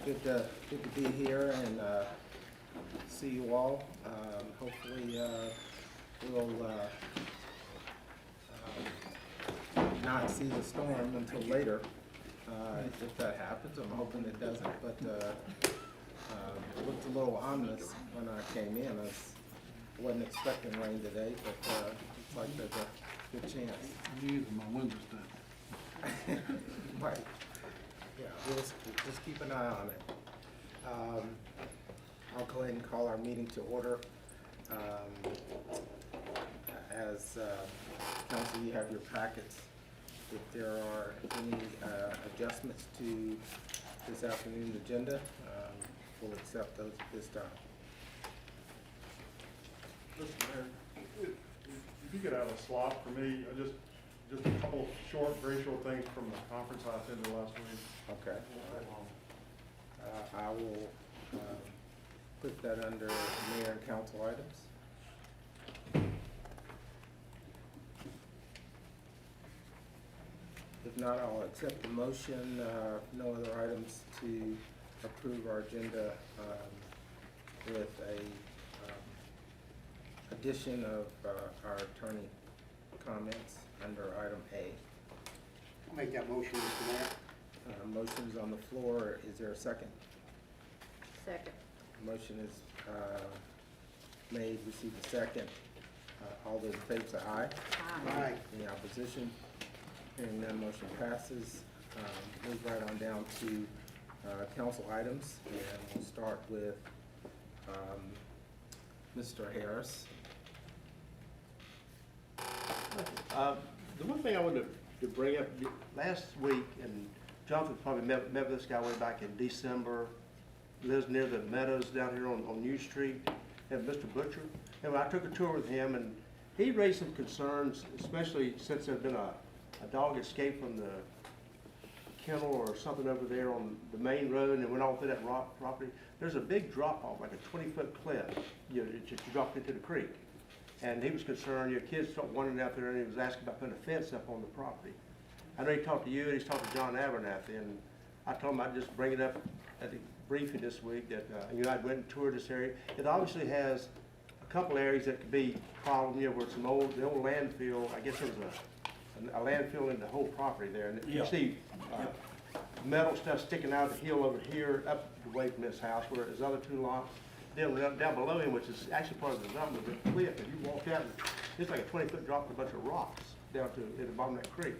Good to be here and see you all. Hopefully we'll not see the storm until later. If that happens, I'm hoping it doesn't, but it looked a little ominous when I came in. I wasn't expecting rain today, but looks like there's a good chance. Me either, my window's down. Right. Yeah, we'll just keep an eye on it. I'll go ahead and call our meeting to order. As council, you have your packets. If there are any adjustments to this afternoon's agenda, we'll accept those at this time. Mr. Mayor, if you could have a slot for me, just a couple short, very short things from the conference I attended last week. Okay. I will put that under mayor and council items. If not, I'll accept the motion. No other items to approve our agenda with a addition of our attorney comments under item A. I'll make that motion, Mr. Mayor. Motion's on the floor. Is there a second? Second. Motion is made, received a second. All those in favor say aye. Aye. Any opposition? Hearing none, motion passes. Move right on down to council items, and we'll start with Mr. Harris. The one thing I wanted to bring up, last week, and Jonathan probably met with this guy way back in December, lives near the Meadows down here on U Street, and Mr. Butcher. And I took a tour with him, and he raised some concerns, especially since there's been a dog escaped from the kennel or something over there on the main road and went all through that rock property. There's a big drop off, like a 20-foot cliff, you drop into the creek. And he was concerned, your kids start wandering out there, and he was asking about putting a fence up on the property. I know he talked to you, and he's talked to John Abernathy, and I told him I'd just bring it up at the briefing this week that, I went and toured this area. It obviously has a couple areas that could be problem, where it's the old landfill. I guess there was a landfill in the whole property there, and you see metal stuff sticking out of the hill over here, up away from this house, where his other two lots. Then down below him, which is actually part of the development of the cliff, if you walk out, it's like a 20-foot drop with a bunch of rocks down to the bottom of that creek.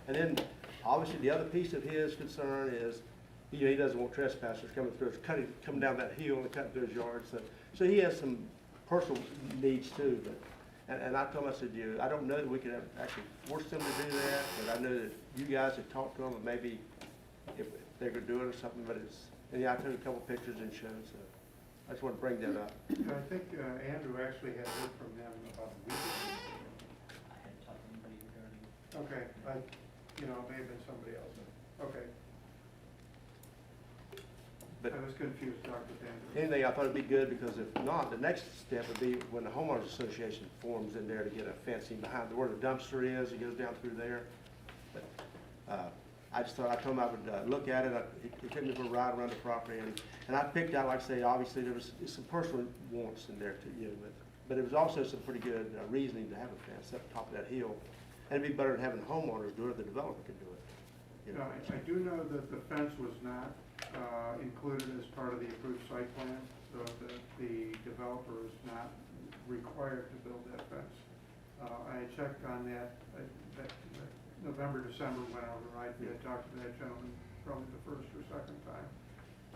And then, obviously, the other piece of his concern is, he doesn't want trespassers coming through, coming down that hill and cutting through his yard. So he has some personal needs too. But and I told him, I said, I don't know that we could actually force them to do that, but I know that you guys had talked to them, and maybe if they could do it or something. But and I took a couple pictures and showed. So I just want to bring that up. I think Andrew actually had heard from them about a week ago. I hadn't talked to anybody regarding. Okay, it may have been somebody else. Okay. But I was confused, Dr. Andrew. anything, I thought it'd be good, because if not, the next step would be when the homeowners association forms in there to get a fencing behind where the dumpster is. It goes down through there. But I told him I would look at it. He took me for a ride around the property, and I picked out, like I say, obviously there was some personal wants in there too, but it was also some pretty good reasoning to have a fence up the top of that hill. And it'd be better than having homeowners do it, the developer could do it. I do know that the fence was not included as part of the approved site plan, so the developer is not required to build that fence. I checked on that November, December whenever I talked to that gentleman, probably the first or second time.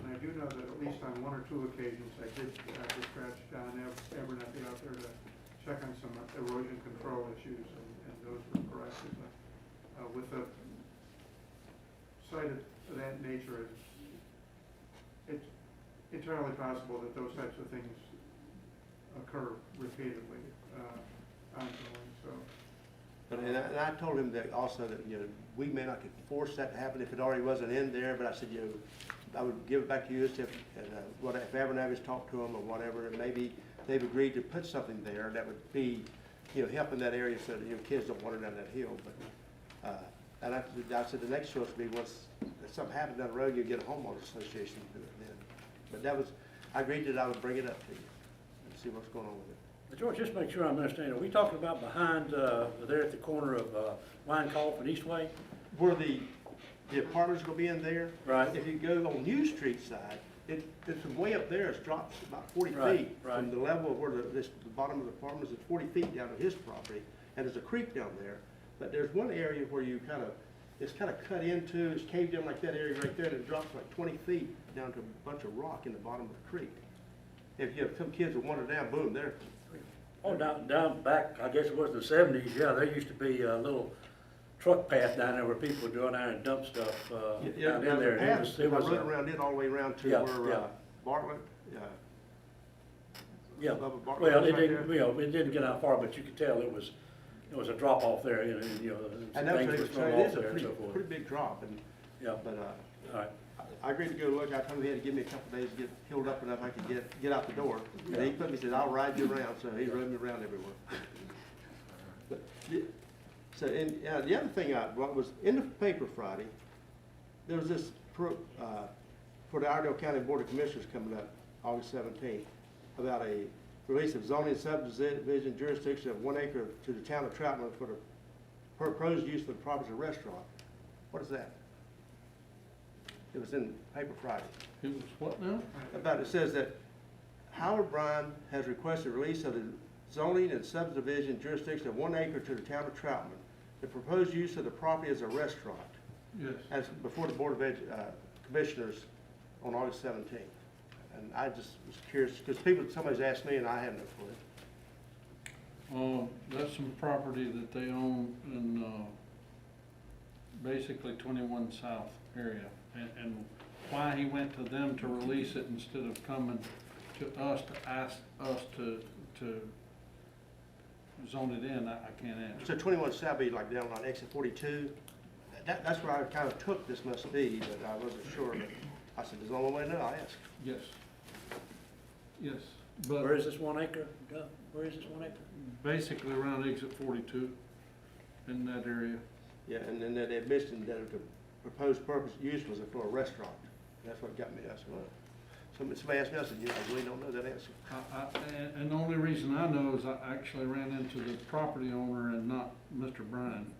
And I do know that at least on one or two occasions I did dispatch John Abernathy out there to check on some erosion control issues, and those were corrected. With a site of that nature, it's entirely possible that those types of things occur repeatedly, ongoing. So. And I told him that also that we may not could force that to happen if it already wasn't in there. But I said I would give it back to you if Abernathy's talked to them or whatever, and maybe they've agreed to put something there that would be helping that area so that kids don't wander down that hill. But And I said, the next choice would be once if something happens down the road, you get a homeowners association to do it then. But that was, I agreed that I would bring it up to you and see what's going on with it. But George, just make sure I'm understanding, are we talking about behind, there at the corner of Wine and Eastway? Where the apartments gonna be in there. Right. If you go on New Street side, it's from way up there, it drops about 40 Right, feet. right. From the level of where the bottom of the apartments is 40 feet down to his property, and there's a creek down there. But there's one area where you it's kind of cut into, it's caved in like that area right there, and it drops like 20 feet down to a bunch of rock in the bottom of the creek. If you have some kids that wander down, boom, there. Oh, down back, I guess it was the 70s, yeah, there used to be a little truck path down there where people would go down and dump stuff down in there. I It was rode around it all the way around to Yeah, where yeah. Bartlett, Yeah, Bubba Bartlett well, was it right didn't, there. it didn't get out far, but you could tell it was a drop off there, And some that's things what were it thrown is off a there and so forth. pretty big drop, and, Yeah, but, all right. I agreed to go look. I told him he had to give me a couple days to get healed up enough I could get out the door. And he put me, he said, I'll ride you around, so he rode me around everywhere. But, yeah, so, and, the other thing what was in the paper Friday, there was this, for the Iredell County Board of Commissioners coming up August 17th, about a release of zoning subdivision jurisdiction of 1 acre to the town of Troutman for the proposed use of the property as a restaurant. What is that? It was in paper Friday. It was what now? It says that Howard Bryan has requested release of the zoning and subdivision jurisdiction of 1 acre to the town of Troutman. The proposed use of the property as a restaurant, Yes. as before the Board of Commissioners on August 17th. And I just was curious, because somebody's asked me and I had no clue. That's some property that they own in, basically 21 South area. And why he went to them to release it instead of coming to us to ask us to zone it in, I can't answer. So 21 South be like down on exit 42. That's where I kind of took this must be, but I wasn't sure. But I said, there's only way to know, I asked. Yes. Yes, but Where is this 1 acre? Where is this 1 acre? basically around exit 42 in that area. Yeah, and then they mentioned that the proposed purpose use was for a restaurant. That's what got me. I said, well, somebody asked me, I said, I really don't know that answer. And the only reason I know is I actually ran into the property owner and not Mr. Bryan.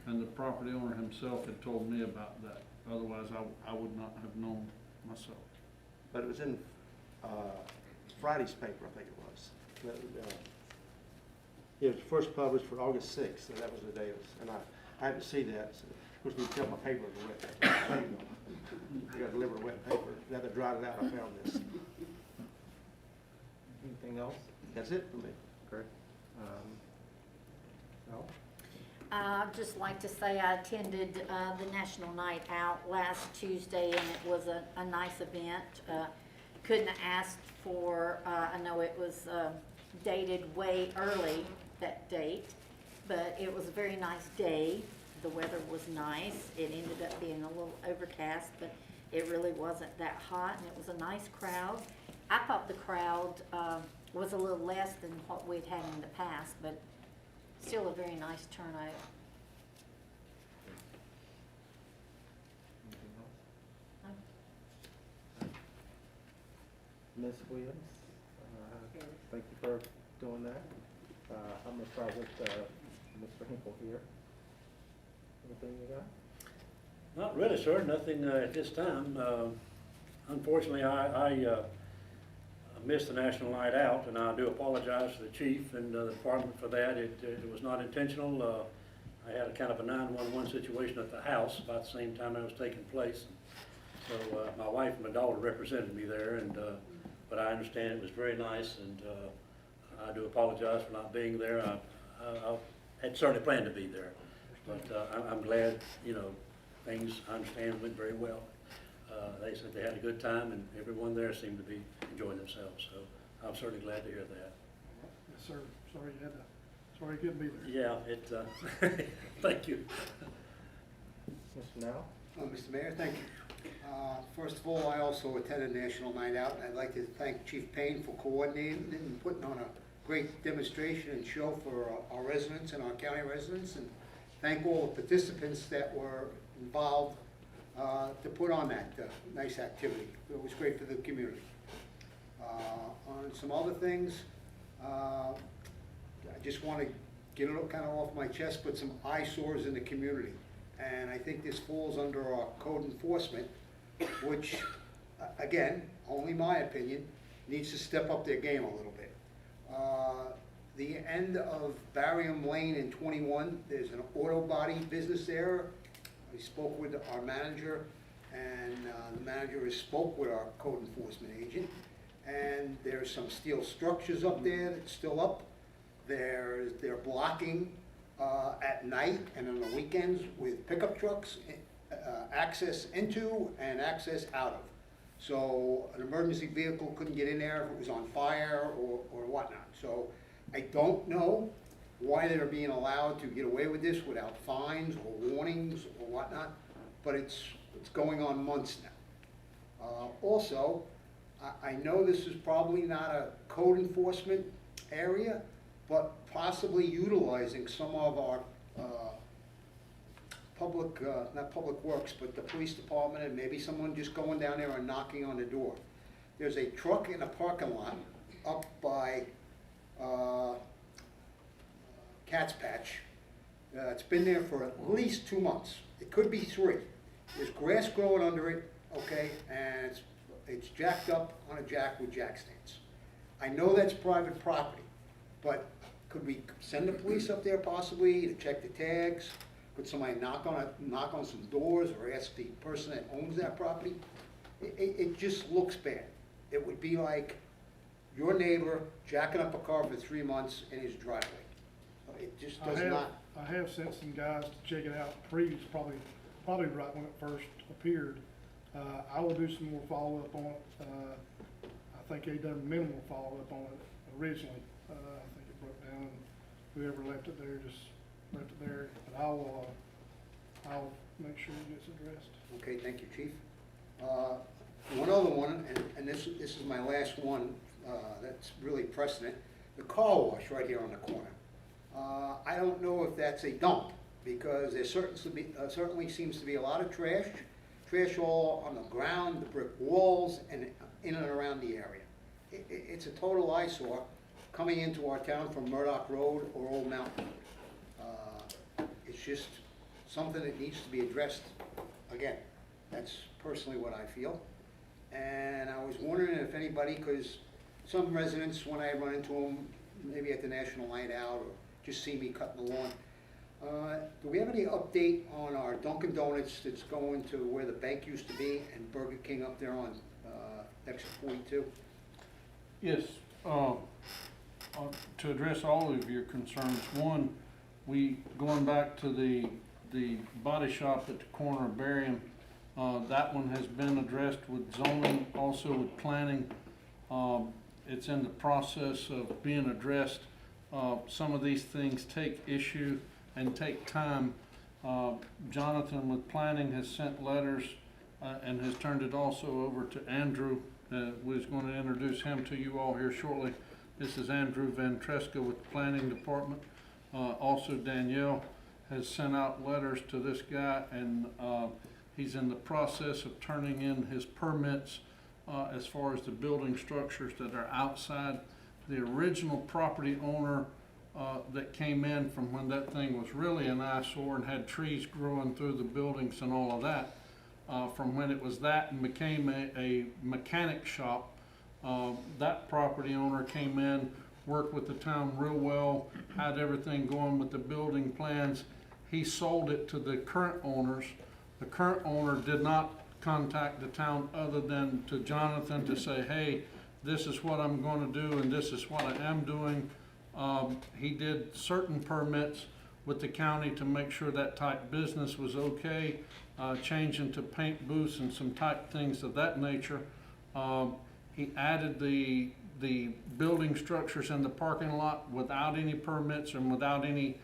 And the property owner himself had told me about that. Otherwise, I would not have known myself. But it was in Friday's paper, I think it was. It was first published for August 6th, so that was the day it was, and I had to see that. So, of course, we tell my paper was wet. You got to deliver wet paper. Now that dried it out, I found this. Anything else? That's it for me. Great. No? I'd just like to say I attended the National Night Out last Tuesday, and it was a nice event. Couldn't have asked for, I know it was dated way early, that date, but it was a very nice day. The weather was nice. It ended up being a little overcast, but it really wasn't that hot, and it was a nice crowd. I thought the crowd was a little less than what we'd had in the past, but still a very nice turnout. Ms. Williams, thank you for doing that. I'm gonna start with Mr. Hinkle here. Anything you got? Not really, sir, nothing at this time. Unfortunately, I missed the National Night Out, and I do apologize to the chief and the department for that. It was not intentional. I had a kind of a 911 situation at the house about the same time that was taking place. So my wife and my daughter represented me there, and but I understand it was very nice, and I do apologize for not being there. I had certainly planned to be there, but I'm glad, things, I understand, went very well. They said they had a good time, and everyone there seemed to be enjoying themselves, so I'm certainly glad to hear that. Yes, sir. Sorry you couldn't be there. Yeah, thank you. Mr. Now? Mr. Mayor, thank you. First of all, I also attended National Night Out, and I'd like to thank Chief Payne for coordinating and putting on a great demonstration and show for our residents and our county residents. And thank all the participants that were involved to put on that nice activity. It was great for the community. On some other things, I just want to get it kind of off my chest, put some eyesores in the community. And I think this falls under our code enforcement, which, again, only my opinion, needs to step up their game a little bit. The end of Barrium Lane in 21, there's an auto body business there. We spoke with our manager, and the manager has spoke with our code enforcement agent. And there's some steel structures up there that's still up. They're blocking at night and on the weekends with pickup trucks, access into and access out of. So an emergency vehicle couldn't get in there if it was on fire or whatnot. So I don't know why they're being allowed to get away with this without fines or warnings or whatnot, but it's going on months now. Also, I know this is probably not a code enforcement area, but possibly utilizing some of our public, not public works, but the police department, and maybe someone just going down there and knocking on the door. There's a truck in a parking lot up by Cat's Patch. It's been there for at least 2 months. It could be 3. There's grass growing under it, okay, and it's jacked up on a jack with jack stands. I know that's private property, but could we send the police up there possibly to check the tags? Could somebody knock on some doors or ask the person that owns that property? It just looks bad. It would be like your neighbor jacking up a car for 3 months in his driveway. It just does not. I have sent some guys to check it out previous, probably right when it first appeared. I will do some more follow-up on it. I think they done minimal follow-up on it originally. I think it broke down, and whoever left it there just left it there. But I'll make sure it gets addressed. Okay, thank you, Chief. One other one, and this is my last one that's really precedent, the car wash right here on the corner. I don't know if that's a dump, because there certainly seems to be a lot of trash all on the ground, the brick walls, and in and around the area. It's a total eyesore coming into our town from Murdoch Road or Old Mountain Road. It's just something that needs to be addressed. Again, that's personally what I feel. And I was wondering if anybody, because some residents, when I run into them, maybe at the National Night Out, or just see me cutting the lawn, do we have any update on our Dunkin' Donuts that's going to where the bank used to be, and Burger King up there on exit 42? Yes, to address all of your concerns, one, going back to the body shop at the corner of Barrium, that one has been addressed with zoning, also with planning. It's in the process of being addressed. Some of these things take issue and take time. Jonathan with planning has sent letters and has turned it also over to Andrew. Was going to introduce him to you all here shortly. This is Andrew Van Tresca with the planning department. Also Danielle has sent out letters to this guy, and he's in the process of turning in his permits as far as the building structures that are outside. The original property owner that came in from when that thing was really an eyesore and had trees growing through the buildings and all of that, from when it was that and became a mechanic shop, that property owner came in, worked with the town real well, had everything going with the building plans. He sold it to the current owners. The current owner did not contact the town other than to Jonathan to say, hey, this is what I'm going to do and this is what I am doing. He did certain permits with the county to make sure that type business was okay, changing to paint booths and some type things of that nature. He added the building structures in the parking lot without any permits and without any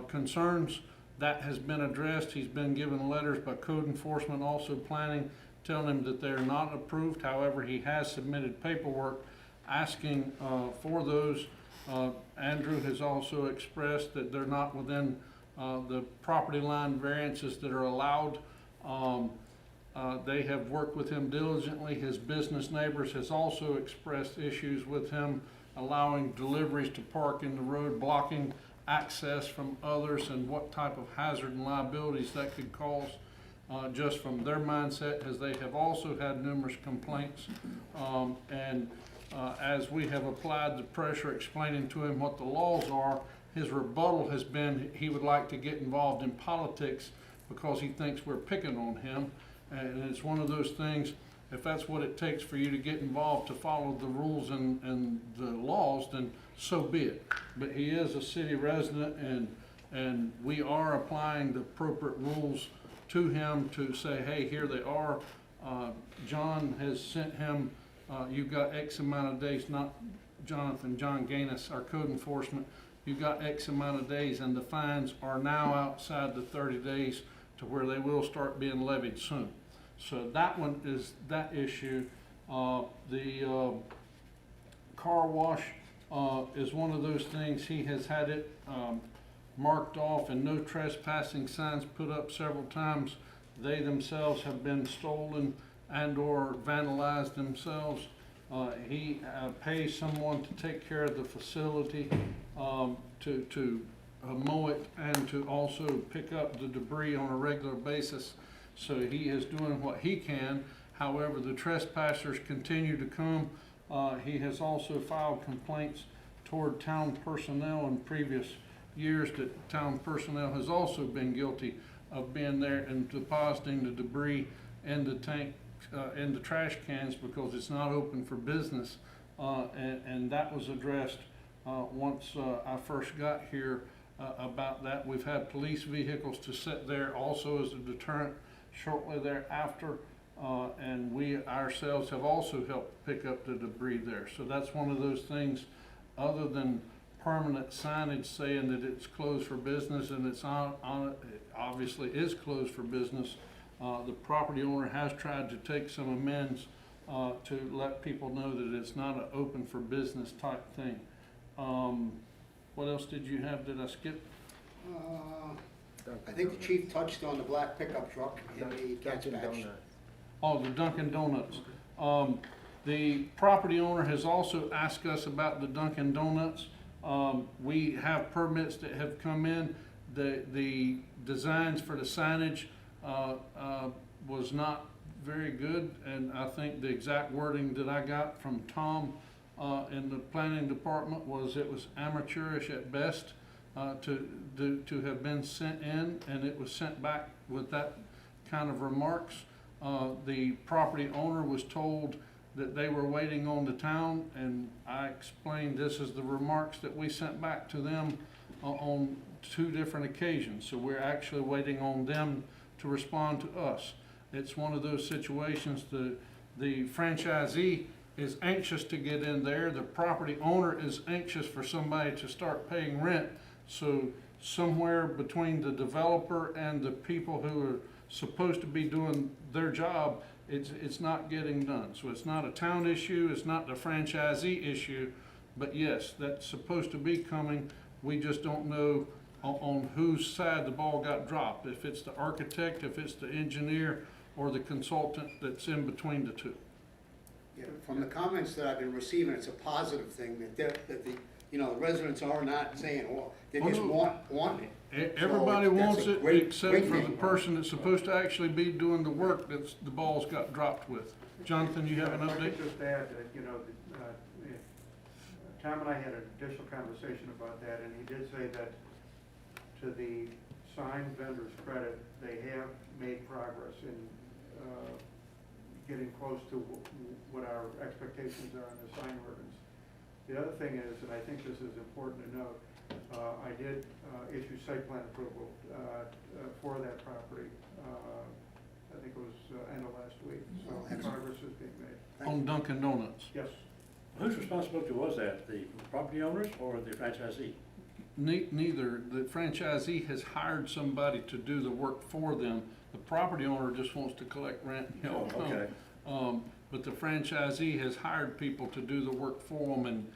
concerns. That has been addressed. He's been given letters by code enforcement, also planning, telling him that they're not approved. However, he has submitted paperwork asking for those. Andrew has also expressed that they're not within the property line variances that are allowed. They have worked with him diligently. His business neighbors has also expressed issues with him allowing deliveries to park in the road, blocking access from others, and what type of hazard and liabilities that could cause, just from their mindset, as they have also had numerous complaints. As we have applied the pressure explaining to him what the laws are, his rebuttal has been he would like to get involved in politics because he thinks we're picking on him. And it's one of those things, if that's what it takes for you to get involved to follow the rules and the laws, then so be it. But he is a city resident, and we are applying the appropriate rules to him to say, hey, here they are. John has sent him, you've got X amount of days, not Jonathan, John Gaines, our code enforcement. You've got X amount of days, and the fines are now outside the 30 days to where they will start being levied soon. So that one is that issue. The car wash is one of those things. He has had it marked off and no trespassing signs put up several times. They themselves have been stolen and or vandalized themselves. He pays someone to take care of the facility, to mow it, and to also pick up the debris on a regular basis. So he is doing what he can. However, the trespassers continue to come. He has also filed complaints toward town personnel in previous years that town personnel has also been guilty of being there and depositing the debris in the tank, in the trash cans, because it's not open for business. And that was addressed once I first got here about that. We've had police vehicles to sit there also as a deterrent shortly thereafter, and we ourselves have also helped pick up the debris there. So that's one of those things, other than permanent signage saying that it's closed for business, and it's it obviously is closed for business. The property owner has tried to take some amends to let people know that it's not an open for business type thing. What else did you have? Did I skip? I think the chief touched on the black pickup truck in the catch Dunkin' patch. Donuts. Oh, the Dunkin' Donuts. The property owner has also asked us about the Dunkin' Donuts. We have permits that have come in. The designs for the signage was not very good, and I think the exact wording that I got from Tom in the planning department was it was amateurish at best to have been sent in, and it was sent back with that kind of remarks. The property owner was told that they were waiting on the town, and I explained this is the remarks that we sent back to them on 2 different occasions. So we're actually waiting on them to respond to us. It's one of those situations, the franchisee is anxious to get in there, the property owner is anxious for somebody to start paying rent. So somewhere between the developer and the people who are supposed to be doing their job, it's not getting done. So it's not a town issue, it's not the franchisee issue, but yes, that's supposed to be coming. We just don't know on whose side the ball got dropped, if it's the architect, if it's the engineer, or the consultant that's in between the two. Yeah, from the comments that I've been receiving, it's a positive thing that the residents are not saying, well, they Oh, just no. want it. Everybody So that's wants a it, great except for the thing. person that's supposed to actually be doing the work that's the balls got dropped with. Jonathan, you have an If I update? could just add that, Tom and I had an additional conversation about that, and he did say that to the sign vendor's credit, they have made progress in getting close to what our expectations are on the sign ordinance. The other thing is, and I think this is important to note, I did issue site plan approval for that property. I think it was end of last week, so progress is being made. On Dunkin' Donuts. Yes. Whose responsibility was that, the property owners or the franchisee? Neither. The franchisee has hired somebody to do the work for them. The property owner just wants to collect rent and help them. Okay. But the franchisee has hired people to do the work for them, and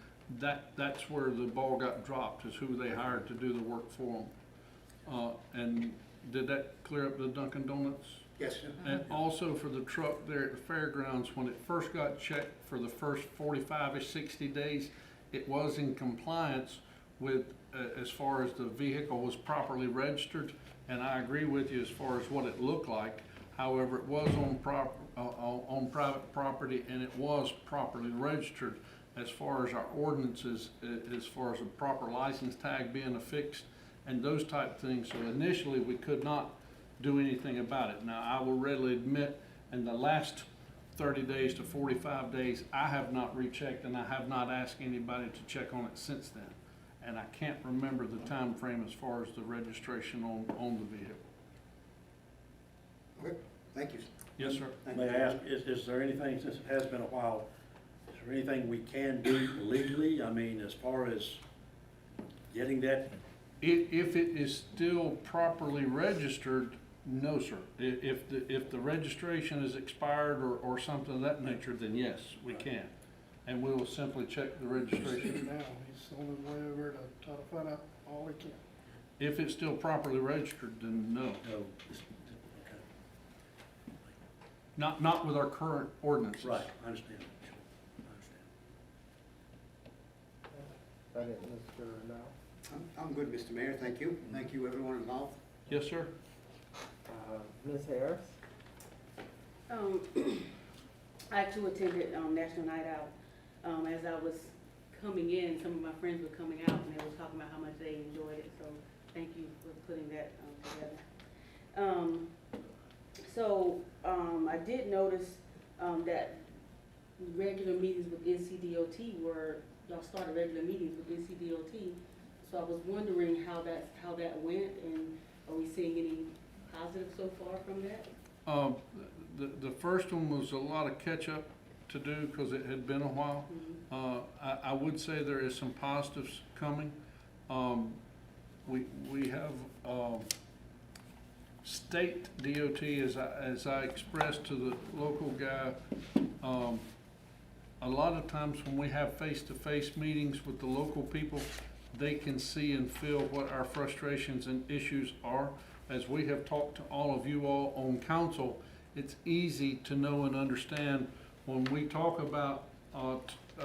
that's where the ball got dropped, is who they hired to do the work for them. And did that clear up the Dunkin' Donuts? Yes. And also for the truck there at the fairgrounds, when it first got checked for the first 45 or 60 days, it was in compliance with, as far as the vehicle was properly registered. And I agree with you as far as what it looked like. However, it was on private property, and it was properly registered as far as our ordinances, as far as a proper license tag being affixed and those type things. So initially, we could not do anything about it. Now, I will readily admit, in the last 30 days to 45 days, I have not rechecked, and I have not asked anybody to check on it since then. And I can't remember the time frame as far as the registration on the vehicle. Okay, thank you. Yes, sir. Thank May you. I ask, is there anything, since it has been a while, is there anything we can do legally? I mean, as far as getting that, If it is still properly registered, no, sir. If the registration is expired or something of that nature, then yes, we can. And we will simply check the registration. Now, he's on his way over to try to find out all he can. If it's still properly registered, then no. no, it's- okay. Not with our current ordinances. Right, I understand. I understand. That it, Mr. Now? I'm good, Mr. Mayor, thank you. Thank you, everyone involved. Yes, sir. Ms. Harris? I too attended National Night Out. As I was coming in, some of my friends were coming out and they were talking about how much they enjoyed it. So thank you for putting that together. I did notice that regular meetings with NCDOT y'all started regular meetings with NCDOT. So I was wondering how that went, and are we seeing any positive so far from that? The first one was a lot of catch up to do because it had been a while. I would say there is some positives coming. We have state DOT, as I expressed to the local guy, a lot of times when we have face-to-face meetings with the local people, they can see and feel what our frustrations and issues are. As we have talked to all of you all on council, it's easy to know and understand when we talk about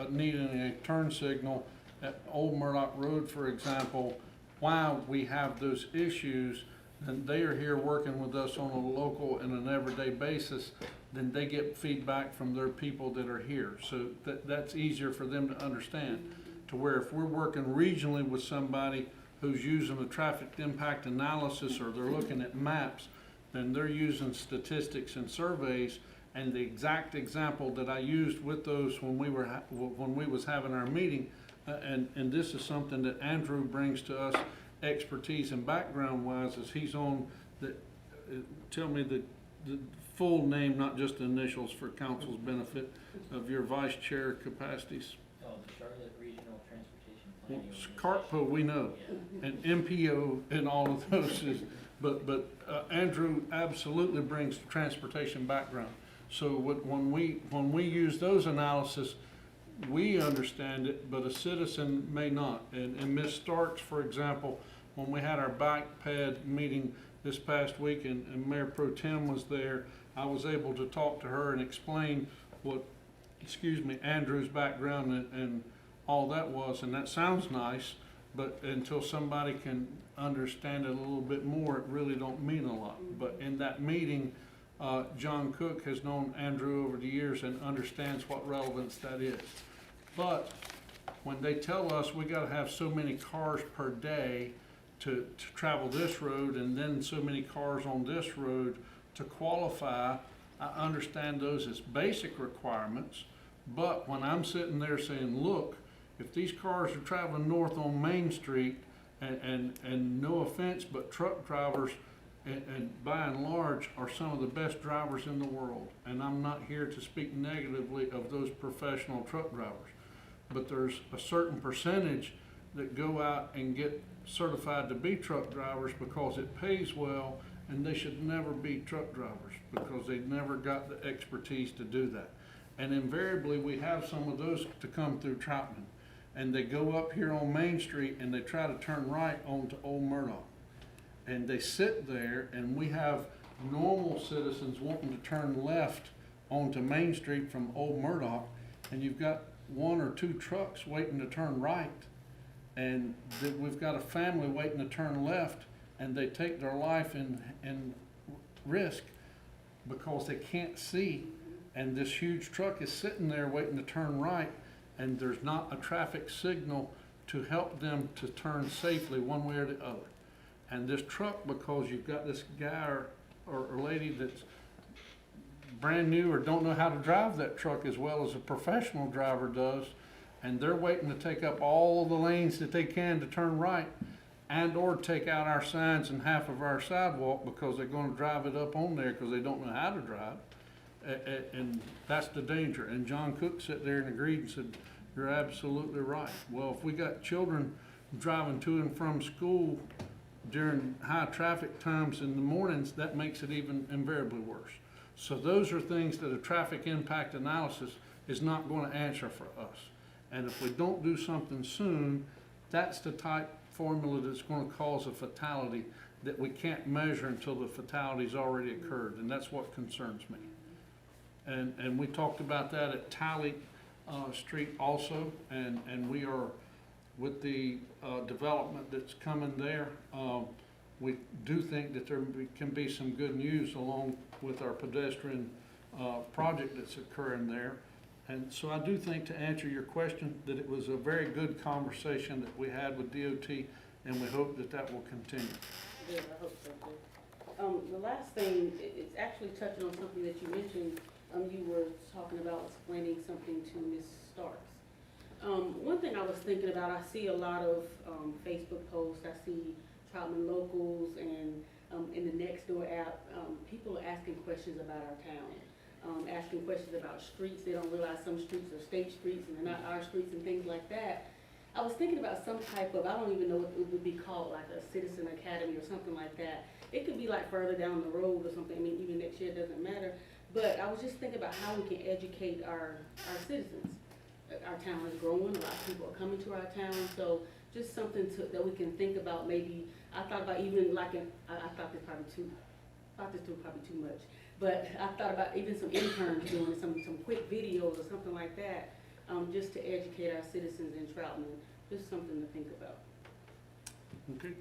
needing a turn signal at Old Murdoch Road, for example, why we have those issues, and they are here working with us on a local and an everyday basis, then they get feedback from their people that are here. So that's easier for them to understand. To where if we're working regionally with somebody who's using a traffic impact analysis or they're looking at maps, then they're using statistics and surveys. And the exact example that I used with those when we was having our meeting, and this is something that Andrew brings to us expertise and background wise, is he's on the, tell me the full name, not just the initials for council's benefit, of your vice chair capacities. Oh, the Charlotte Regional Transportation Planning Organization. CARTPO, we know, and MPO and all of those is, but Andrew absolutely brings the transportation background. So when we use those analysis, we understand it, but a citizen may not. And Ms. Starks, for example, when we had our bike ped meeting this past week and Mayor Pro Tem was there, I was able to talk to her and explain what, Andrew's background and all that was, and that sounds nice, but until somebody can understand it a little bit more, it really don't mean a lot. But in that meeting, John Cook has known Andrew over the years and understands what relevance that is. But when they tell us we gotta have so many cars per day to travel this road and then so many cars on this road to qualify, I understand those as basic requirements. But when I'm sitting there saying, look, if these cars are traveling north on Main Street, and no offense, but truck drivers, and by and large, are some of the best drivers in the world. And I'm not here to speak negatively of those professional truck drivers. But there's a certain percentage that go out and get certified to be truck drivers because it pays well, and they should never be truck drivers because they never got the expertise to do that. And invariably, we have some of those to come through Troutman. And they go up here on Main Street and they try to turn right onto Old Murdoch. and they sit there, and we have normal citizens wanting to turn left onto Main Street from Old Murdoch, and you've got 1 or 2 trucks waiting to turn right, and we've got a family waiting to turn left, and they take their life in risk because they can't see, and this huge truck is sitting there waiting to turn right, and there's not a traffic signal to help them to turn safely one way or the other. And this truck, because you've got this guy or lady that's brand new or don't know how to drive that truck as well as a professional driver does, and they're waiting to take up all the lanes that they can to turn right and or take out our signs and half of our sidewalk because they're gonna drive it up on there because they don't know how to drive. And that's the danger. And John Cook sat there and agreed and said, you're absolutely right. Well, if we got children driving to and from school during high traffic times in the mornings, that makes it even invariably worse. So those are things that a traffic impact analysis is not going to answer for us. And if we don't do something soon, that's the type formula that's going to cause a fatality that we can't measure until the fatality's already occurred, and that's what concerns me. And we talked about that at Talley Street also, and we are, with the development that's coming there, we do think that there can be some good news along with our pedestrian project that's occurring there. And so I do think, to answer your question, that it was a very good conversation that we had with DOT, and we hope that that will continue. Yeah, I hope so too. The last thing, it's actually touching on something that you mentioned. You were talking about explaining something to Ms. Starks. One thing I was thinking about, I see a lot of Facebook posts, I see Troutman locals, and in the Nextdoor app, people are asking questions about our town, asking questions about streets. They don't realize some streets are state streets and they're not our streets and things like that. I was thinking about some type of, I don't even know what it would be called, like a citizen academy or something like that. It could be like further down the road or something. I mean, even next year, it doesn't matter. But I was just thinking about how we can educate our citizens. Our town is growing, a lot of people are coming to our town, so just something that we can think about. Maybe, I thought about even like, I thought this was probably too much, but I thought about even some interns doing some quick videos or something like that, just to educate our citizens in Troutman, just something to think about. Okay.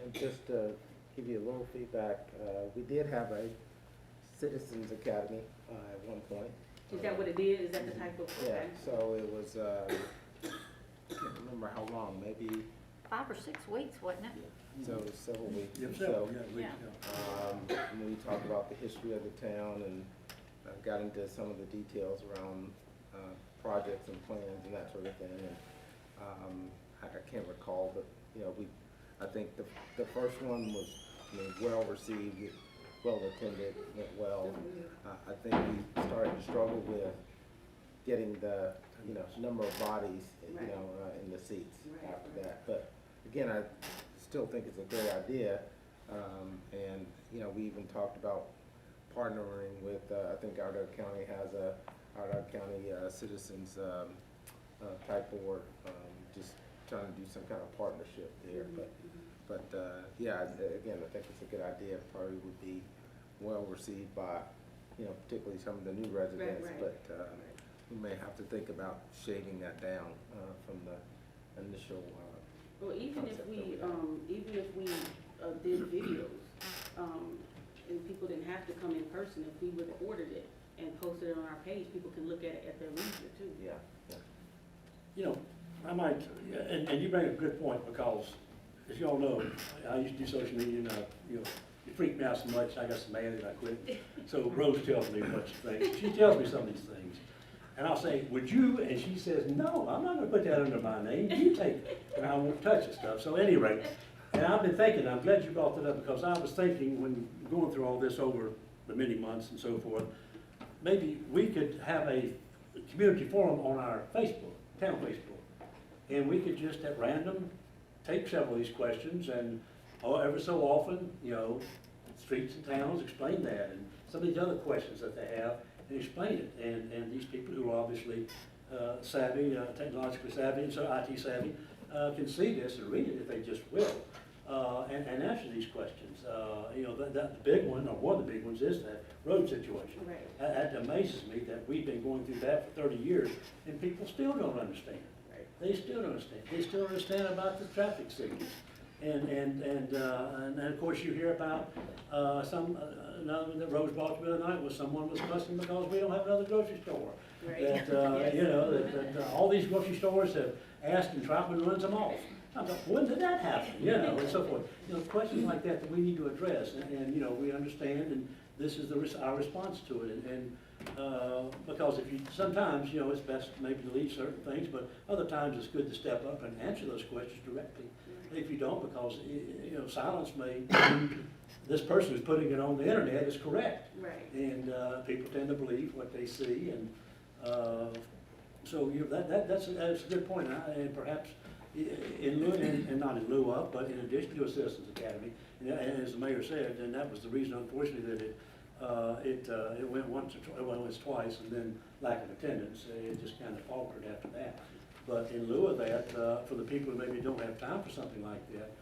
And just to give you a little feedback, we did have a Citizens Academy at one point. Is that what it is? Is that the type of? Yeah, Okay. so it was, I can't remember how long, maybe, 5 or 6 weeks, wasn't it? so it was several weeks. Yep, So, Yeah. and we talked about the history of the town and got into some of the details around projects and plans and that sort of thing. And I can't recall, but you know, I think the first one was, well received, well attended, went well. I think we started to struggle with getting the number of bodies Right. in the seats Right, after right. that. But again, I still think it's a great idea. And we even talked about partnering with, I think Ardagh County has a Ardagh County Citizens type board, just trying to do some kind of partnership there. But yeah, again, I think it's a good idea. Probably would be well received by, particularly some of the new residents. Right. But we may have to think about shaving that down from the initial. Well, even if concept we, that we had. did videos, and people didn't have to come in person, if we recorded it and posted it on our page, people can look at it at their leisure too. Yeah. I might, and you bring up a good point, because as you all know, I used to do social media, and it freaked me out so much, I got so mad that I quit. So Rose tells me a bunch of things. She tells me some of these things. And I'll say, would you? And she says, no, I'm not gonna put that under my name. You take it. And I won't touch the stuff. So anyway, and I've been thinking, I'm glad you brought that up, because I was thinking when going through all this over the many months and so forth, maybe we could have a community forum on our Facebook, town Facebook. And we could just at random take several of these questions and every so often, streets and towns, explain that, and some of these other questions that they have, and explain it. And these people who are obviously savvy, technologically savvy, and so IT savvy, can see this and read it if they just will. and answer these questions. You know, the big one, or one of the big ones, is that road situation. Right. That amazes me that we've been going through that for 30 years, and people still don't understand. Right. They still don't understand. They still understand about the traffic signals. And of course you hear about, another that Rose brought to me the other night was someone was fussing because we don't have another grocery store. Right. That, Yes. you know, that all these grocery stores have asked and Troutman runs them off. I thought, when did that happen? You know, and so forth. You know, questions like that we need to address, and you know, we understand, and this is our response to it. Because if you, sometimes, you know, it's best maybe to leave certain things, but other times it's good to step up and answer those questions directly. If you don't, because, you know, silence may mean this person who's putting it on the internet is correct. Right. And people tend to believe what they see, and so you know, that's a good point. And perhaps in lieu, and not in lieu of, but in addition to a Citizens Academy, and as the mayor said, and that was the reason, unfortunately, that it went once or twice, well, it was twice, and then lack of attendance, it just kind of faltered after that. But in lieu of that, for the people who maybe don't have time for something like that,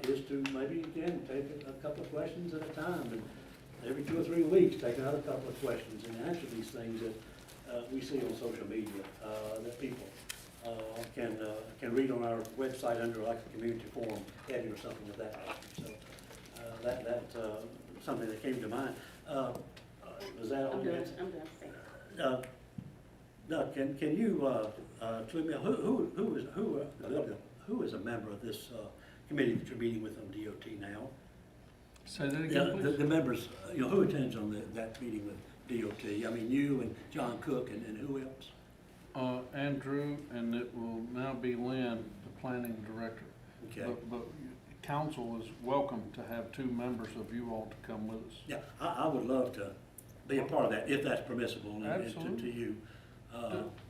is to maybe, again, take a couple of questions at a time, and every 2 or 3 weeks, take another couple of questions and answer these things that we see on social media, that people can read on our website under like a community forum heading or something of that nature. So that's something that came to mind. Was that all I'm you done, had? I'm done, thanks. Doug, can you tell me who is a member of this committee that you're meeting with on DOT now? Say that Yeah, again, please. the members, you know, who attends on that meeting with DOT? I mean, you and John Cook and who else? Andrew, and it will now be Lynn, the planning director. Okay. But council is welcome to have 2 members of you all to come with us. Yeah, I would love to be a part of that, if that's permissible, and Absolutely. to you.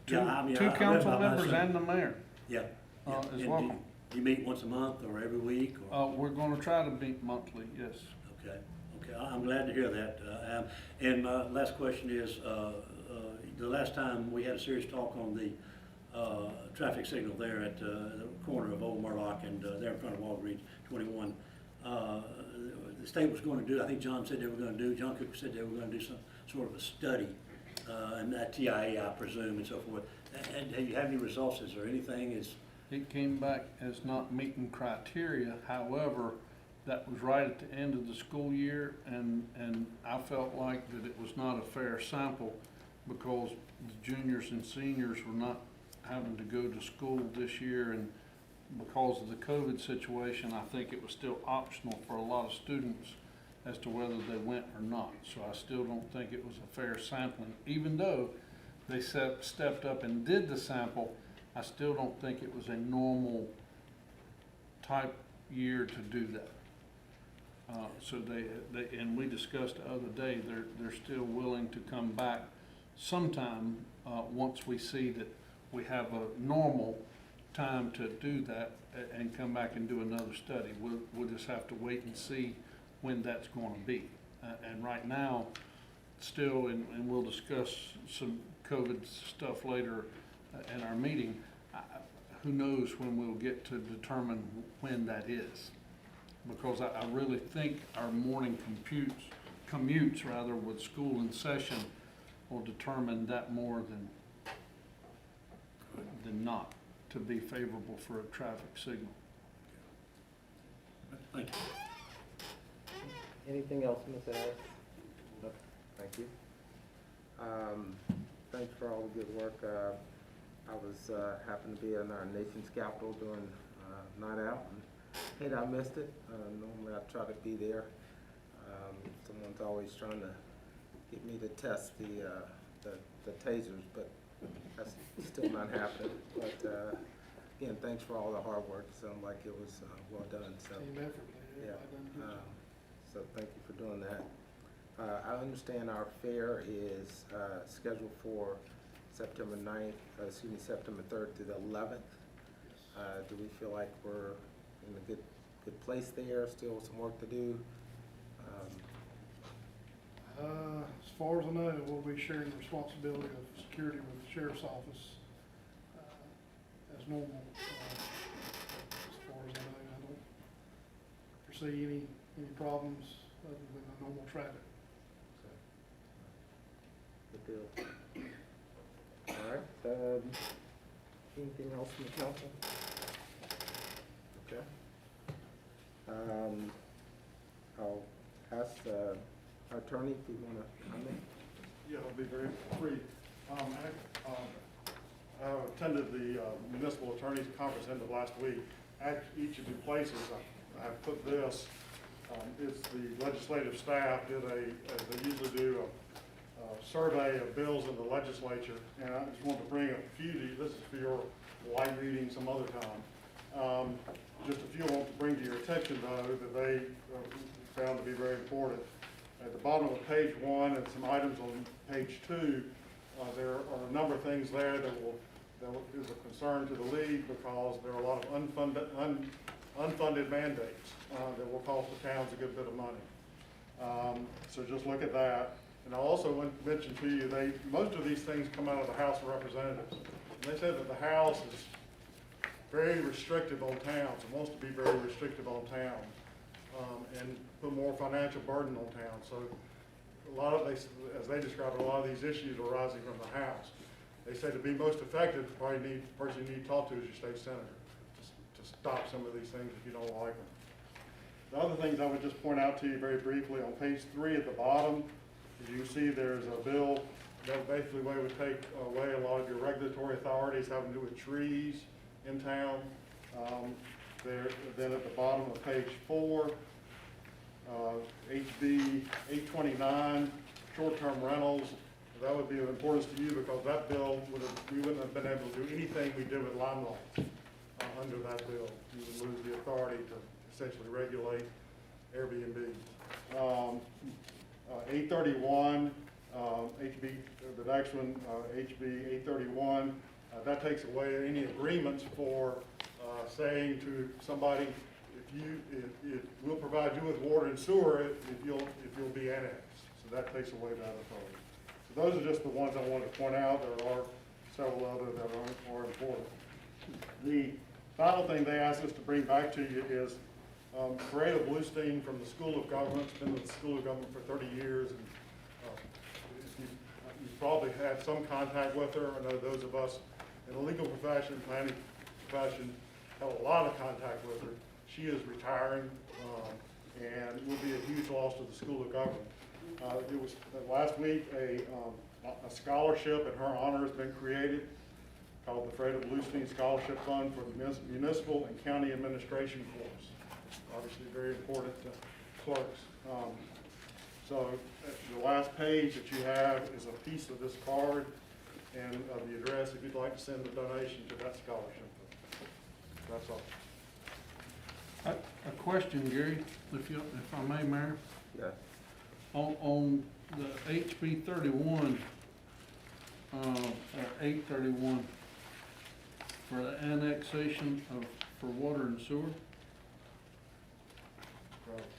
Two Yeah, I mean, I read council about members myself. and the mayor Yeah. yeah. is And welcome. do you meet once a month or every week? Or? We're gonna try to meet monthly, yes. Okay, I'm glad to hear that. And my last question is, the last time we had a serious talk on the traffic signal there at the corner of Old Murlock and there in front of Walgreens 21, the state was going to do, I think John said they were going to do, John Cook said they were going to do some sort of a study, and that TIA, I presume, and so forth. And do you have any results? Is there anything? It came back as not meeting criteria, however, that was right at the end of the school year, and I felt like that it was not a fair sample because the juniors and seniors were not having to go to school this year, and because of the COVID situation, I think it was still optional for a lot of students as to whether they went or not. So I still don't think it was a fair sampling, even though they stepped up and did the sample. I still don't think it was a normal type year to do that. So they and we discussed the other day, they're still willing to come back sometime once we see that we have a normal time to do that and come back and do another study. We'll just have to wait and see when that's going to be. And right now, still, and we'll discuss some COVID stuff later in our meeting, who knows when we'll get to determine when that is. Because I really think our morning commutes rather with school in session will determine that more than not to be favorable for a traffic signal. Thank you. Anything else, Ms. Harris? No, thank you. Thanks for all the good work. I was happened to be in our nation's capital during Night Out, and hate I missed it. Normally I try to be there. Someone's always trying to get me to test the tasers, but that's still not happening. But again, thanks for all the hard work. It sounded like it was well done. So Team effort, man. yeah. Everybody done a good job. So thank you for doing that. I understand our fair is scheduled for September 3rd through the 11th. Do we feel like we're in a good place there? Still some work to do? As far as I know, we'll be sharing the responsibility of security with the sheriff's office as normal. As far as I know, foresee any problems other than the normal traffic. Good deal. All right, anything else from the council? Okay. I'll ask our attorney if you want to comment. Yeah, I'll be very brief. I attended the municipal attorneys conference end of last week. At each of the places, I have put this. It's the legislative staff did as they usually do, a survey of bills in the legislature, and I just want to bring a few to you. This is for your light reading some other time. Just a few I want to bring to your attention, though, that they found to be very important. At the bottom of page 1 and some items on page 2, there are a number of things there that is a concern to the league because there are a lot of unfunded mandates that will cost the towns a good bit of money. So just look at that. And I also want to mention to you, most of these things come out of the House of Representatives. And they said that the House is very restrictive on towns, and wants to be very restrictive on towns, and put more financial burden on towns. So a lot of, as they describe it, a lot of these issues are arising from the House. They say to be most effective, the person you need to talk to is your state senator to stop some of these things if you don't like them. The other things I would just point out to you very briefly, on page 3 at the bottom, as you see there's a bill that basically would take away a lot of your regulatory authorities having to do with trees in town. Then at the bottom of page 4, HB 829, short-term rentals. That would be of importance to you because that bill we wouldn't have been able to do anything we did with limelight under that bill. You would lose the authority to essentially regulate Airbnb. 831, HB, the next one, HB 831, that takes away any agreements for saying to somebody, if we'll provide you with water and sewer if you'll be annexed. So that takes away that authority. So those are just the ones I want to point out. There are several others that are important. The final thing they asked us to bring back to you is Freya Bluestein from the School of Government. She's been with the School of Government for 30 years. And, you probably had some contact with her. I know those of us in the legal profession, planning profession, have a lot of contact with her. She is retiring and will be a huge loss to the School of Government. It was last week a scholarship in her honor has been created called the Freda Bluestein Scholarship Fund for the Municipal and County Administration Corps. Obviously very important to clerks. So the last page that you have is a piece of this card and of the address if you'd like to send a donation to that scholarship. That's all. A question, Gary, if I may, Mayor. Yeah. On the HB 31, 831, for the annexation for water and sewer,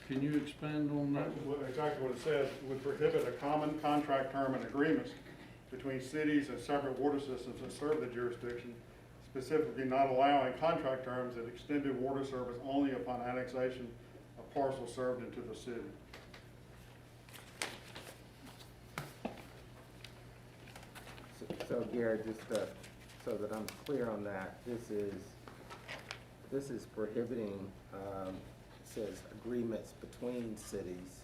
can you expand on that? Exactly what it says, would prohibit a common contract term and agreements between cities and separate water systems that serve the jurisdiction, specifically not allowing contract terms that extended water service only upon annexation of parcels served into the city. So Gary, just so that I'm clear on that, this is prohibiting, says agreements between cities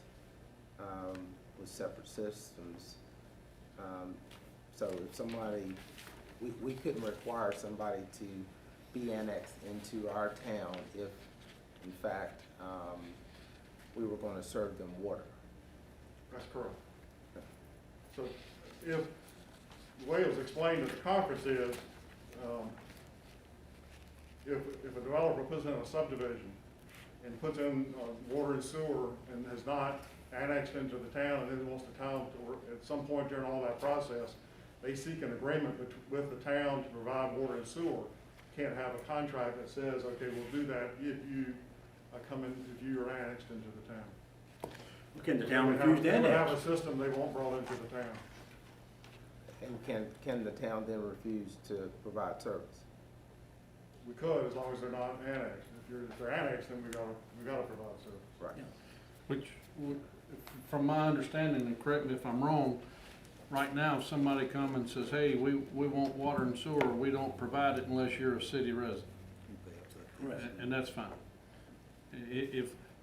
with separate systems. So if somebody, we couldn't require somebody to be annexed into our town if, in fact, we were going to serve them water. That's correct. So if the way it was explained at the conference is, if a developer puts in a subdivision and puts in water and sewer and has not annexed into the town and then wants the town to, at some point during all that process, they seek an agreement with the town to provide water and sewer. Can't have a contract that says, okay, we'll do that if you if you are annexed into the town. Can the town refuse to They would have annex? a system they won't brought into the town. And can the town then refuse to provide service? We could, as long as they're not annexed. if they're annexed, then we gotta provide service. Right. Which, from my understanding, and correct me if I'm wrong, right now, if somebody come and says, hey, we want water and sewer, we don't provide it unless you're a city resident. And that's fine.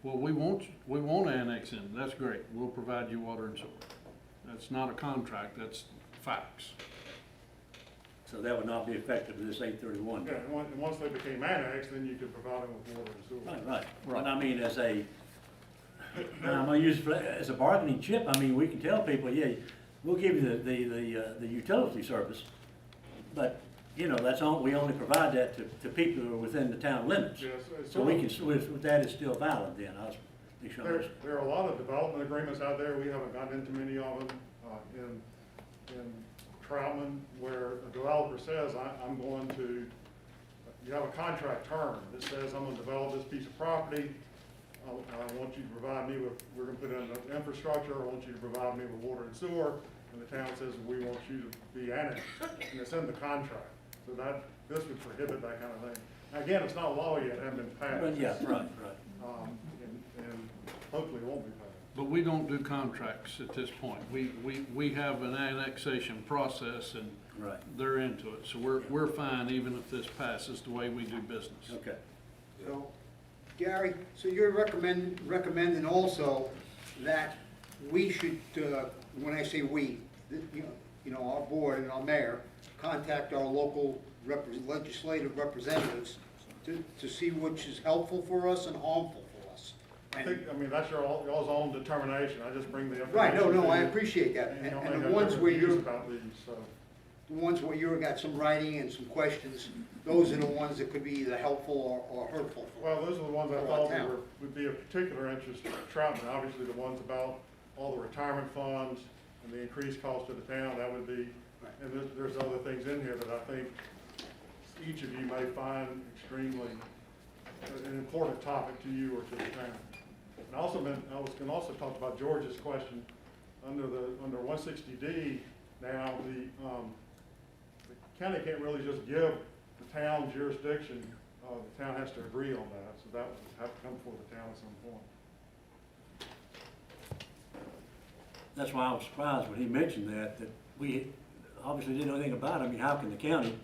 Well, we want to annex in, that's great, we'll provide you water and sewer. That's not a contract, that's facts. So that would not be effective with this 831. Yeah, and once they became annexed, then you could provide them with water and sewer. Right. But I mean, as a, I'm gonna use it as a bargaining chip, I mean, we can tell people, yeah, we'll give you the utility service, but, you know, we only provide that to people who are within the town limits. Yes, So we can, with that is still valid then, I was, make sure I understand. There are a lot of development agreements out there, we haven't gotten into many of them, in Troutman, where a developer says, I'm going to, you have a contract term that says, I'm gonna develop this piece of property, I want you to provide me with, we're gonna put in the infrastructure, I want you to provide me with water and sewer, and the town says, we want you to be annexed, and it's in the contract. So this would prohibit that kind of thing. Now, again, it's not law yet, it hasn't been passed. But yeah, right. And hopefully it won't be passed. But we don't do contracts at this point. We have an annexation process and Right. they're into it. So we're fine even if this passes the way we do business. Okay. So, Gary, so you're recommending also that we should, when I say we, you know, our board and our mayor, contact our local legislative representatives to see which is helpful for us and harmful for us. I mean, that's y'all's own determination, I just bring the information. Right, no, to I you. appreciate that. And y'all may And the have ones different where views you're, about these, so. the ones where you've got some writing and some questions, those are the ones that could be either helpful or hurtful. Well, those are the ones I For thought our town. would be of particular interest to Troutman. Obviously, the ones about all the retirement funds and the increased cost to the town, that would be, Right. and there's other things in here that I think each of you may find extremely an important topic to you or to the town. And I was gonna also talk about George's question, under 160D, now, the county can't really just give the town jurisdiction, the town has to agree on that, so that would have to come before the town at some point. That's why I was surprised when he mentioned that we obviously didn't know anything about it. I mean, how can the county,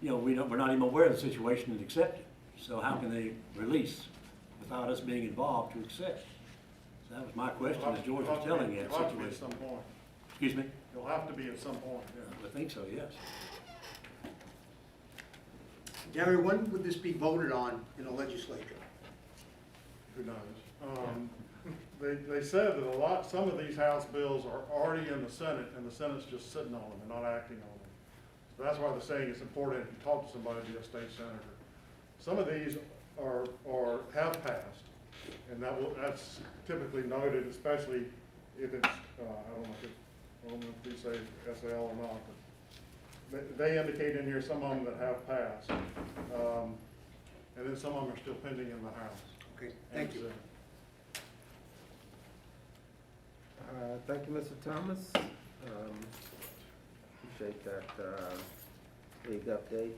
you know, we're not even aware of the situation and accept it. So how can they release without us being involved to accept? So that was my question, as George was telling you that You'll have to be at situation. some point. Excuse me? You'll have to be at some point, yeah. I think so, yes. Gary, when would this be voted on in the legislature? Who knows? They said that some of these House bills are already in the Senate, and the Senate's just sitting on them and not acting on them. So that's why they're saying it's important if you talk to somebody, be a state senator. Some of these have passed, and that's typically noted, especially if it's, I don't know if we say SL or not, but they indicate in here some of them that have passed. And then some of them are still pending in the House. Okay, thank you. Thank you, Mr. Thomas. Appreciate that big update.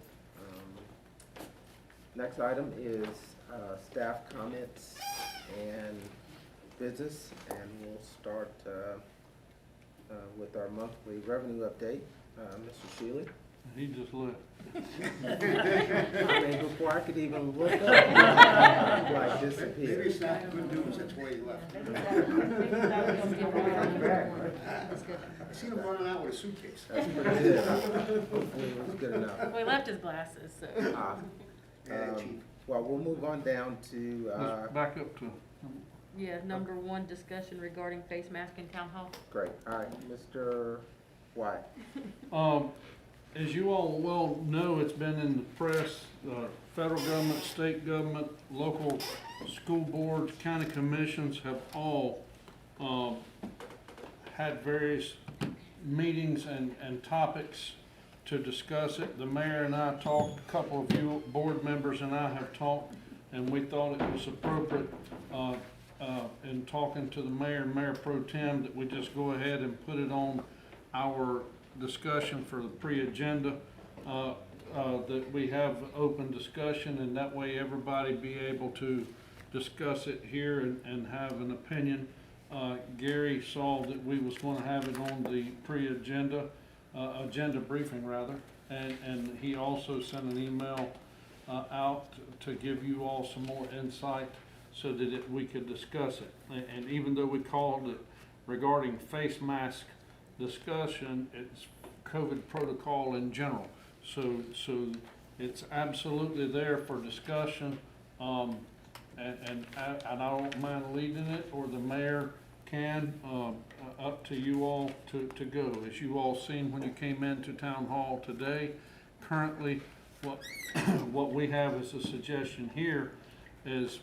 Next item is staff comments and business, and we'll start with our monthly revenue update. Mr. Shealy? He just left. I mean, before I could even look up, like Maybe disappeared. it's not good news, that's why he left. I seen him running out with a suitcase. That's pretty good. Hopefully it was good enough. Well, he left his glasses, so. Yeah, chief. Well, we'll move on down to, Let's back up to, Yeah, number one, discussion regarding face mask in town hall. great, all right, Mr. White. as you all well know, it's been in the press, federal government, state government, local school boards, county commissions have all had various meetings and topics to discuss it. The mayor and I talked, a couple of you board members and I have talked, and we thought it was appropriate in talking to the mayor and Mayor Pro Tem that we just go ahead and put it on our discussion for the pre-agenda. that we have open discussion, and that way everybody be able to discuss it here and have an opinion. Gary saw that we was gonna have it on the pre-agenda, agenda briefing rather, and he also sent an email out to give you all some more insight so that we could discuss it. And even though we called it regarding face mask discussion, it's COVID protocol in general. So it's absolutely there for discussion, and I don't mind leading it, or the mayor can, up to you all to go. As you all seen when you came into town hall today, currently what we have as a suggestion here is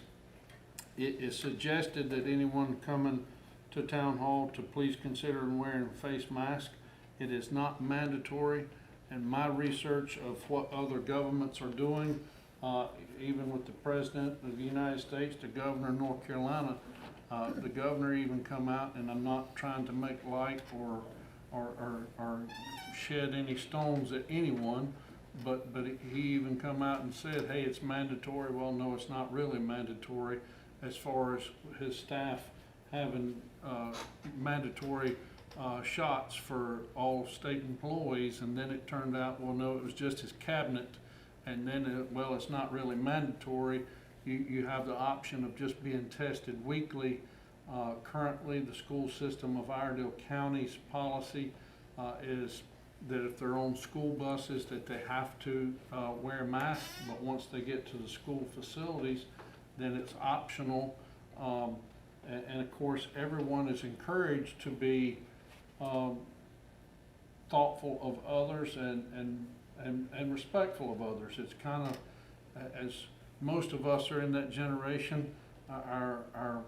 it is suggested that anyone coming to town hall to please consider wearing a face mask. It is not mandatory, and my research of what other governments are doing, even with the President of the United States, the Governor of North Carolina, the Governor even come out, and I'm not trying to make light or shed any stones at anyone, but he even come out and said, hey, it's mandatory. Well, no, it's not really mandatory as far as his staff having mandatory shots for all state employees. And then it turned out, well, no, it was just his cabinet. And then, well, it's not really mandatory. You have the option of just being tested weekly. Currently, the school system of Iredell County's policy is that if they're on school buses, that they have to wear masks, but once they get to the school facilities, then it's optional. And of course, everyone is encouraged to be thoughtful of others and respectful of others. It's kind of, as most of us are in that generation, our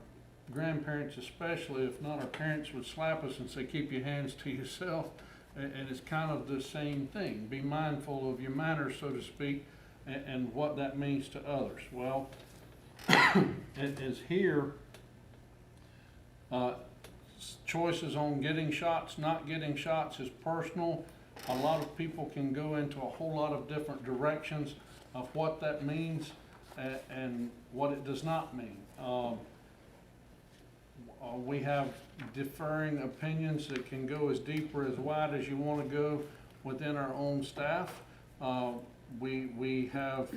grandparents especially, if not our parents, would slap us and say, keep your hands to yourself. And it's kind of the same thing. Be mindful of your manners, so to speak, and what that means to others. Well, it is here, choices on getting shots, not getting shots is personal. A lot of people can go into a whole lot of different directions of what that means and what it does not mean. We have differing opinions that can go as deep or as wide as you want to go within our own staff. We have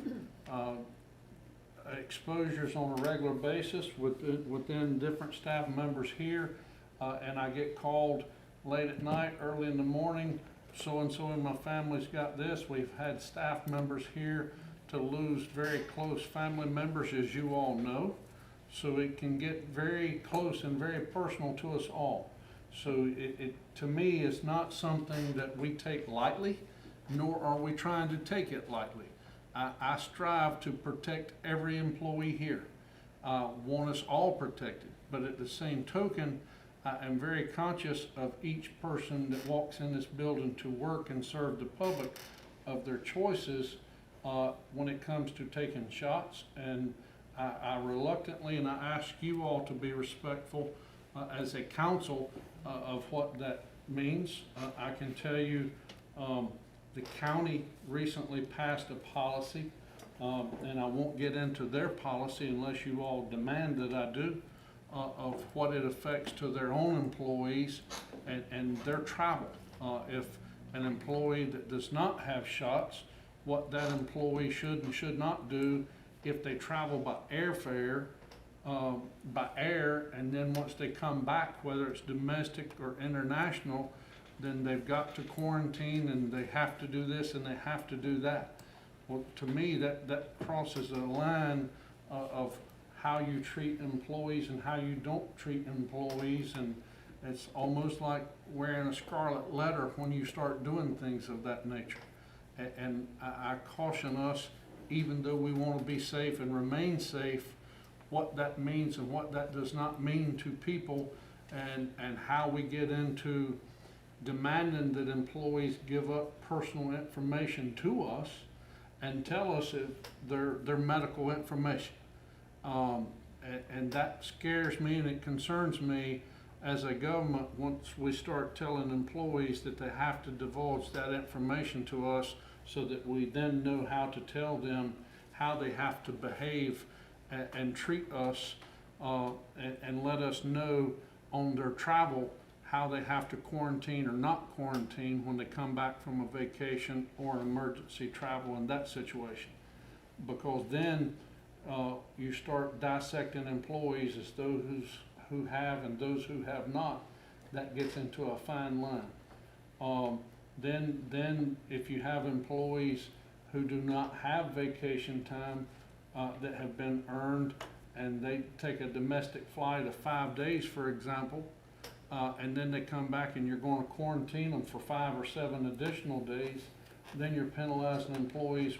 exposures on a regular basis within different staff members here, and I get called late at night, early in the morning, so-and-so in my family's got this. We've had staff members here to lose very close family members, as you all know. So it can get very close and very personal to us all. So it to me is not something that we take lightly, nor are we trying to take it lightly. I strive to protect every employee here. Want us all protected, but at the same token, I am very conscious of each person that walks in this building to work and serve the public of their choices when it comes to taking shots. And I reluctantly, and I ask you all to be respectful as a council of what that means. I can tell you the county recently passed a policy, and I won't get into their policy unless you all demand that I do, of what it affects to their own employees and their travel. If an employee that does not have shots, what that employee should and should not do if they travel by airfare, by air, and then once they come back, whether it's domestic or international, then they've got to quarantine and they have to do this and they have to do that. Well, to me, that crosses a line of how you treat employees and how you don't treat employees, and it's almost like wearing a scarlet letter when you start doing things of that nature. And I caution us, even though we want to be safe and remain safe, what that means and what that does not mean to people, and how we get into demanding that employees give up personal information to us and tell us if their medical information. And that scares me and it concerns me as a government, once we start telling employees that they have to divulge that information to us so that we then know how to tell them how they have to behave and treat us, and let us know on their travel how they have to quarantine or not quarantine when they come back from a vacation or an emergency travel in that situation. Because then you start dissecting employees as those who have and those who have not. That gets into a fine line. Then if you have employees who do not have vacation time that have been earned, and they take a domestic flight of 5 days, for example, and then they come back and you're going to quarantine them for 5 or 7 additional days, then you're penalizing employees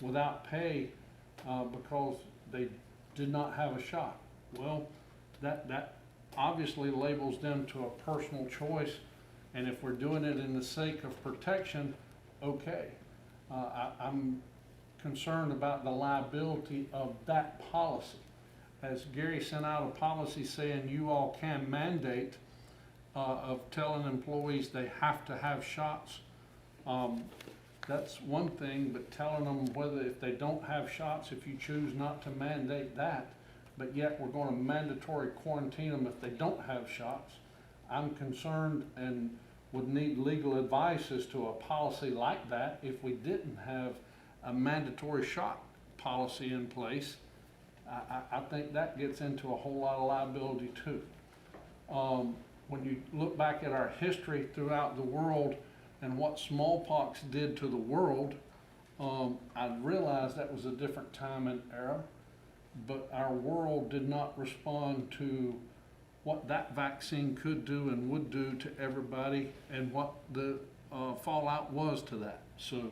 without pay because they did not have a shot. Well, that obviously labels them to a personal choice, and if we're doing it in the sake of protection, okay. I'm concerned about the liability of that policy. As Gary sent out a policy saying you all can mandate of telling employees they have to have shots, that's one thing, but telling them whether if they don't have shots, if you choose not to mandate that, but yet we're going to mandatory quarantine them if they don't have shots, I'm concerned and would need legal advice as to a policy like that if we didn't have a mandatory shot policy in place. I think that gets into a whole lot of liability too. When you look back at our history throughout the world and what smallpox did to the world, I realized that was a different time and era, but our world did not respond to what that vaccine could do and would do to everybody and what the fallout was to that. So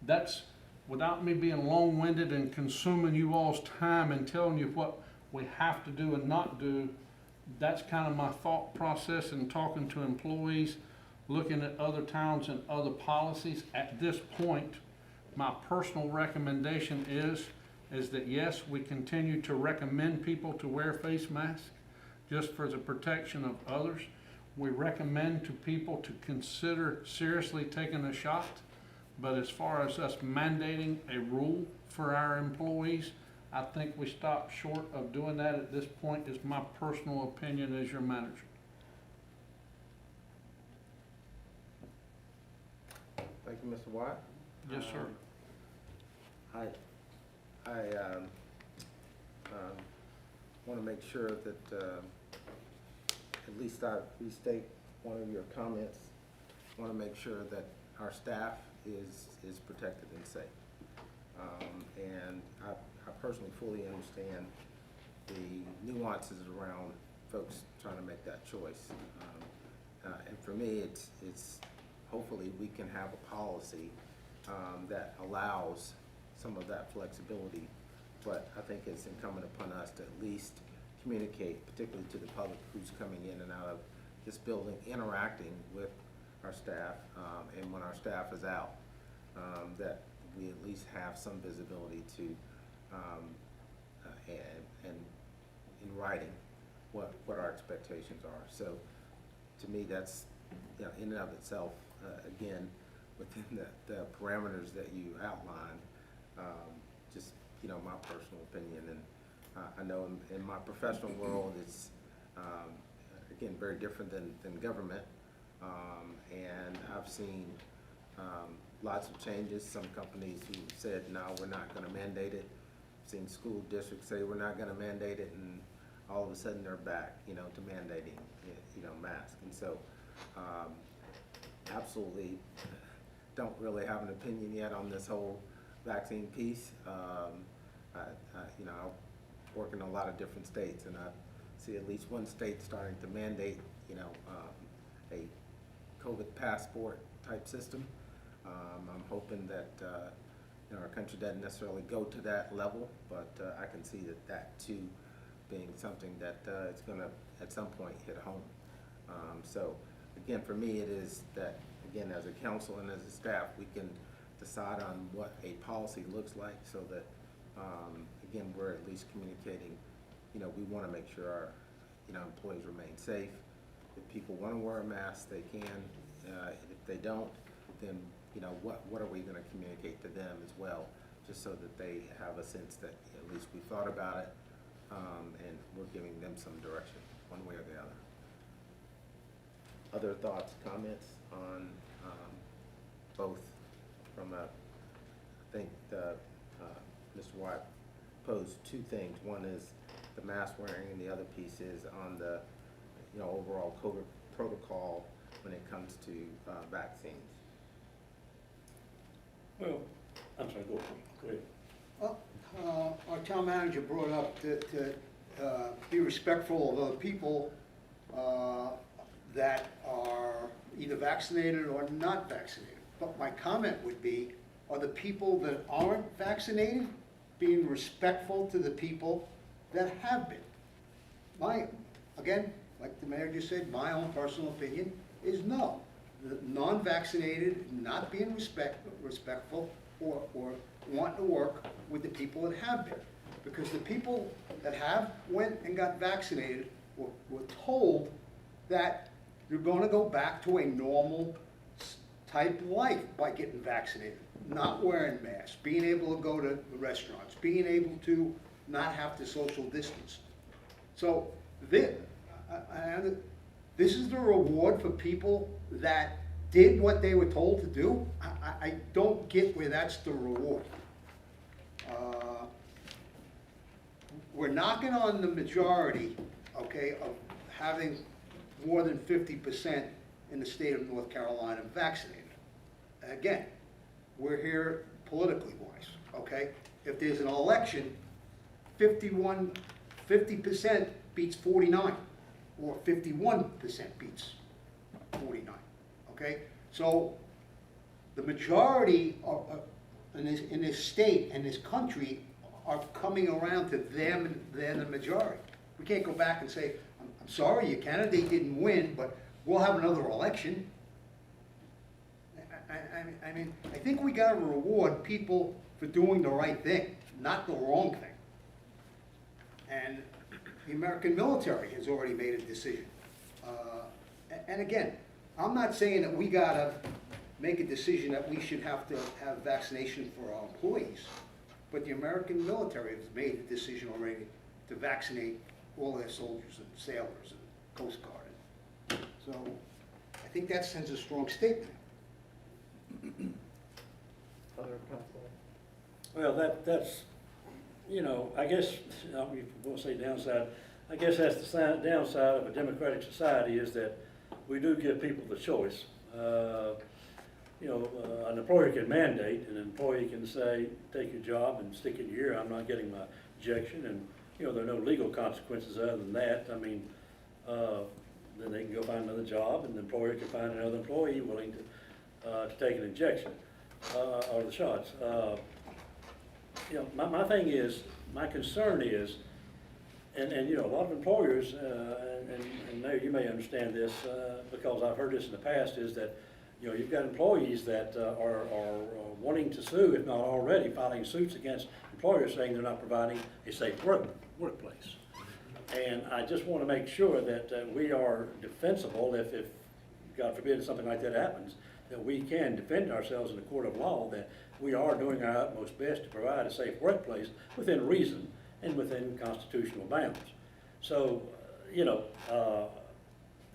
that's, without me being long-winded and consuming you all's time and telling you what we have to do and not do, that's kind of my thought process in talking to employees, looking at other towns and other policies. At this point, my personal recommendation is that yes, we continue to recommend people to wear face masks just for the protection of others. We recommend to people to consider seriously taking a shot. But as far as us mandating a rule for our employees, I think we stop short of doing that at this point, is my personal opinion as your manager. Thank you, Mr. Watt. Yes, sir. I want to make sure that at least I restate one of your comments. I want to make sure that our staff is protected and safe. And I personally fully understand the nuances around folks trying to make that choice. And for me, it's hopefully we can have a policy that allows some of that flexibility, but I think it's incumbent upon us to at least communicate, particularly to the public who's coming in and out of this building, interacting with our staff, and when our staff is out, that we at least have some visibility to, and in writing what our expectations are. So to me, that's, you know, in and of itself, again, within the parameters that you outlined, just, you know, my personal opinion. And I know in my professional world, it's, again, very different than government. And I've seen lots of changes. Some companies who said, no, we're not going to mandate it. I've seen school districts say we're not going to mandate it, and all of a sudden they're back, you know, to mandating, you know, masks. And so, absolutely don't really have an opinion yet on this whole vaccine piece. You know, I work in a lot of different states, and I see at least one state starting to mandate, you know, a COVID passport type system. I'm hoping that you know, our country doesn't necessarily go to that level, but I can see that too being something that it's going to at some point hit home. So again, for me, it is that, again, as a council and as a staff, we can decide on what a policy looks like, so that again, we're at least communicating, you know, we want to make sure our, you know, employees remain safe, If people want to wear a mask, they can. If they don't, then, you know, what are we going to communicate to them as well, just so that they have a sense that at least we thought about it, and we're giving them some direction, one way or the other. Other thoughts, comments on both from I think Mr. Watt posed two things. One is the mask wearing, and the other piece is on the, you know, overall COVID protocol when it comes to vaccines. Well, I'm sorry, go ahead. Well, our town manager brought up to be respectful of other people that are either vaccinated or not vaccinated. But my comment would be, are the people that aren't vaccinated being respectful to the people that have been? Again, like the mayor just said, my own personal opinion is no. The non-vaccinated not being respectful or want to work with the people that have been. Because the people that have went and got vaccinated were told that you're going to go back to a normal type life by getting vaccinated. Not wearing masks, being able to go to the restaurants, being able to not have to social distance. So this is the reward for people that did what they were told to do. I don't get where that's the reward. We're knocking on the majority, okay, of having more than 50% in the state of North Carolina vaccinated. Again, we're here politically wise, okay? If there's an election, 50% beats 49, or 51% beats 49, okay? So the majority in this state and this country are coming around to them, and they're the majority. We can't go back and say, I'm sorry, your candidate didn't win, but we'll have another election. I mean, I think we gotta reward people for doing the right thing, not the wrong thing. And the American military has already made a decision. And again, I'm not saying that we gotta make a decision that we should have to have vaccination for our employees, but the American military has made a decision already to vaccinate all their soldiers and sailors and Coast Guard. So I think that sends a strong statement. Other council? Well, that's, you know, I guess, I won't say downside, I guess that's the downside of a democratic society, is that we do give people the choice. You know, an employer can mandate, and an employee can say, take your job and stick it here, I'm not getting my ejection, and, you know, there are no legal consequences other than that. I mean, then they can go find another job, and the employer can find another employee willing to take an injection, or the shots. You know, my thing is, my concern is, and you know, a lot of employers, and Mayor, you may understand this, because I've heard this in the past, is that, you know, you've got employees that are wanting to sue, if not already filing suits against employers saying they're not providing a safe workplace. And I just want to make sure that we are defensible if, God forbid, something like that happens, that we can defend ourselves in the court of law, that we are doing our utmost best to provide a safe workplace within reason and within constitutional bounds. So, you know,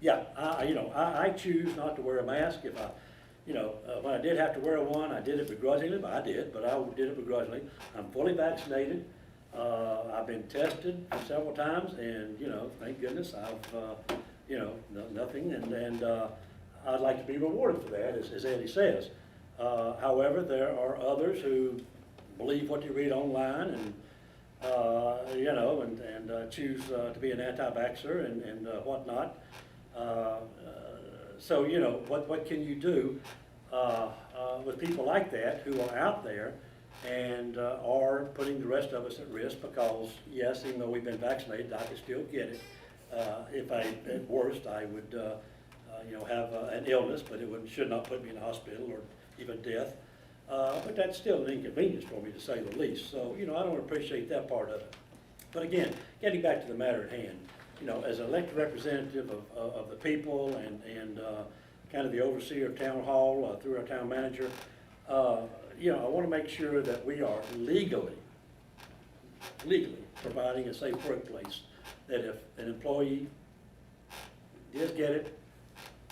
yeah, I choose not to wear a mask. If I, you know, when I did have to wear one, I did it begrudgingly, but I did it begrudgingly. I'm fully vaccinated. I've been tested several times, and, you know, thank goodness I've, you know, nothing, and I'd like to be rewarded for that, as Eddie says. However, there are others who believe what you read online, and you know, and choose to be an anti-vaxxer and whatnot. So, you know, what can you do with people like that who are out there and are putting the rest of us at risk? Because, yes, even though we've been vaccinated, I could still get it. If at worst, I would, you know, have an illness, but it should not put me in the hospital or even death. But that's still an inconvenience for me, to say the least. So, you know, I don't appreciate that part of it. But again, getting back to the matter at hand, you know, as an elected representative of the people and kind of the overseer of town hall through our town manager, you know, I want to make sure that we are legally providing a safe workplace, that if an employee does get it,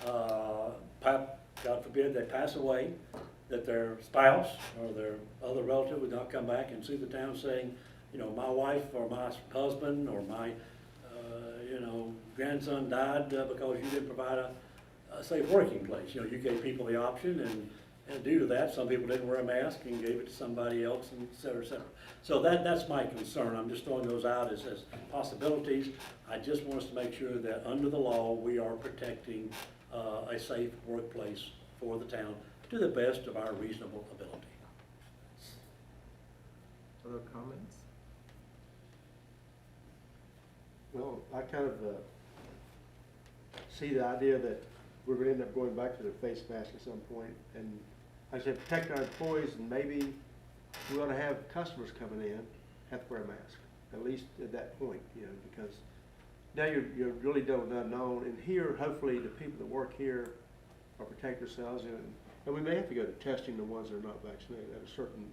God forbid they pass away, that their spouse or their other relative would not come back and sue the town saying, you know, my wife or my husband or my, you know, grandson died because you didn't provide a safe working place. You know, you gave people the option, and due to that, some people didn't wear a mask and gave it to somebody else, and et cetera, et cetera. So that's my concern. I'm just throwing those out as possibilities. I just want us to make sure that under the law, we are protecting a safe workplace for the town to the best of our reasonable ability. Other comments? Well, I kind of see the idea that we're gonna end up going back to the face mask at some point, and like I said, protect our employees, and maybe we ought to have customers coming in have to wear a mask, at least at that point, you know, because now you're really doing the unknown, and here, hopefully, the people that work here are protecting themselves, and we may have to go to testing the ones that are not vaccinated at a certain,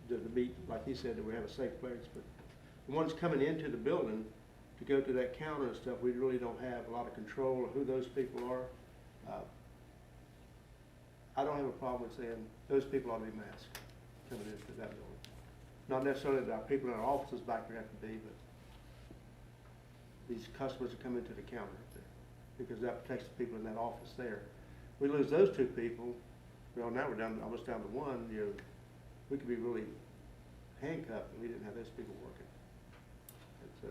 to meet, like he said, that we have a safe place, but the ones coming into the building to go to that counter and stuff, we really don't have a lot of control of who those people are. I don't have a problem with saying those people ought to be masked coming into that building. Not necessarily that our people in our offices back there have to be, but these customers that come into the counter up there, because that protects the people in that office there. We lose those two people, well, now we're down, almost down to one, you know, we could be really handcuffed if we didn't have those people working. And so,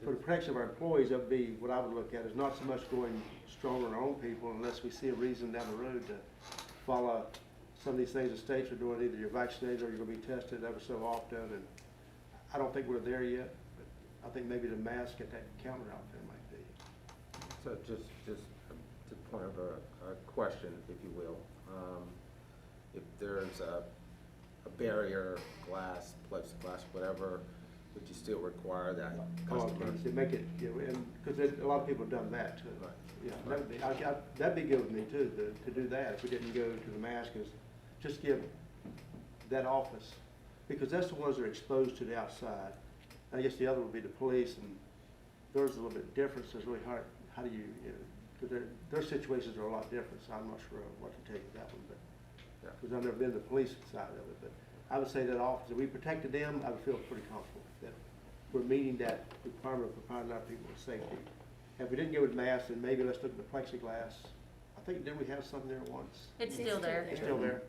for the protection of our employees, that would be what I would look at, is not so much going strong on our own people unless we see a reason down the road to follow some of these things the states are doing. Either you're vaccinated or you're going to be tested ever so often, and I don't think we're there yet, but I think maybe the mask at that counter out there might be. So just to point of a question, if you will. If there's a barrier, glass, plexiglass, whatever, would you still require that customers? To make it, you know, and because a lot of people have done that too. Right. Yeah, that'd be good with me too, to do that, if we didn't go to the mask, is just give that office, because that's the ones that are exposed to the outside. I guess the other would be the police, and theirs is a little bit different, so it's really hard, how do you know, because their situations are a lot different, so I'm not sure what to take with that one, but, because I've never been to the police side of it, but I would say that office, if we protected them, I would feel pretty comfortable that we're meeting that requirement of providing our people with safety. And if we didn't go with masks, then maybe let's look at the plexiglass. I think, didn't we have some there once? It's still there. It's still there?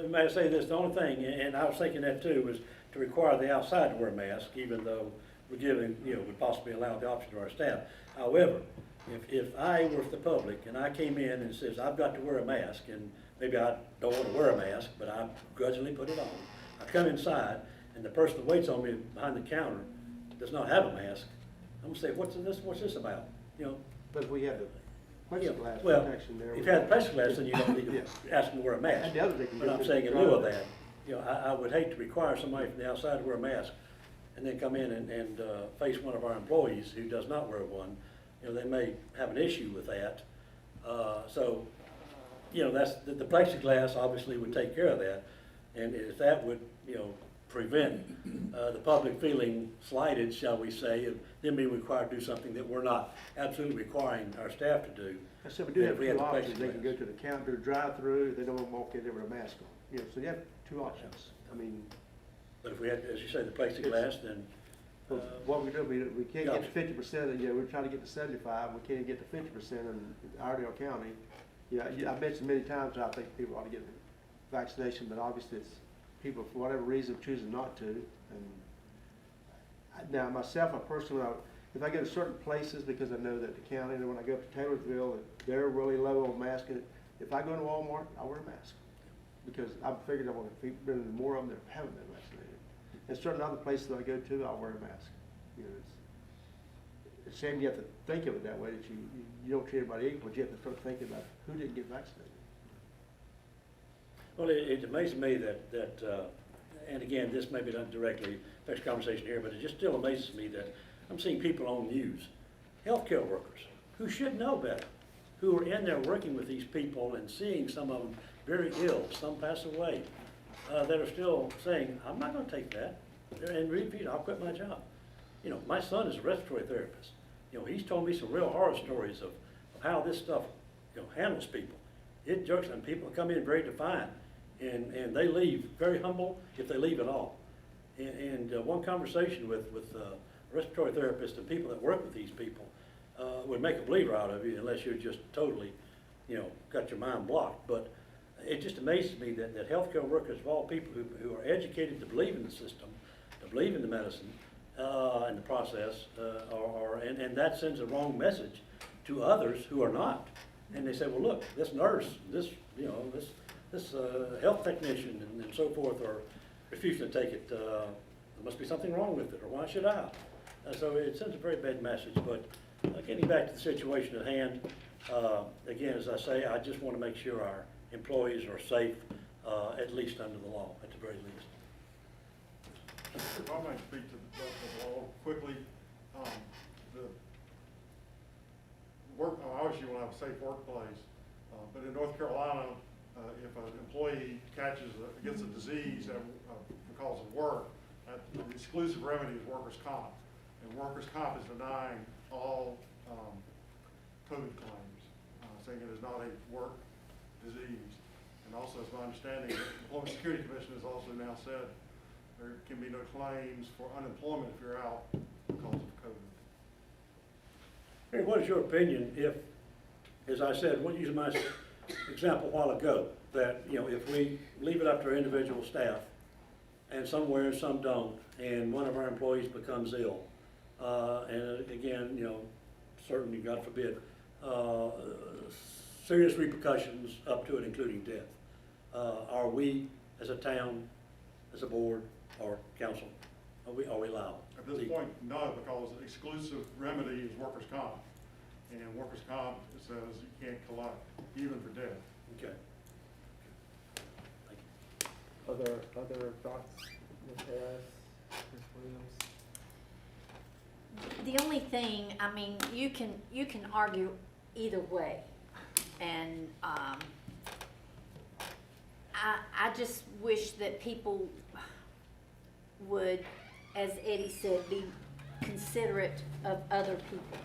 May I say this, the only thing, and I was thinking that too, was to require the outside to wear a mask, even though we're giving, you know, we possibly allow the option to our staff. However, if I were the public and I came in and says, I've got to wear a mask, and maybe I don't want to wear a mask, but I grudgingly put it on. I come inside, and the person that waits on me behind the counter does not have a mask. I'm gonna say, what's this about? You know. But if we had the plexiglass Well, protection there. if you have the plexiglass, then you don't need to ask them to wear a mask. And the other thing can But do I'm is saying in drive lieu of it. that, you know, I would hate to require somebody from the outside to wear a mask and then come in and face one of our employees who does not wear one. You know, they may have an issue with that. So, you know, that's, the plexiglass obviously would take care of that. And if that would, you know, prevent the public feeling slighted, shall we say, and then being required to do something that we're not absolutely requiring our staff to do. I said, we do have If we two had the options. They can plexiglass. go to the counter, drive-through, they don't want to walk in there with a mask on. You know, so you have two options. I mean, But if we had, as you say, the plexiglass, then, what we do, we can't yeah. get to 50%, you know, we're trying to get to 75, we can't get to 50% in Iredell County. Yeah, I've mentioned many times, I think people ought to get vaccination, but obviously it's people, for whatever reason, choosing not to. And now, myself, I personally, if I go to certain places, because I know that the county, and when I go to Taylorsville, they're really low on masking. If I go to Walmart, I wear a mask, because I'm figured I want to bring more of them that haven't been vaccinated. And certain other places that I go to, I'll wear a mask. You know, it's a shame you have to think of it that way, that you don't treat everybody equal, but you have to start thinking about who didn't get vaccinated. well, it amazes me that, and again, this maybe not directly affects the conversation here, but it just still amazes me that, I I'm seeing people on news, healthcare workers, who should know better, who are in there working with these people and seeing some of them very ill, some pass away, that are still saying, I'm not gonna take that, and repeat, I'll quit my job. You know, my son is a respiratory therapist. You know, he's told me some real horror stories of how this stuff, you know, handles people. It jerks, and people come in very defiant, and they leave very humble if they leave at all. And one conversation with respiratory therapists and people that work with these people would make a believer out of you unless you're just totally, you know, got your mind blocked. But it just amazes me that healthcare workers, of all people who are educated to believe in the system, to believe in the medicine and the process, and that sends a wrong message to others who are not. And they say, well, look, this nurse, this, you know, this health technician and so forth are refusing to take it. There must be something wrong with it, or why should I? So it sends a very bad message. But getting back to the situation at hand, again, as I say, I just want to make sure our employees are safe, at least under the law, at the very least. If I might speak to the law quickly, the work, obviously you want to have a safe workplace, but in North Carolina, if an employee gets a disease because of work, the exclusive remedy is workers' comp. And workers' comp is denying all COVID claims, saying it is not a work disease. And also, it's my understanding, the Employment Security Commission has also now said there can be no claims for unemployment if you're out because of COVID. Harry, what is your opinion if, as I said, we'll use my example a while ago, that, you know, if we leave it up to our individual staff, and some wear and some don't, and one of our employees becomes ill, and again, you know, certainly, God forbid, serious repercussions up to it, including death. Are we, as a town, as a board, or council, are we liable? At this point, no, because the exclusive remedy is workers' comp. And workers' comp says you can't collect, even for death. Okay. Other thoughts, Ms. Harris, Ms. Williams? The only thing, I mean, you can argue either way, and I just wish that people would, as Eddie said, be considerate of other people.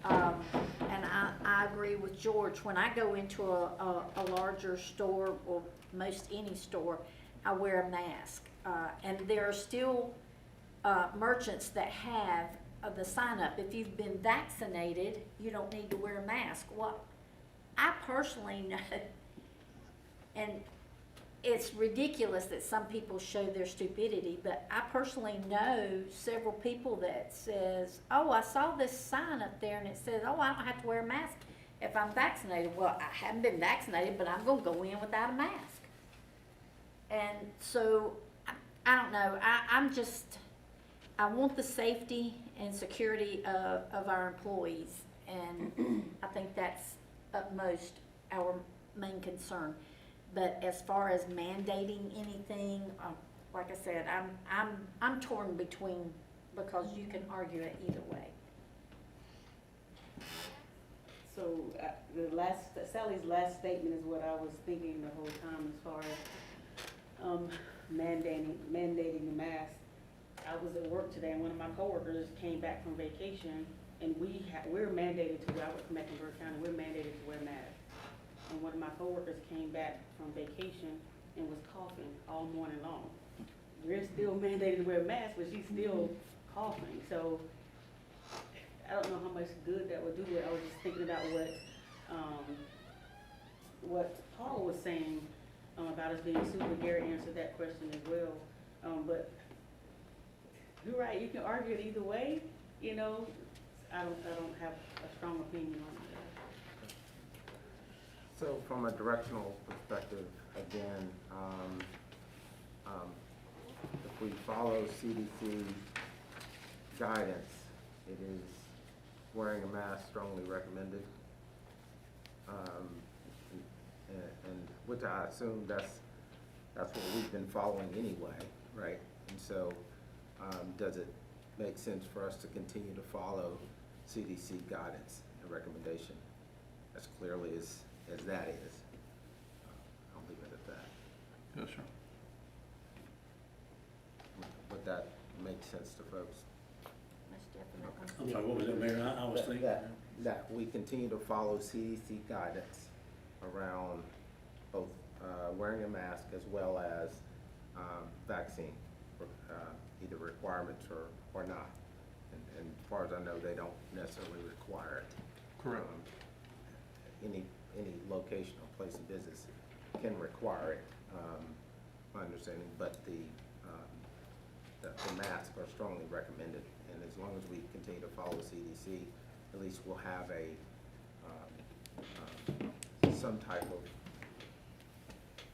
And I agree with George. When I go into a larger store, or most any store, I wear a mask. And there are still merchants that have the sign up, if you've been vaccinated, you don't need to wear a mask. Well, I personally know, and it's ridiculous that some people show their stupidity, but I personally know several people that says, oh, I saw this sign up there and it says, oh, I don't have to wear a mask if I'm vaccinated. Well, I haven't been vaccinated, but I'm gonna go in without a mask. And so, I don't know, I want the safety and security of our employees, and I think that's utmost our main concern. But as far as mandating anything, like I said, I'm torn between, because you can argue it either way. So Sally's last statement is what I was thinking the whole time, as far as mandating the mask. I was at work today, and one of my coworkers came back from vacation, and we're mandated to, I work in Mecklenburg County, we're mandated to wear masks. And one of my coworkers came back from vacation and was coughing all morning long. We're still mandated to wear masks, but she's still coughing. So I don't know how much good that would do. I was just thinking about what Paul was saying about us being super. Gary answered that question as well. But you're right. You can argue it either way. You know, I don't have a strong opinion on it. So from a directional perspective, again, if we follow CDC guidance, it is wearing a mask strongly recommended. And which I assume that's what we've been following anyway, right? And so, does it makes sense for us to continue to follow CDC guidance and recommendation as clearly as that is. I'll leave it at that. Yes, sir. Would that make sense to folks? Most definitely. I'm sorry, what was it, Mayor? I was thinking. That we continue to follow CDC guidance around both wearing a mask as well as vaccine, either requirements or not. And as far as I know, they don't necessarily require it. Correct. Any location or place of business can require it, my understanding, but the masks are strongly recommended. And as long as we continue to follow CDC, at least we'll have some type of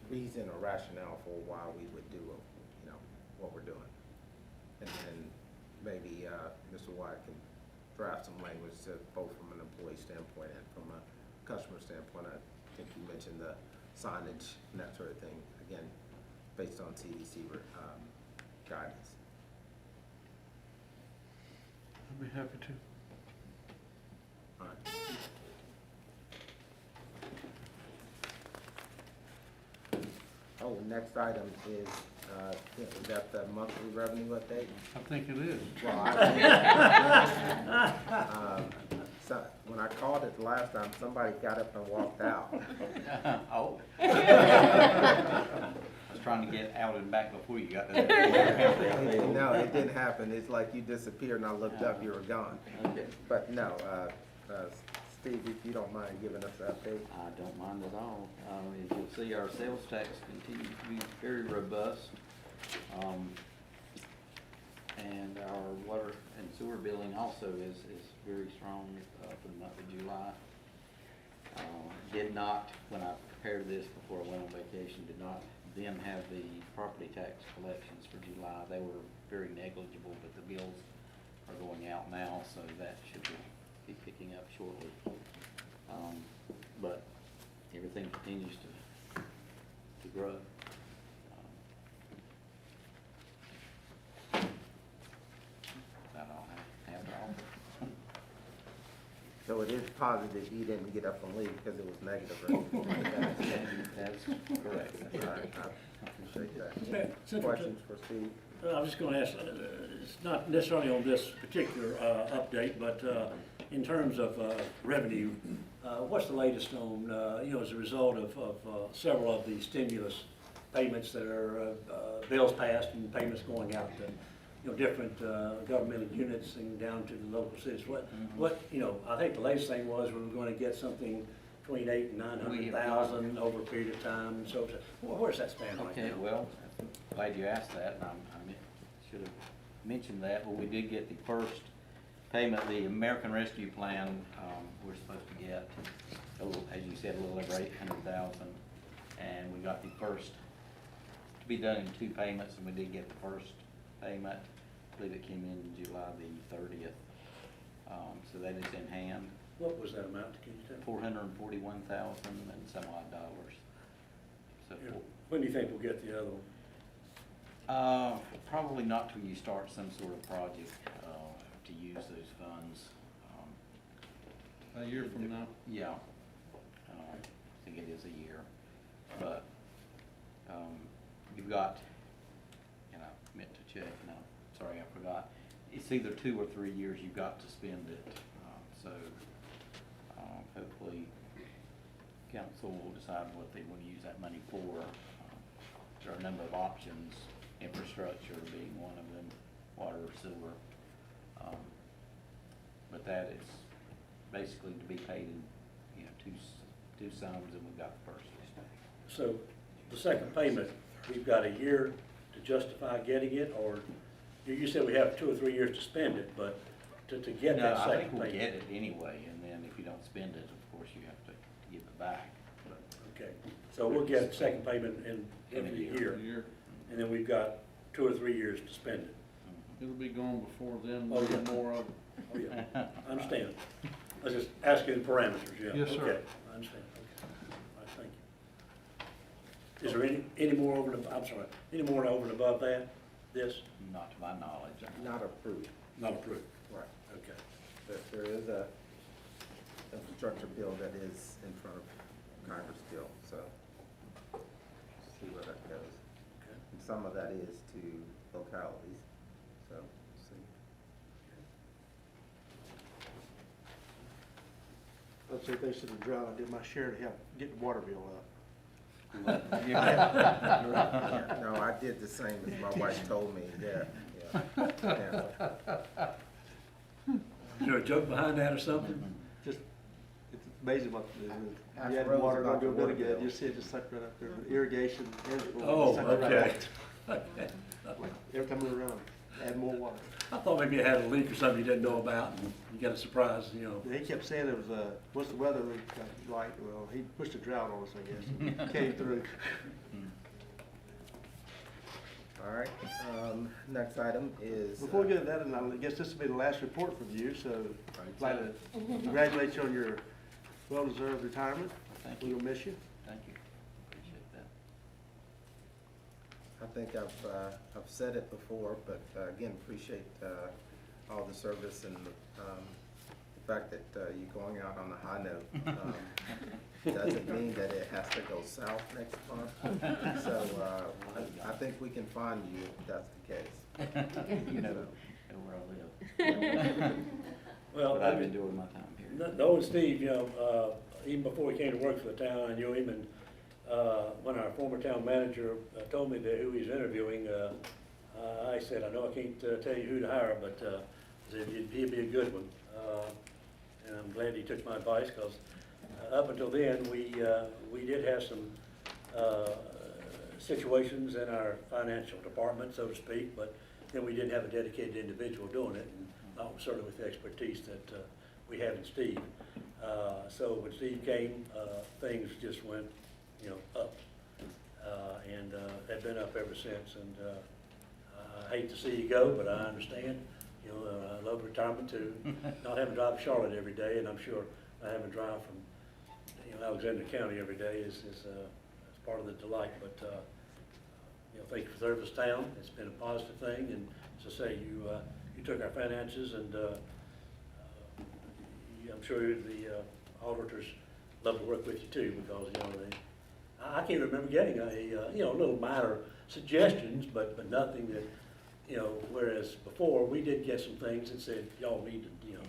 reason or rationale for why we would do, what we're doing. And then maybe Mr. Wyatt can draft some language to both from an employee standpoint and from a customer standpoint. I think you mentioned the signage and that sort of thing, again, based on CDC guidance. I'd be happy to. All right. Oh, next item is that the monthly revenue update? I think it is. Well, so when I called it the last time, somebody got up and walked out. Oh. I was trying to get out and back before you got there. No, it didn't happen. It's like you disappeared and I looked up, you were gone. Okay. But no, Steve, if you don't mind giving us an update. I don't mind at all. As you'll see, our sales tax continues to be very robust. And our water and sewer billing also is very strong for the month of July. Did not, when I prepared this before I went on vacation, did not then have the property tax collections for July. They were very negligible, but the bills are going out now, so that should be picking up shortly. But everything continues to grow. That all I have to offer. So it is positive you didn't get up and leave because it was negative or anything like that. That's correct. All right, I appreciate that. Since we're Questions for Steve? I was just gonna ask, it's not necessarily on this particular update, but in terms of revenue, what's the latest on, as a result of several of the stimulus payments that are bills passed and payments going out to, different governmental units and down to the local cities? What, I think the latest thing was we were gonna get something between 800,000 and 900,000 over a period of time, and so where's that stand right now? Okay, well, glad you asked that, and I should have mentioned that, but we did get the first payment, the American Rescue Plan, we're supposed to get, as you said, a little over 800,000, and we got the first, to be done in 2 payments, and we did get the first payment. I believe it came in July the 30th, so that is in hand. What was that amount, can you tell me? $441,000 and some odd dollars. So When do you think we'll get the other one? probably not till you start some sort of project to use those funds. A year from now. Yeah, I think it is a year, but you've got, and I meant to check, no, sorry, I forgot. It's either 2 or 3 years you've got to spend it, so hopefully council will decide what they want to use that money for. There are a number of options, infrastructure being one of them, water, sewer. But that is basically to be paid in, two sums, and we've got the first respect. So the second payment, we've got a year to justify getting it, or you said we have 2 or 3 years to spend it, but to get No, that I second think we'll payment. get it anyway, and then if you don't spend it, of course, you have to give it back. But Okay, so we'll get the second payment in In a a year. year, and then we've got 2 or 3 years to spend it. It'll be gone before then, Oh, we'll yeah. get more of it. Oh, yeah, I understand. I was just asking the parameters, yeah. Yes, sir. Okay, I understand, okay. All right, thank you. Is there any more over and above, I'm sorry, any more over and above that, this? Not to my knowledge. Not approved. Not approved. Right. Okay. There is a infrastructure bill that is in front of Congress still, so see where that goes. Okay. And some of that is to localities, so see. I'd say thanks to the drought, I did my share to help get the water bill up. Yeah, no, I did the same as my wife told me, yeah. Is there a joke behind that or something? Just, it's amazing what, Half you had roads water, about not do a the bit water of good, bill. you see it just sucked right up there, irrigation, Oh, sucked it right okay. out. Every time we run, add more water. I thought maybe you had a leak or something you didn't know about, and you got a surprise, you know. He kept saying it was, what's the weather like? Well, he pushed a drought on us, I guess, and came through. All right, next item is. Before we get to that, and I guess this will be the last report from you, so I'd like to congratulate you on your well-deserved retirement. Thank We you. will miss you. Thank you. Appreciate that. I think I've said it before, but again, appreciate all the service and the fact that you're going out on a high note. Doesn't mean that it has to go south next month. So I think we can find you if that's the case. You know where I live. Well, But I've enjoyed my time here. Knowing Steve, you know, even before he came to work for the town, I knew him, and when our former town manager told me that who he's interviewing, I said, I know I can't tell you who to hire, but I said, he'd be a good one. And I'm glad he took my advice, because up until then, we did have some situations in our financial department, so to speak, but then we didn't have a dedicated individual doing it, and certainly with the expertise that we have in Steve. So when Steve came, things just went, you know, up, and have been up ever since. And I hate to see you go, but I understand. You know, I love retirement too. Not having to drive to Charlotte every day, and I'm sure not having to drive from, you know, Alexander County every day is part of the delight. But you know, thank you for service town. It's been a positive thing, and as I say, you took our finances, and I'm sure the auditors love to work with you too, because you know I can't remember getting a you know, little minor suggestions, but nothing that, you know, whereas before we did get some things that said y'all need to, you know,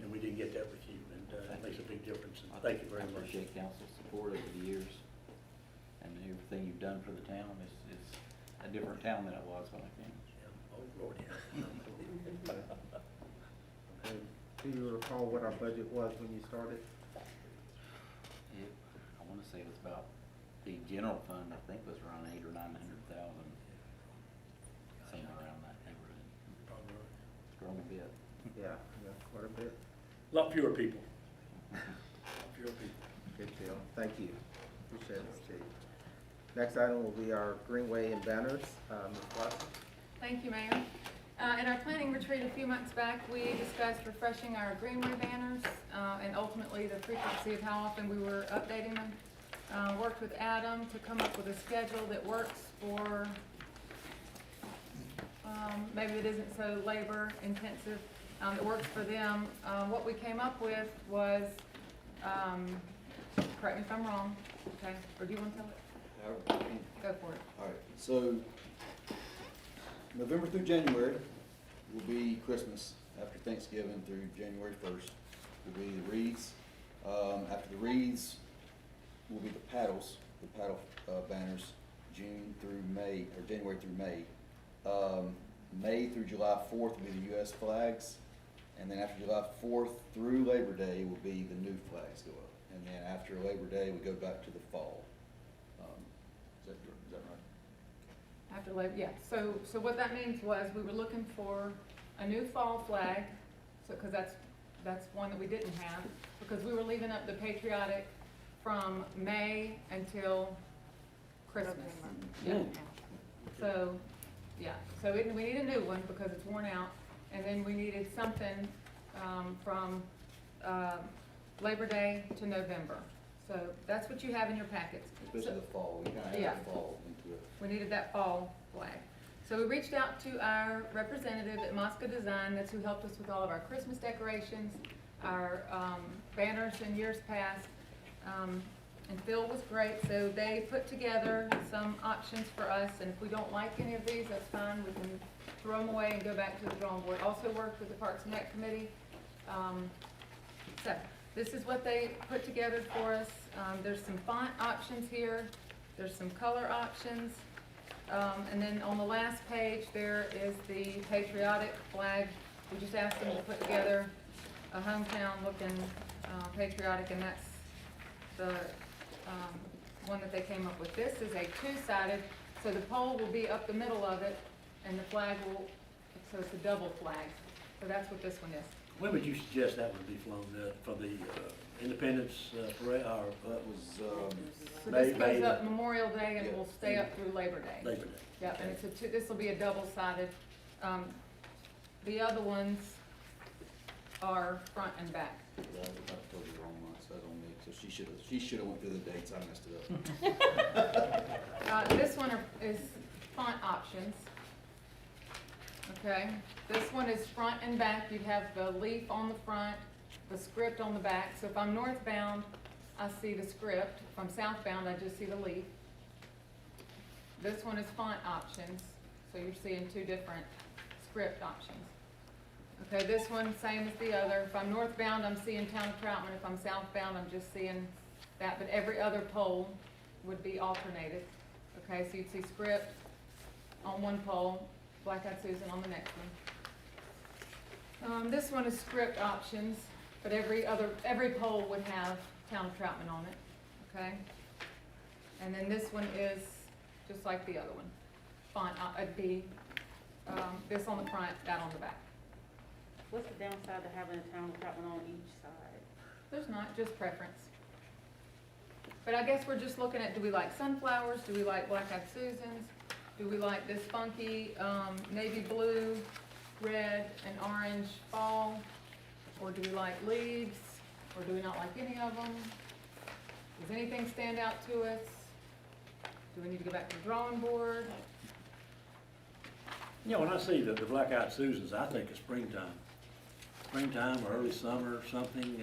and we didn't get that with you, and it makes a big difference. And thank you very I much. appreciate council's support over the years, and everything you've done for the town. It's a different town than it was when I came. Yeah. Oh Lord, yeah. And do you recall what our budget was when you started? I want to say it was about, the general fund, I think, was around 800,000 or 900,000, somewhere around that neighborhood. Probably right. It's grown a bit. Yeah, quite a bit. A lot fewer people. A lot fewer people. Good deal. Thank you. Appreciate it, Steve. Next item will be our Greenway and Banners. Ms. Watson? Thank you, Mayor. In our planning retreat a few months back, we discussed refreshing our Greenway banners and ultimately the frequency of how often we were updating them. Worked with Adam to come up with a schedule that works for, maybe it isn't so labor intensive, that works for them. What we came up with was, correct me if I'm wrong, okay, or do you want to tell it? Go for it. All right, so November through January will be Christmas. After Thanksgiving through January 1st will be the wreaths. After the wreaths will be the paddle banners, June through May, or January through May. May through July 4th will be the U.S. flags, and then after July 4th through Labor Day will be the new flags go up. And then after Labor Day, we go back to the fall. Is that right? After Labor, yeah. So what that means was we were looking for a new fall flag, so, cause that's one that we didn't have, because we were leaving up the patriotic from May until Christmas. Yeah. So, yeah, so we need a new one because it's worn out, and then we needed something, from, Labor Day to November. So that's what you have in your packets. Especially the fall, we kind of Yeah. have the fall into it. We needed that fall flag. So we reached out to our representative at Mosca Design, that's who helped us with all of our Christmas decorations, our banners in years past, and Phil was great, so they put together some options for us, and if we don't like any of these, that's fine, we can throw them away and go back to the drawing board. Also worked with the Parks and Rec Committee. So, this is what they put together for us. There's some font options here, there's some color options, and then on the last page, there is the patriotic flag. We just asked them to put together a hometown looking patriotic, and that's the one that they came up with. This is a two-sided, so the pole will be up the middle of it, and the flag will, so it's a double flag. So that's what this one is. When would you suggest that would be flown for the Independence Parade, or That was, So May- this May goes the- up Memorial Day and Yeah. will stay up through Labor Day. Labor Day? Yep, and this will be a double-sided. The other ones are front and back. I told you the wrong month, so that's on me, so she should've went through the dates, I messed it up. This one is font options. Okay, this one is front and back. You have the leaf on the front, the script on the back. So if I'm northbound, I see the script. If I'm southbound, I just see the leaf. This one is font options, so you're seeing two different script options. Okay, this one, same as the other. If I'm northbound, I'm seeing Town of Troutman. If I'm southbound, I'm just seeing that, but every other pole would be alternated. Okay, so you'd see script on one pole, Black Eyed Susan on the next one. This one is script options, but every pole would have Town of Troutman on it, okay? And then this one is just like the other one. Font, it'd be, this on the front, that on the back. What's the downside to having a town of Troutman on each side? There's not, just preference. But I guess we're just looking at, do we like sunflowers? Do we like Black Eyed Susans? Do we like this funky navy blue, red, and orange fall? Or do we like leaves? Or do we not like any of them? Does anything stand out to us? Do we need to go back to the drawing board? Yeah, when I see the Black Eyed Susans, I think of springtime. Springtime or early summer or something.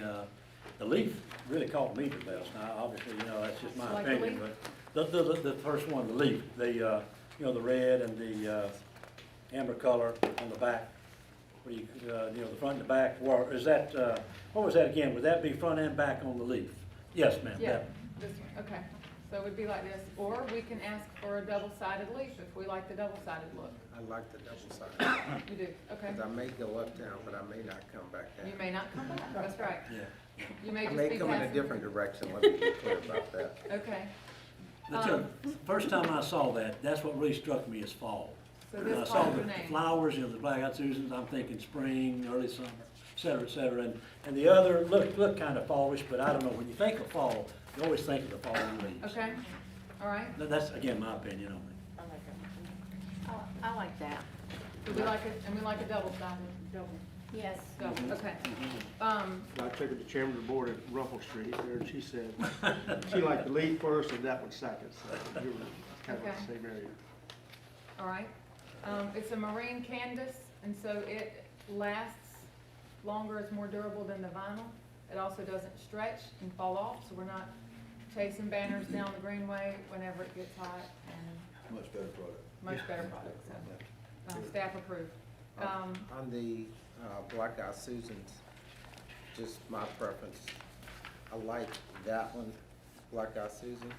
The leaf really caught me the best. Now, obviously, that's just my Like the opinion, leaf? but the first one, the leaf, the red and the amber color on the back. Where you, the front and the back, or is that, what was that again? Would that be front and back on the leaf? Yes, ma'am. Yeah, that- this one, okay. So it would be like this, or we can ask for a double-sided leaf if we like the double-sided look. I like the double side, You do, okay. because I may go uptown, but I may not come back down. You may not come back, that's right. Yeah. You may I just may be come in a passing. different direction, let me be clear about that. Okay, The first time I saw that, that's what really struck me as fall. so When I this saw calls the your name. flowers, the Black Eyed Susans, I'm thinking spring, early summer, et cetera, et cetera. And the other look kind of fallish, but I don't know, when you think of fall, you always think of the falling leaves. Okay, all right. That's, again, my opinion on it. I like that one. I like that. Do we like it, and we like a double-sided? Double. Yes. Double, okay. I checked with the chairman of the board at Rumpel Street there, and she said she liked the leaf first and that one second, so we were kind of in the same area. All right. It's a marine canvas, and so it lasts longer, it's more durable than the vinyl. It also doesn't stretch and fall off, so we're not chasing banners down the Greenway whenever it gets hot, and Much better product. much better product, so, staff approved. On the Black Eyed Susans, just my preference, I like that one, Black Eyed Susan,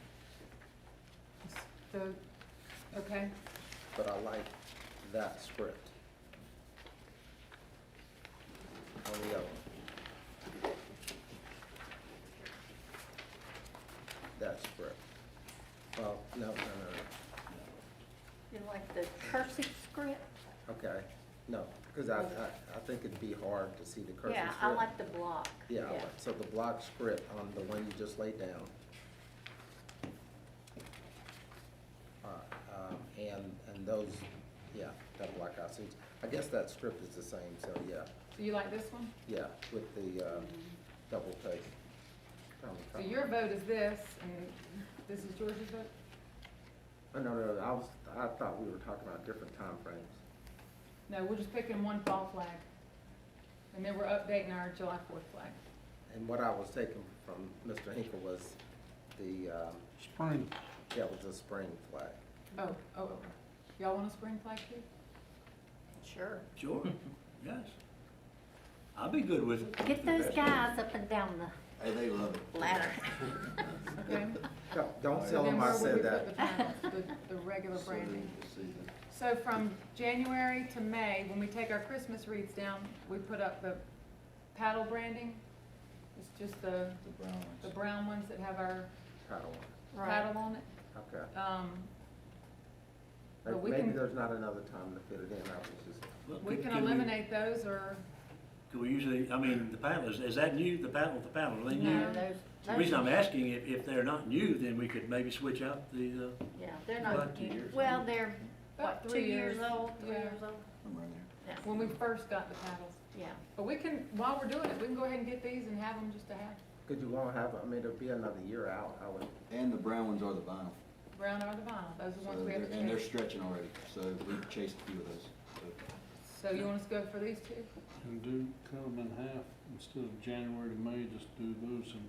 So, okay, but I like that script on the other one. That script. Well, no. You like the cursive script? Okay, no, because I think it'd be hard to see the cursive Yeah, script. I like the block. Yeah, I like- so the block script on the one you just laid down. And those, yeah, that Black Eyed Susan. I guess that script is the same, so yeah, so you like this one? yeah, with the double take. So your vote is this, and this is George's vote? No, I thought we were talking about different time frames. No, we're just picking one fall flag. And then we're updating our July 4th flag. And what I was taking from Mr. Hinkle was the, Spring. yeah, it was the spring flag. Oh. Y'all want a spring flag too? Sure. Sure, yes. I'll be good with it. Get those guys up and down Hey, they love it. the ladder. Okay. Don't tell Then them I where will we said put that. the panels, the regular branding? So from January to May, when we take our Christmas wreaths down, we put up the paddle branding. It's just the brown ones that have our Paddle one. Right. paddle on it. Okay. But we Maybe can, there's not another time to fit it in. I was just, Well, we can we- eliminate those or, Can we usually, I mean, the paddle, is that new, the paddle, are they new? No, The reason I'm asking, if they're not new, then we could maybe switch out the, Yeah, they're About not, 2 years. well, they're, About what, 3 2 years years. old, 3 Yeah. years old? I'm right there. Yeah, when we first got the paddles. yeah. But we can, while we're doing it, we can go ahead and get these and have them just to have. could you want to have, I mean, it'll be another year out, I would. And the brown ones are the vinyl. Brown or the vinyl, those are the ones So we have to they're- and they're change. stretching already, so we've chased a few of those. So you want us to go for these two? And cut them in half, instead of January to May, just do those in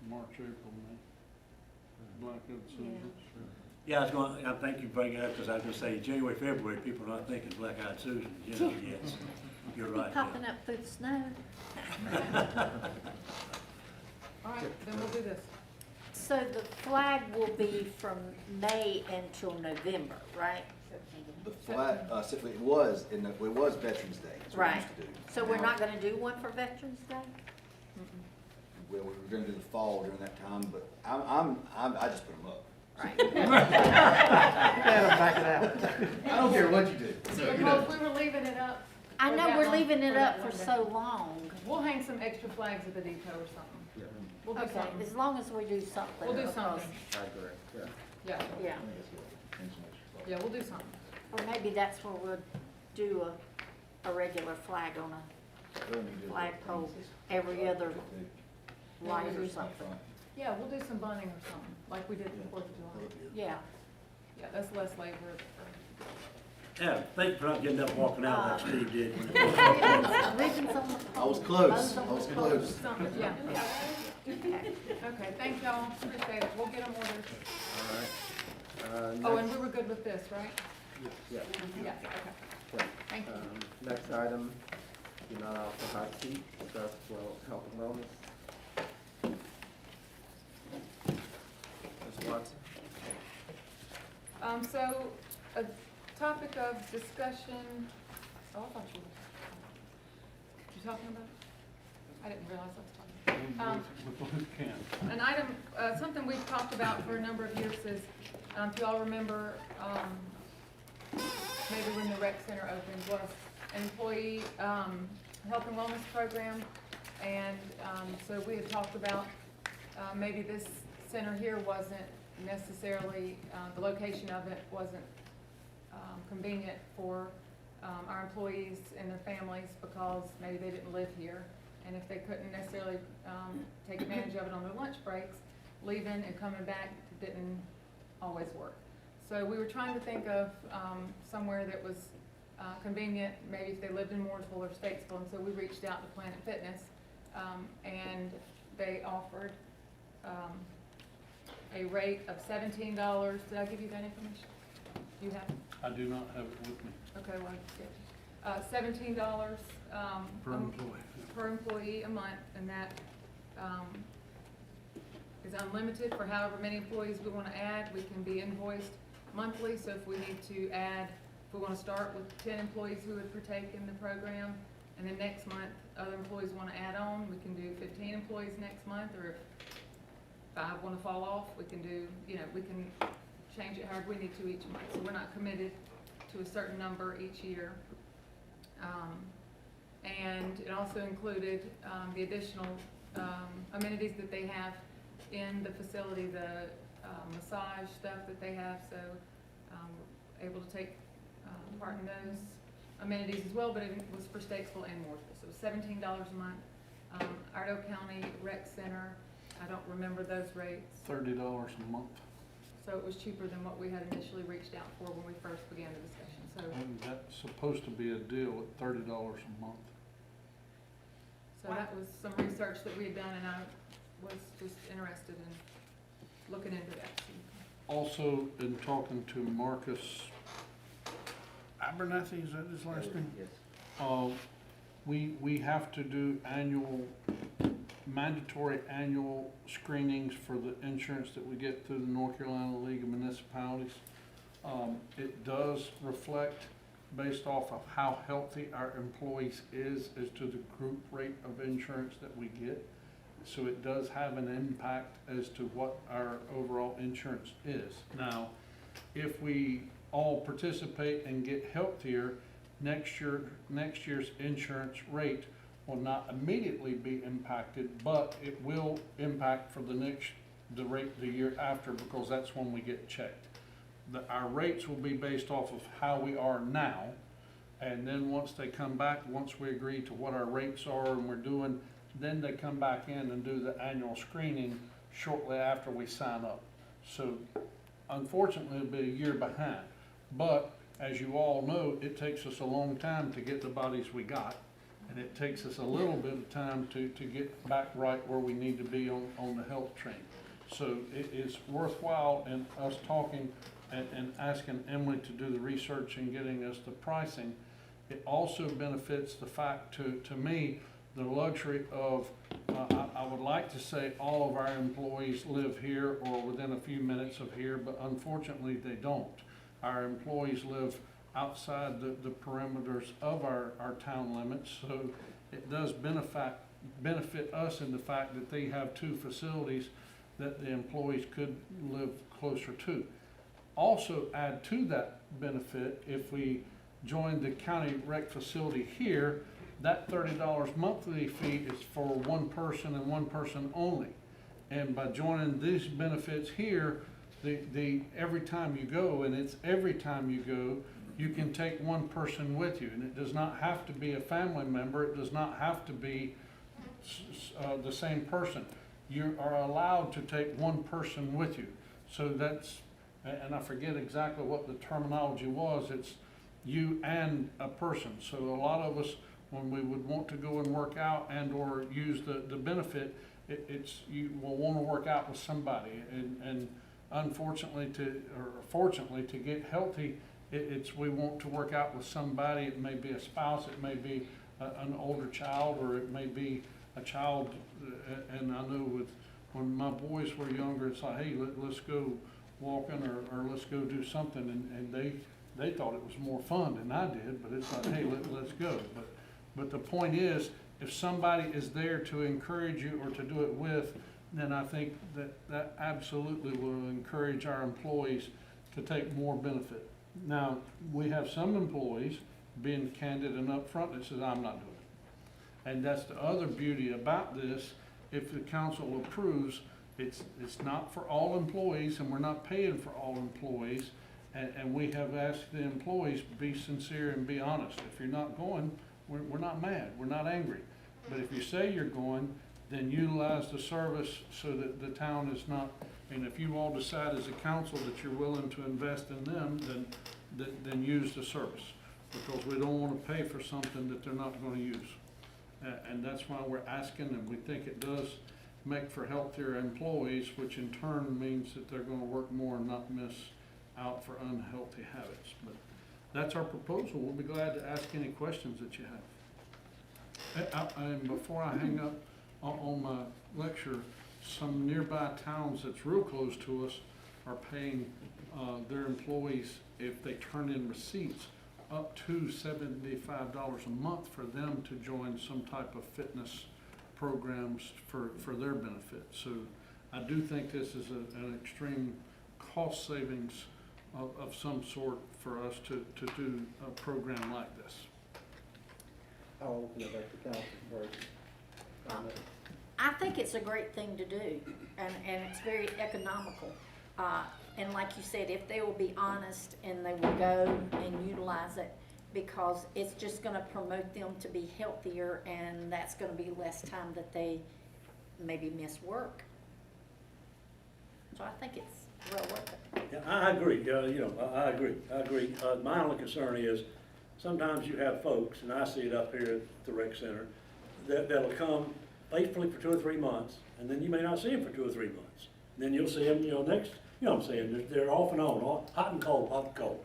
March, April, May. Blackout season. yeah, I thank you for bringing it up, because I was gonna say, January, February, people are not thinking Black-Eyed Susan, you know, yes. You're right. Popping up through the snow. All right, then we'll do this. So the flag will be from May until November, right? The flag, it was Veterans Day, that's what we Right. used to do. So we're Now, not gonna do one for Veterans Day? We were gonna do the fall during that time, but I just put them up. Right. Back it out. I don't care what you do. Because we were leaving it up. I for know that we're long- leaving it that up for one day. so long. We'll hang some extra flags at the depot or something. Yeah, We'll do Okay, something. as long as we do something. We'll do because- something. I agree, yeah. Yeah, Yeah, yeah, we'll do something. or maybe that's where we'll do a regular flag on a flagpole every other light or something. Yeah, we'll do some bunting or something, like we did the 4th of July. Yeah. Yeah, that's less labor. Yeah, thank you for not getting up and walking out like Steve did. when Ribbons on the I was pole, close, bows on I the was pole. close. Something, yeah. Yeah. Okay. Okay, thank y'all, appreciate it. We'll get them ordered. All right. Oh, Next- and we were good with this, right? Yeah. Yeah, okay. Yeah. Thank you. Next item, do not offer hot seat, discuss health and wellness. Ms. Watson? So, a topic of discussion, oh, I thought you talking about? I didn't realize I was talking. We both can. An item, something we've talked about for a number of years is, if y'all remember, maybe when the rec center opened, was an employee, health and wellness program. And, so we had talked about, maybe this center here wasn't necessarily, the location of it wasn't, convenient for, our employees and their families because maybe they didn't live here. And if they couldn't necessarily, take advantage of it on their lunch breaks, leaving and coming back didn't always work. So we were trying to think of, somewhere that was, convenient, maybe if they lived in Mooresville or Statesville, and so we reached out to Planet Fitness, and they offered, a rate of $17. Did I give you that information? You have it? I do not have it with me. Okay, well, it's $17, Per employee. per employee a month, and that, is unlimited for however many employees we wanna add. We can be invoiced monthly, so if we need to add, if we wanna start with 10 employees who would partake in the program, and then next month, other employees wanna add on, we can do 15 employees next month, or if 5 wanna fall off, we can do, we can change it however we need to each month. So we're not committed to a certain number each year. And it also included, the additional, amenities that they have in the facility, the, massage stuff that they have, so, we're able to take, part in those amenities as well, but it was for Statesville and Mooresville, so it was $17 a month. Iredell County Rec Center, I don't remember those rates. $30 a month. So it was cheaper than what we had initially reached out for when we first began the discussion, so. And that's supposed to be a deal at $30 a month. So that was some research that we had done, and I was just interested in looking into that. Also, in talking to Marcus Abernathy, is that his last name? Yes. We have to do mandatory annual screenings for the insurance that we get through the North Carolina League of Municipalities. It does reflect, based off of how healthy our employees is, as to the group rate of insurance that we get. So it does have an impact as to what our overall insurance is. Now, if we all participate and get healthier, next year's insurance rate will not immediately be impacted, but it will impact for the rate the year after, because that's when we get checked. Our rates will be based off of how we are now, and then once they come back, once we agree to what our rates are and we're doing, then they come back in and do the annual screening shortly after we sign up. So unfortunately, it'll be a year behind, but as you all know, it takes us a long time to get the bodies we got, and it takes us a little bit of time to get back right where we need to be on the health train. So it is worthwhile in us talking and asking Emily to do the research and getting us the pricing. It also benefits the fact to me, the luxury of, I would like to say all of our employees live here or within a few minutes of here, but unfortunately they don't. Our employees live outside the perimeters of our town limits, so it does benefit us in the fact that they have two facilities that the employees could live closer to. Also add to that benefit, if we join the county rec facility here, that $30 monthly fee is for one person and one person only. And by joining these benefits here, every time you go, and it's every time you go, you can take one person with you. And it does not have to be a family member. It does not have to be the same person. You are allowed to take one person with you. So that's, and I forget exactly what the terminology was, it's you and a person. So a lot of us, when we would want to go and work out and or use the benefit, it's you will want to work out with somebody. And unfortunately fortunately to get healthy, it's we want to work out with somebody. It may be a spouse, it may be an older child, or it may be a child. And I know when my boys were younger, it's like, hey, let's go walking or let's go do something, and they thought it was more fun than I did, but it's like, hey, let's go. But the point is, if somebody is there to encourage you or to do it with, then I think that absolutely will encourage our employees to take more benefit. Now, we have some employees, being candid and upfront, that says, I'm not doing it. And that's the other beauty about this. If the council approves, it's not for all employees, and we're not paying for all employees. And we have asked the employees, be sincere and be honest. If you're not going, we're not mad, we're not angry. But if you say you're going, then utilize the service so that the town is not, and if you all decide as a council that you're willing to invest in them, then use the service. Because we don't want to pay for something that they're not going to use. And that's why we're asking, and we think it does make for healthier employees, which in turn means that they're going to work more and not miss out for unhealthy habits. But that's our proposal. We'll be glad to ask any questions that you have. And before I hang up on my lecture, some nearby towns that's real close to us are paying their employees, if they turn in receipts, up to $75 a month for them to join some type of fitness programs for their benefit. So I do think this is an extreme cost savings of some sort for us to do a program like this. I'll open it up to council for comment. I think it's a great thing to do, and it's very economical. And like you said, if they will be honest and they will go and utilize it, because it's just gonna promote them to be healthier, and that's gonna be less time that they maybe miss work. So I think it's real worth it. Yeah, I agree, I agree. My only concern is, sometimes you have folks, and I see it up here at the rec center, that'll come faithfully for 2 or 3 months, and then you may not see them for 2 or 3 months. Then you'll see them, next, what I'm saying, they're off and on, hot and cold, hot and cold.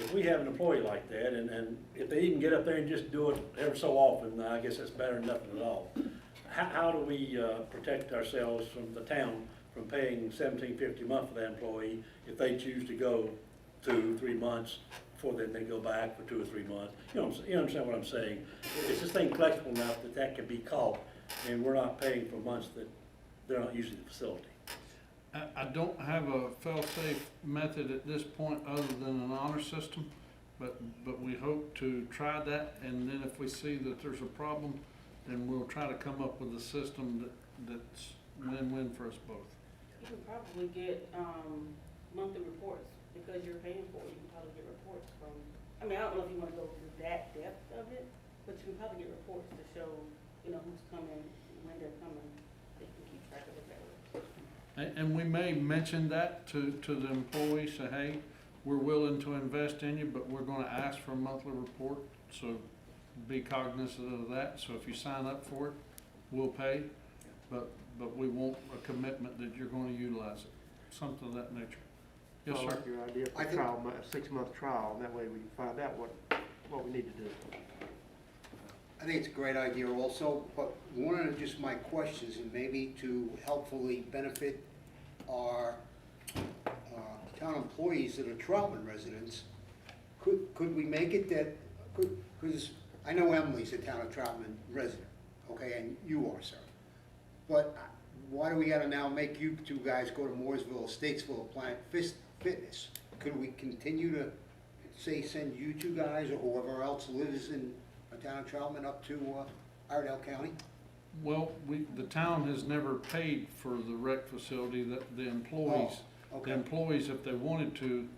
If we have an employee like that, and if they even get up there and just do it every so often, I guess that's better than nothing at all. How do we protect ourselves from the town from paying $17.50 a month for that employee if they choose to go 2, 3 months before then they go back for 2 or 3 months? You understand what I'm saying? Is this thing flexible enough that that can be caught, and we're not paying for months that they're not using the facility? I don't have a fail-safe method at this point other than an honor system, but we hope to try that, and then if we see that there's a problem, then we'll try to come up with a system that's win-win for us both. You can probably get, monthly reports, because you're paying for it, you can probably get reports from, I mean, I don't know if you wanna go to that depth of it, but you can probably get reports to show, who's coming, when they're coming, they can keep track of it that way. And we may mention that to the employees, say, hey, we're willing to invest in you, but we're gonna ask for a monthly report, so be cognizant of that. So if you sign up for it, we'll pay, but we want a commitment that you're gonna utilize it, something of that nature. Yes, I sir. like your idea for trial, a 6-month trial, and that way we can find out what we need to do. I think it's a great idea also, but one of just my questions, and maybe to helpfully benefit our town employees that are Troutman residents, could we make it that, because I know Emily's a town of Troutman resident, okay, and you are, sir. But why do we gotta now make you two guys go to Mooresville, Statesville, Planet Fitness? Could we continue to, say, send you two guys or whoever else lives in the town of Troutman up to Iredell County? Well, the town has never paid for the rec facility, the employees. Oh, okay. The employees, if they wanted to,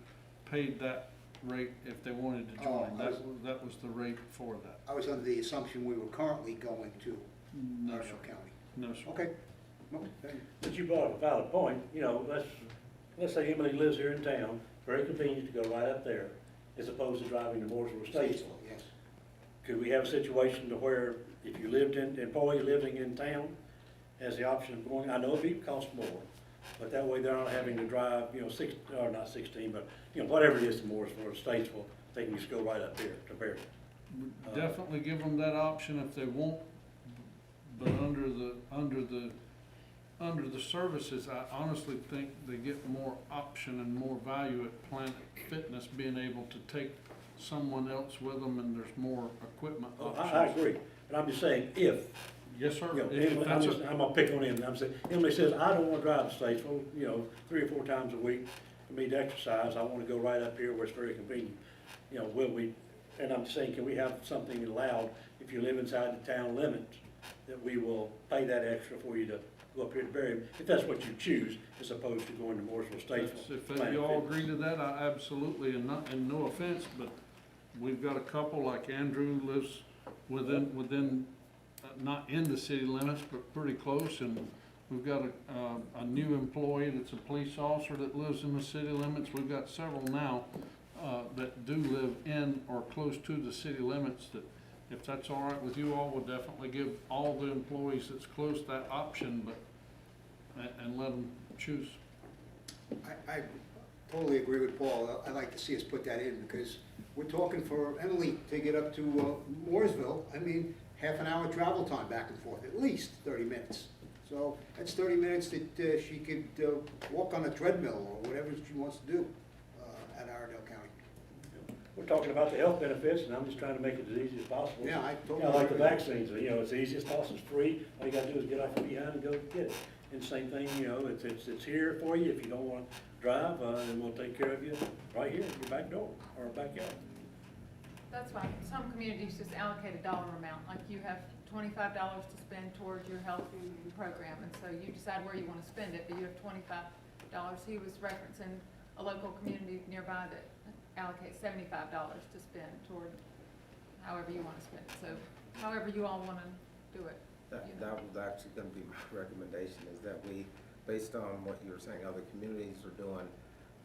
paid that rate if they wanted to join. That was the rate for that. I was under the assumption we were currently going to No, sir. Iredell County. No, sir. Okay. Okay, thank you. But you brought up a valid point, let's say Emily lives here in town, very convenient to go right up there, as opposed to driving to Mooresville or Statesville. Yes. Could we have a situation to where if you employee living in town has the option of going, I know it costs more, but that way they're not having to drive, not 16, but, whatever it is to Mooresville or Statesville, they can just go right up here to Berry. Definitely give them that option if they want, but under the services, I honestly think they get more option and more value at Planet Fitness being able to take someone else with them, and there's more equipment options. I agree, but I'm just saying, if. Yes, sir. I'm gonna pick on him, I'm saying, Emily says, I don't wanna drive to Statesville, 3 or 4 times a week for me to exercise, I wanna go right up here where it's very convenient. Will we, and I'm just saying, can we have something allowed, if you live inside the town limits, that we will pay that extra for you to go up here to Berry, if that's what you choose, as opposed to going to Mooresville, Statesville. If you all agree to that, I absolutely, and no offense, but we've got a couple, like Andrew lives within, not in the city limits, but pretty close, and we've got a new employee that's a police officer that lives in the city limits. We've got several now that do live in or close to the city limits, that if that's all right with you all, we'll definitely give all the employees that's close that option, and let them choose. I totally agree with Paul. I'd like to see us put that in, because we're talking for Emily to get up to Mooresville. I mean, half an hour travel time back and forth, at least 30 minutes. So that's 30 minutes that she could walk on a treadmill or whatever she wants to do at Iredell County. We're talking about the health benefits, and I'm just trying to make it as easy as possible. Yeah, I totally Like the agree. vaccines, it's the easiest possible, it's free, all you gotta do is get off your behind and go get it. And same thing, it's here for you, if you don't wanna drive, then we'll take care of you right here at your back door, or backyard. That's fine. Some communities just allocate a dollar amount, like you have $25 to spend towards your health program, and so you decide where you want to spend it, but you have $25. He was referencing a local community nearby that allocates $75 to spend toward however you want to spend it. So however you all want to do it. That was actually gonna be my recommendation, is that we based on what you were saying, other communities are doing,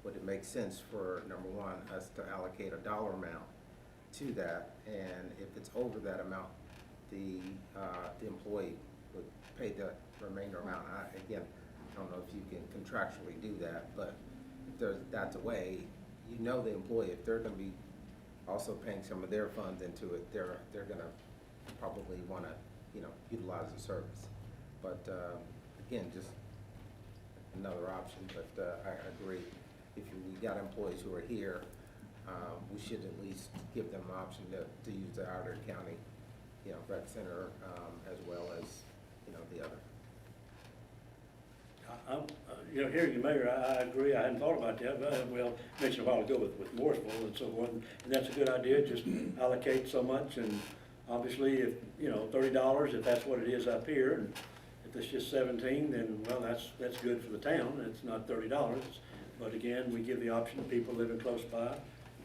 would it make sense for, number one, us to allocate a dollar amount to that? And if it's over that amount, the employee would pay the remainder amount. Again, I don't know if you can contractually do that, but if that's a way, you know, the employee, if they're gonna be also paying some of their funds into it, they're gonna probably wanna, you know, utilize the service. But, again, just another option, but, I agree. If we got employees who are here, we should at least give them an option to use the Outer County, you know, rec center, as well as, you know, the other. You know, hearing you, Mayor, I agree. I hadn't thought about that, but, well, mentioned a while ago with Morrisville and so on. And that's a good idea, just allocate so much. And obviously, if, you know, $30, if that's what it is up here, and if it's just 17, then, well, that's good for the town. It's not $30. But again, we give the option to people living close by.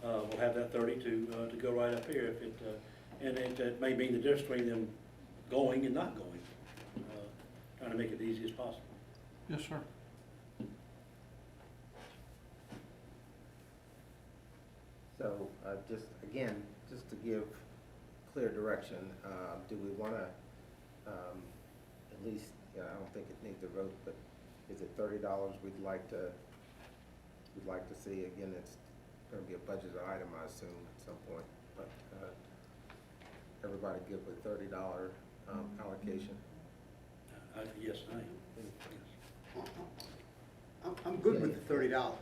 We'll have that 30 to go right up here if it, and it may mean the difference between them going and not going. Trying to make it the easy as possible. Yes, sir. So, just, again, just to give clear direction, do we wanna, at least, I don't think it needs a vote, but is it $30 we'd like to see? Again, it's gonna be a budget item, I assume, at some point, but, everybody good with $30, allocation? Yes, I am. I'm good with the $30,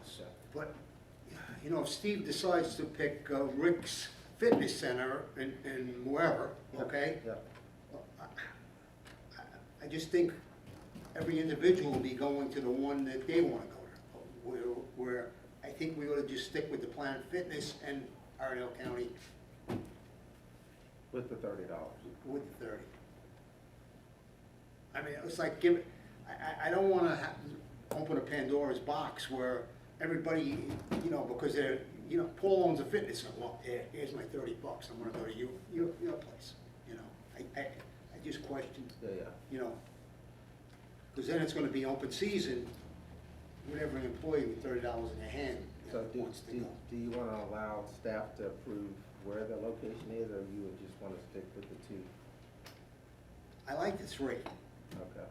but, you know, if Steve decides to pick Rick's Fitness Center in wherever, okay? Yeah. I just think every individual will be going to the one that they wanna go to. Where I think we ought to just stick with the Planet Fitness and Iredell County With the $30. with the 30. I mean, it's like I don't wanna open a Pandora's box where everybody, you know, because they're, you know, Paul owns a fitness center, well, here's my $30, I'm gonna go to your place, you know. I just question, Yeah. you know, because then it's gonna be open season, with every employee with $30 in their hand, you So know, wants to go. do you wanna allow staff to approve where the location is, or you would just wanna stick with the 2? I like the 3. Okay.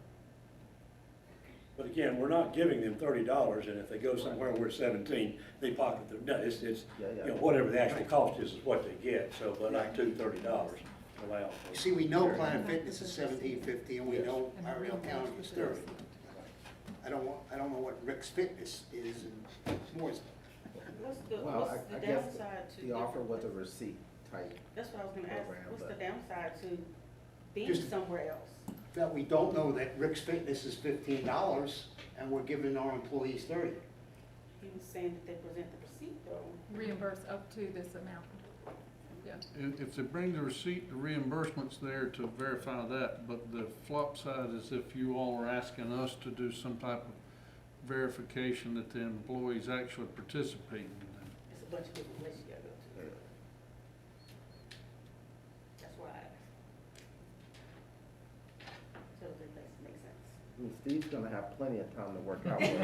But again, we're not giving them $30, and if they go somewhere where it's 17, they pocket them. No, it's, you know, whatever the actual cost is what they get, so, but not $30 allowed. You see, we know Planet Fitness is $17.50, and we know Iredell County is 30. I don't know what Rick's Fitness is in Mooresville. Well, I guess downside to the offer was a receipt type. That's what I was gonna ask, program, what's the but- downside to being Just- somewhere else? That we don't know that Rick's Fitness is $15, and we're giving our employees 30. He was saying that they present the receipt though. Reimburse up to this amount. Yeah. If they bring the receipt, the reimbursement's there to verify that, but the flop side is if you all are asking us to do some type of verification that the employee's actually participating in that. It's a bunch of different places you gotta go to. That's why I asked. So that makes sense. I mean, Steve's gonna have plenty of time to work out with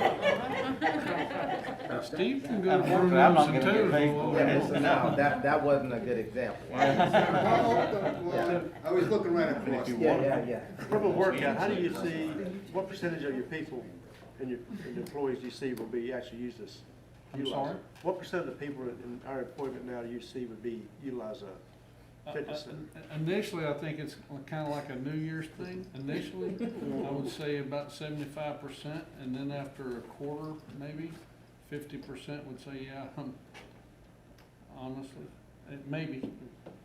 Now, Steve can go to Unfortunately, I'm not rooms and gonna get paid too. for it. Yeah, so no, that wasn't a good example. Well, I was looking right across. Yeah. From a workout, how do you see, what percentage of your people and your employees do you see will be actually use this? I'm utilize sorry? it? What percent of the people in our employment now do you see would be utilize a fitness center? Initially, I think it's kind of like a New Year's thing. Initially, I would say about 75%, and then after a quarter, maybe 50% would say, yeah. Honestly, maybe,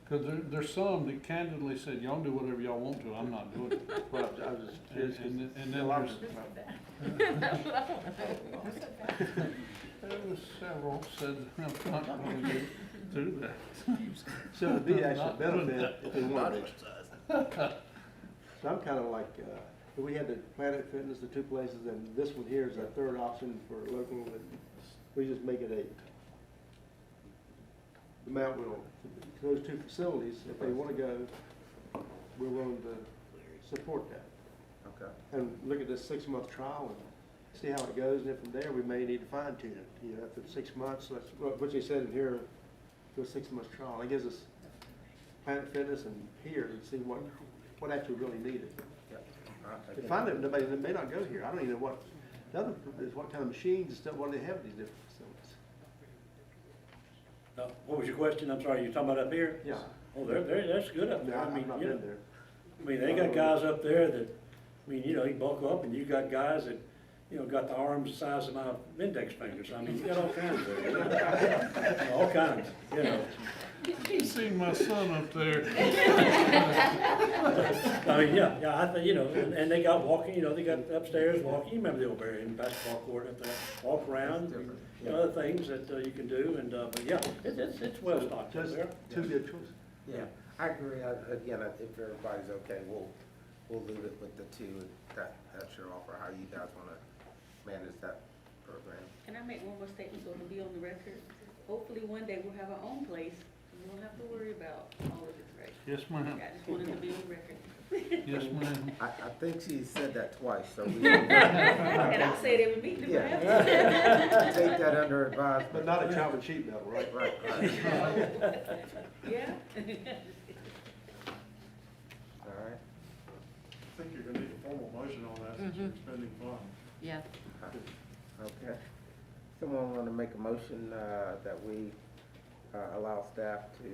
because there's some that candidly said, y'all do whatever y'all want to. I'm not doing it. Well, I was just curious, 'cause And a then lot of there was several said, I'm not going to do that. So it'd be actually a Not doing benefit that. if they wanted to. So I'm kind of like, if we had the Planet Fitness, the 2 places, and this one here is a third option for local, and we just make it the amount will, those 2 facilities, if they want to go, we're willing to support that. Okay. And look at this 6-month trial, see how it goes, and then from there, we may need to fine tune it. You know, after 6 months, what you said in here, do a 6-month trial. It gives us Planet Fitness and here to see what actually really needed. Yeah. And finally, nobody may not go here. I don't even know what, the other is what kind of machines and stuff, what do they have at these different facilities? What was your question? I'm sorry, you talking about up here? Yeah. Oh, that's good up there. No, I mean, I've not you know, been there. I mean, they got guys up there that, I mean, you know, you bulk up and you got guys that, you know, got the arms the size of my index fingers. I mean, you got all kinds of, you know, all kinds, you know. You seen my son up there. I mean, yeah, I think, you know, and they got walking, you know, they got upstairs walking, you remember the old Barian basketball court up there, walk around, and, you know, other things that you can do, and, but yeah, it's well stocked up Just there. two good choices. Yeah, I agree. Again, if everybody's okay, we'll leave it with the two. That's your offer, how you guys wanna manage that program. Can I make one more statement so it'll be on the record? Hopefully one day we'll have our own place. We won't have to worry about all of this, right? Yes, ma'am. I just wanted to be on the record. Yes, ma'am. I think she said that twice, so we. And I'll say it every meeting if I have to. Yeah. Take that under advisement. But not a Troutman sheet metal, right? Right. Yeah? All right. I think you're gonna need a formal motion on that since you're spending funds. Yeah. Okay. Someone want to make a motion that we allow staff to,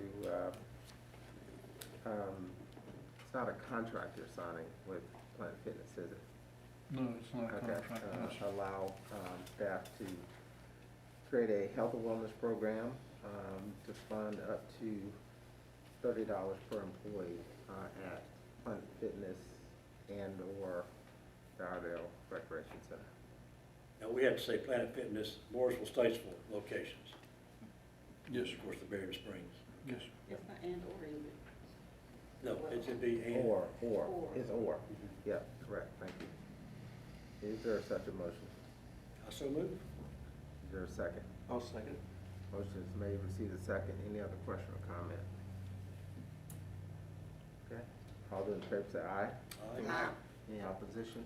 it's not a contract you're signing with Planet Fitness, is it? No, it's not a Okay. contract. no, sir. Allow staff to create a health and wellness program to fund up to $30 per employee at Planet Fitness and/or Dardale Recreation Center. Now, we have to say Planet Fitness, Morrisville, Statesville locations. Yes, Of course, the Barrier Springs. yes. It's not and or, is it? No, it should be and. Or, Or. it's or. Yeah, correct, thank you. Is there such a motion? I so move. Is there a second? I'll second. Motion is made, receive a second. Any other question or comment? Okay, all those in favor say aye. Aye. Any opposition?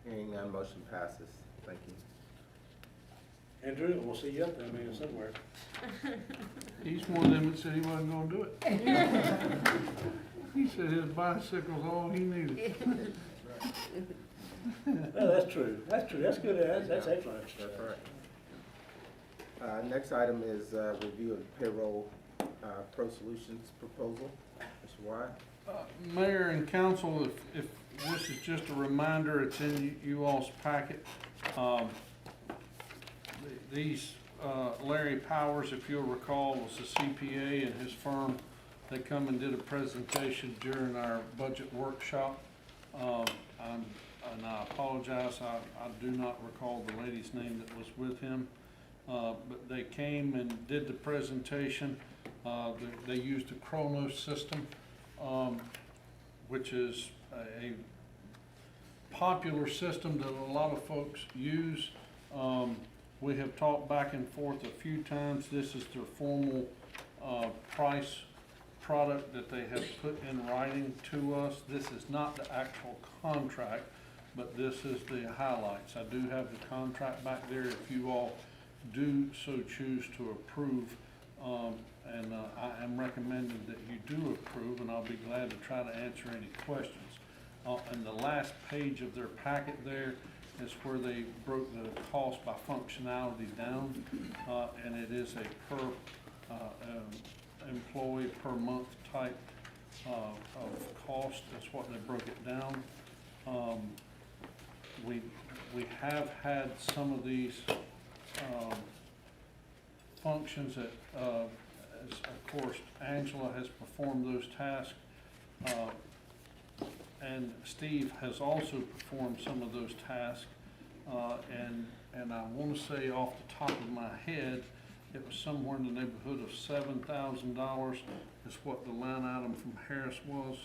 Hearing none, motion passes. Thank you. Andrew, we'll see you up there, I mean, somewhere. He's one of them that said he wasn't gonna do it. He said his bicycle's all he needed. Well, that's true, that's true, that's good, that's excellent. That's right. Next item is review of payroll Pro Solutions proposal. Mr. Wyatt? Mayor and council, if this is just a reminder, it's in you all's packet. These, Larry Powers, if you'll recall, was a CPA and his firm. They come and did a presentation during our budget workshop. And I apologize, I do not recall the lady's name that was with him. But they came and did the presentation. They used a Chronos system, which is a popular system that a lot of folks use. We have talked back and forth a few times. This is their formal price product that they have put in writing to us. This is not the actual contract, but this is the highlights. I do have the contract back there if you all do so choose to approve. And I am recommending that you do approve, and I'll be glad to try to answer any questions. And the last page of their packet there is where they broke the cost by functionality down, and it is a per employee per month type of cost. That's what they broke it down. We have had some of these functions that, as of course, Angela has performed those tasks, and Steve has also performed some of those tasks, and I want to say off the top of my head, it was somewhere in the neighborhood of $7,000 is what the line item from Harris was,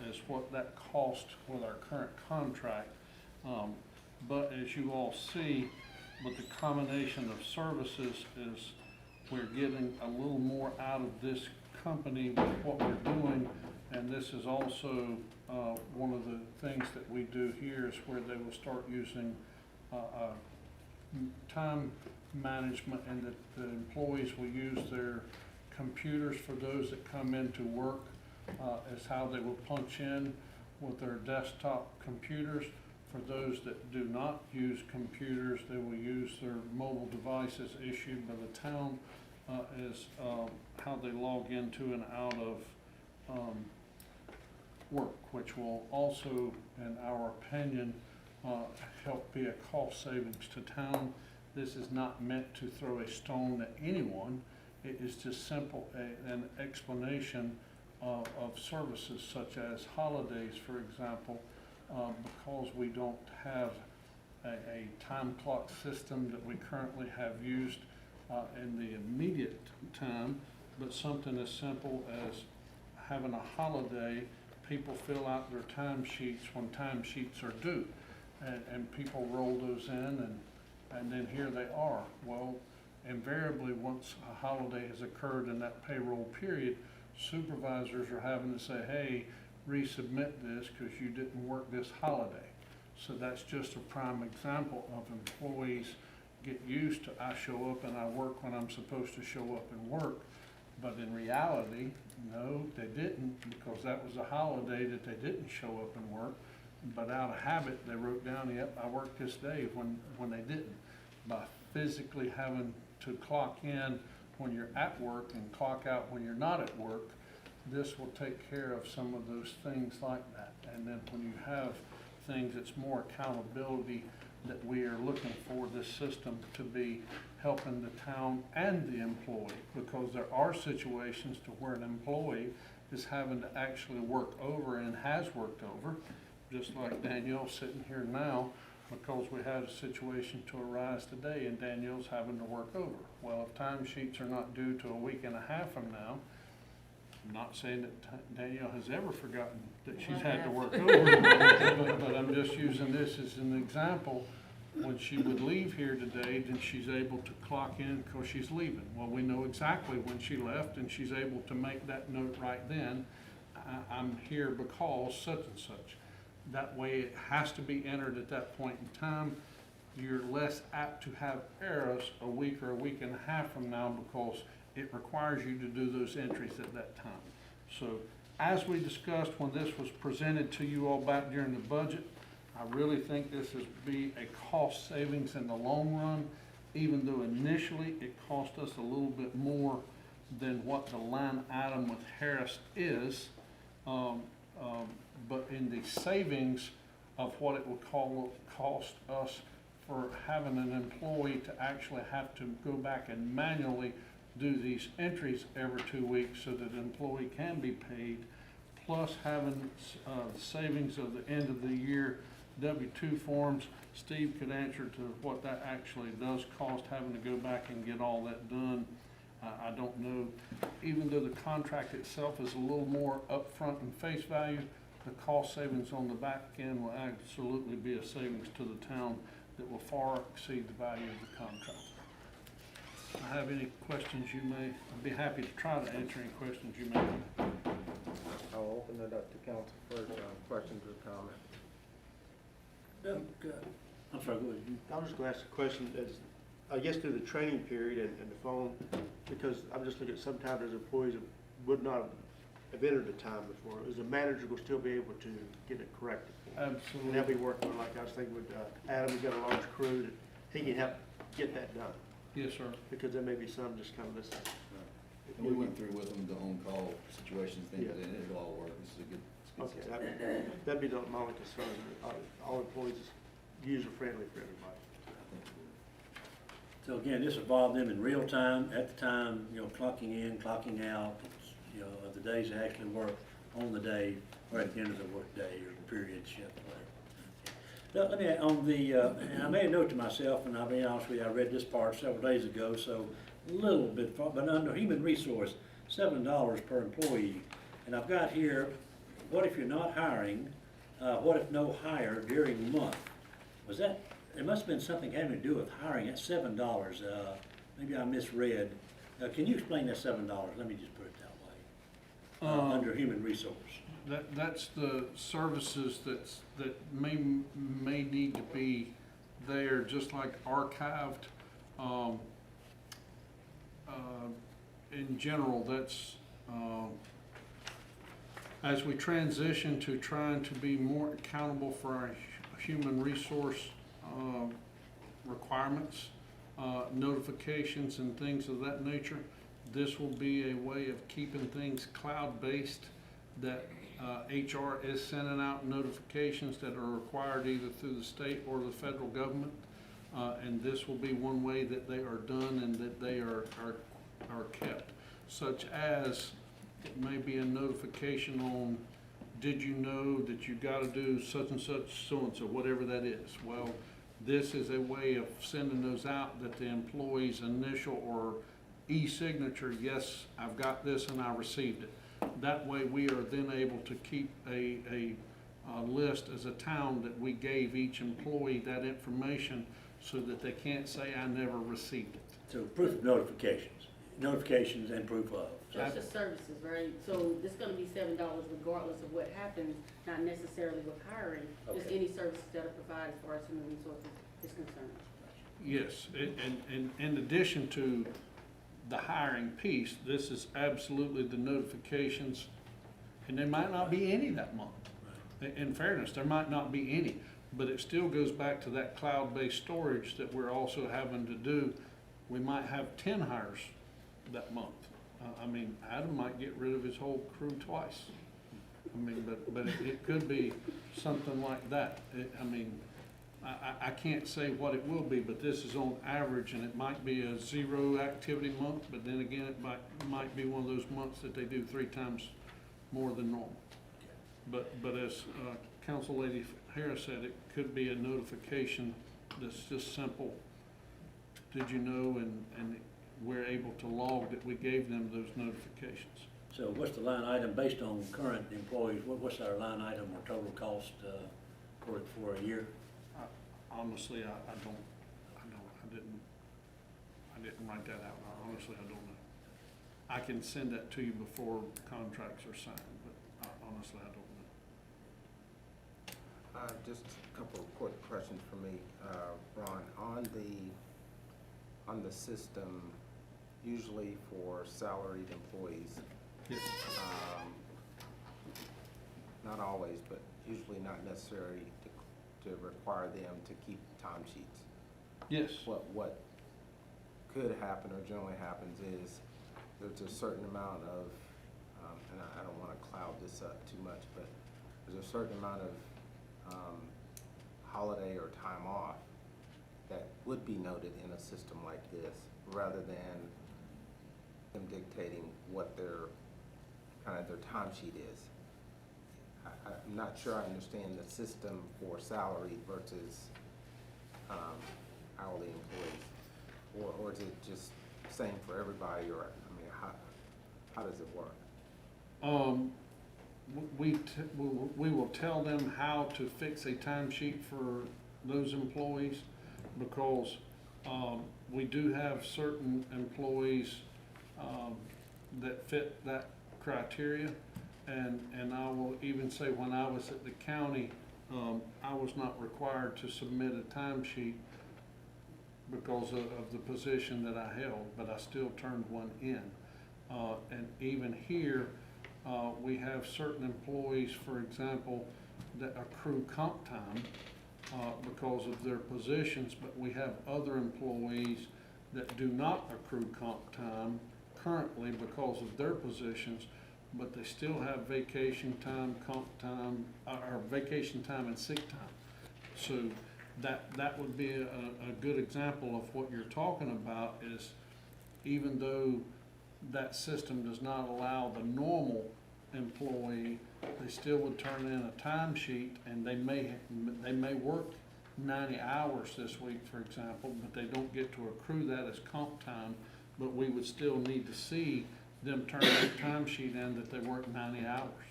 is what that cost with our current contract. But as you all see, with the combination of services is we're getting a little more out of this company with what we're doing, and this is also one of the things that we do here is where they will start using time management, and that the employees will use their computers for those that come into work, as how they will punch in with their desktop computers. For those that do not use computers, they will use their mobile devices issued by the town, as how they log into and out of work, which will also, in our opinion, help be a cost savings to town. This is not meant to throw a stone at anyone. It is just simple, an explanation of services such as holidays, for example, because we don't have a time clock system that we currently have used in the immediate time, but something as simple as having a holiday, people fill out their time sheets when time sheets are due, and people roll those in, and then here they are. Well, invariably, once a holiday has occurred in that payroll period, supervisors are having to say, hey, resubmit this because you didn't work this holiday. So that's just a prime example of employees get used to, I show up and I work when I'm supposed to show up and work. But in reality, no, they didn't, because that was a holiday that they didn't show up and work. But out of habit, they wrote down, yep, I worked this day when they didn't. By physically having to clock in when you're at work and clock out when you're not at work, this will take care of some of those things like that. And then when you have things, it's more accountability that we are looking for this system to be helping the town and the employee, because there are situations to where an employee is having to actually work over and has worked over, just like Danielle sitting here now, because we had a situation to arise today and Danielle's having to work over. Well, if timesheets are not due to a week and a half from now, I'm not saying that Danielle has ever forgotten that she's had to work over, but I'm just using this as an example. When she would leave here today, then she's able to clock in because she's leaving. Well, we know exactly when she left, and she's able to make that note right then. I'm here because such and such. That way it has to be entered at that point in time. You're less apt to have errors a week or a week and a half from now, because it requires you to do those entries at that time. So as we discussed when this was presented to you all back during the budget, I really think this is be a cost savings in the long run, even though initially it cost us a little bit more than what the line item with Harris is. But in the savings of what it would cost us for having an employee to actually have to go back and manually do these entries every 2 weeks so that an employee can be paid, plus having savings of the end of the year W-2 forms. Steve could answer to what that actually does cost, having to go back and get all that done. I don't know, even though the contract itself is a little more upfront in face value, the cost savings on the back end will absolutely be a savings to the town that will far exceed the value of the contract. I have any questions you may, I'd be happy to try to answer any questions you may have. I'll open it up to council for questions or comments. I'm sorry, go ahead. I was just going to ask a question, as, I guess through the training period and the phone, because I'm just looking at sometimes there's employees that would not have entered the time before. Is the manager will still be able to get it corrected? Absolutely. And they'll be working on, like I was thinking with Adam, we've got a large crew that he can help get that done. Yes, sir. Because there may be some just kind of listen. And we went through with them the on-call situations, things, Yeah. and it'll all work. This is a good Okay, system. that'd be my only concern. All employees is user-friendly for everybody. So again, this involved them in real time, at the time, clocking in, clocking out, of the days they actually work on the day, or at the end of the work day, or the period shift, whatever. Now, let me, and I made a note to myself, and I'll be honest with you, I read this part several days ago, so a little bit, but under human resource, $7 per employee. And I've got here, what if you're not hiring, what if no hire during the month? Was that, it must have been something having to do with hiring at $7. Maybe I misread. Can you explain that $7? Let me just put it that way. Under human resource. That's the services that may need to be they are just like archived. In general, that's, as we transition to trying to be more accountable for our human resource requirements, notifications and things of that nature, this will be a way of keeping things cloud-based, that HR is sending out notifications that are required either through the state or the federal government. And this will be one way that they are done and that they are kept, such as it may be a notification on, did you know that you gotta do such and such, so and so, whatever that is. Well, this is a way of sending those out that the employee's initial or e-signature, yes, I've got this and I received it. That way we are then able to keep a list as a town that we gave each employee that information so that they can't say, I never received it. So proof of notifications and proof of. Just the services, right? So it's gonna be $7 regardless of what happens, not necessarily with hiring, just Okay. any services that are provided as far as human resources is concerned. Yes, and in addition to the hiring piece, this is absolutely the notifications, and there might not be any that month. In fairness, there might not be any, but it still goes back to that cloud-based storage that we're also having to do. We might have 10 hires that month. I mean, Adam might get rid of his whole crew twice. I mean, but it could be something like that. I can't say what it will be, but this is on average, and it might be a 0 activity month, but then again, it might be one of those months that they do 3 times more than normal. But as Council Lady Harris said, it could be a notification that's just simple. Did you know? And we're able to log that we gave them those notifications. So what's the line item based on current employees? What's our line item or total cost for a year? Honestly, I didn't write that out. Honestly, I don't know. I can send that to you before contracts are signed, but honestly, I don't know. Just a couple of quick questions for me, Ron. On the system, usually for salaried employees, Yes. not always, but usually not necessary to require them to keep timesheets. Yes. What could happen or generally happens is there's a certain amount of, and I don't want to cloud this up too much, but there's a certain amount of holiday or time off that would be noted in a system like this, rather than them dictating what their timesheet is. I'm not sure I understand the system for salaried versus hourly employees, or is it just same for everybody, or how does it work? We will tell them how to fix a timesheet for those employees, because we do have certain employees that fit that criteria. And I will even say, when I was at the county, I was not required to submit a timesheet because of the position that I held, but I still turned one in. And even here, we have certain employees, for example, that accrue comp time because of their positions, but we have other employees that do not accrue comp time currently because of their positions, but they still have vacation time, comp time, or vacation time and sick time. So that would be a good example of what you're talking about, is even though that system does not allow the normal employee, they still would turn in a timesheet, and they may work 90 hours this week, for example, but they don't get to accrue that as comp time, but we would still need to see them turn their timesheet in that they work 90 hours.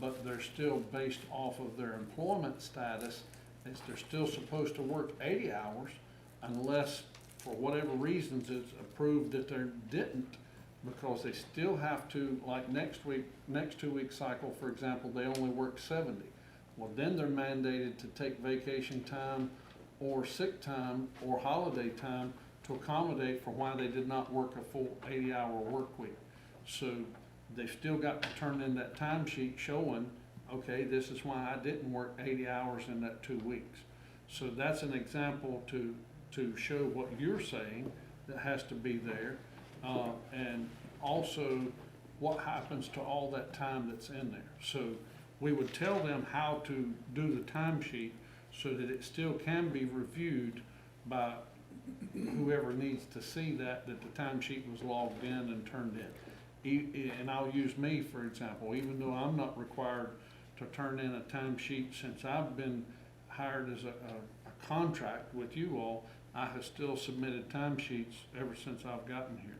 But they're still based off of their employment status, as they're still supposed to work 80 hours unless, for whatever reasons, it's approved that they didn't, because they still have to, like next 2 week cycle, for example, they only work 70. Well, then they're mandated to take vacation time or sick time or holiday time to accommodate for why they did not work a full 80-hour work week. So they've still got to turn in that timesheet showing, okay, this is why I didn't work 80 hours in that 2 weeks. So that's an example to show what you're saying that has to be there. And also what happens to all that time that's in there. So we would tell them how to do the timesheet so that it still can be reviewed by whoever needs to see that the timesheet was logged in and turned in. And I'll use me, for example, even though I'm not required to turn in a timesheet since I've been hired as a contract with you all, I have still submitted timesheets ever since I've gotten here.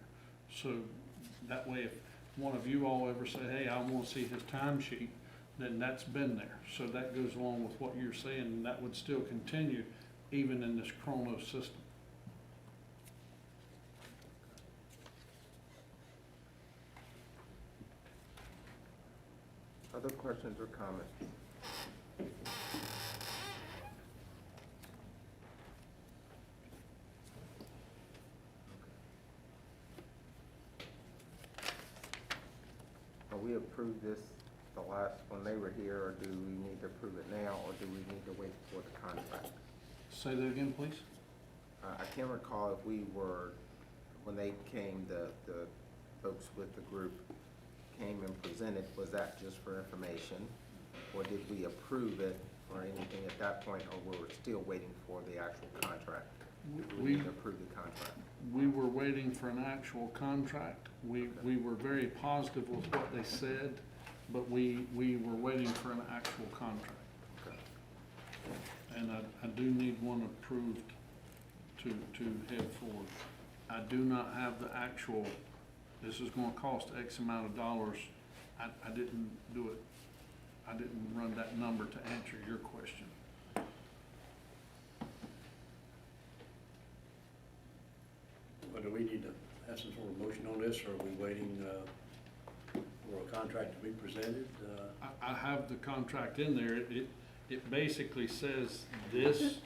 So that way, if one of you all ever say, hey, I want to see his timesheet, then that's been there. So that goes along with what you're saying, and that would still continue even in this Chronos system. Other questions or comments? We approved this the last, when they were here, or do we need to approve it now, or do we need to wait for the contract? Say that again, please. I can't recall if we were, when they came, the folks with the group came and presented, was that just for information? Or did we approve it or anything at that point, or we're still waiting for the actual contract? We need to approve the contract. We were waiting for an actual contract. We were very positive with what they said, but we were waiting for an actual contract. Okay. And I do need one approved to head forward. I do not have the actual, this is gonna cost X amount of dollars. I didn't do it. I didn't run that number to answer your question. But do we need to have some sort of motion on this, or are we waiting for a contract to be presented? I have the contract in there. It basically says this.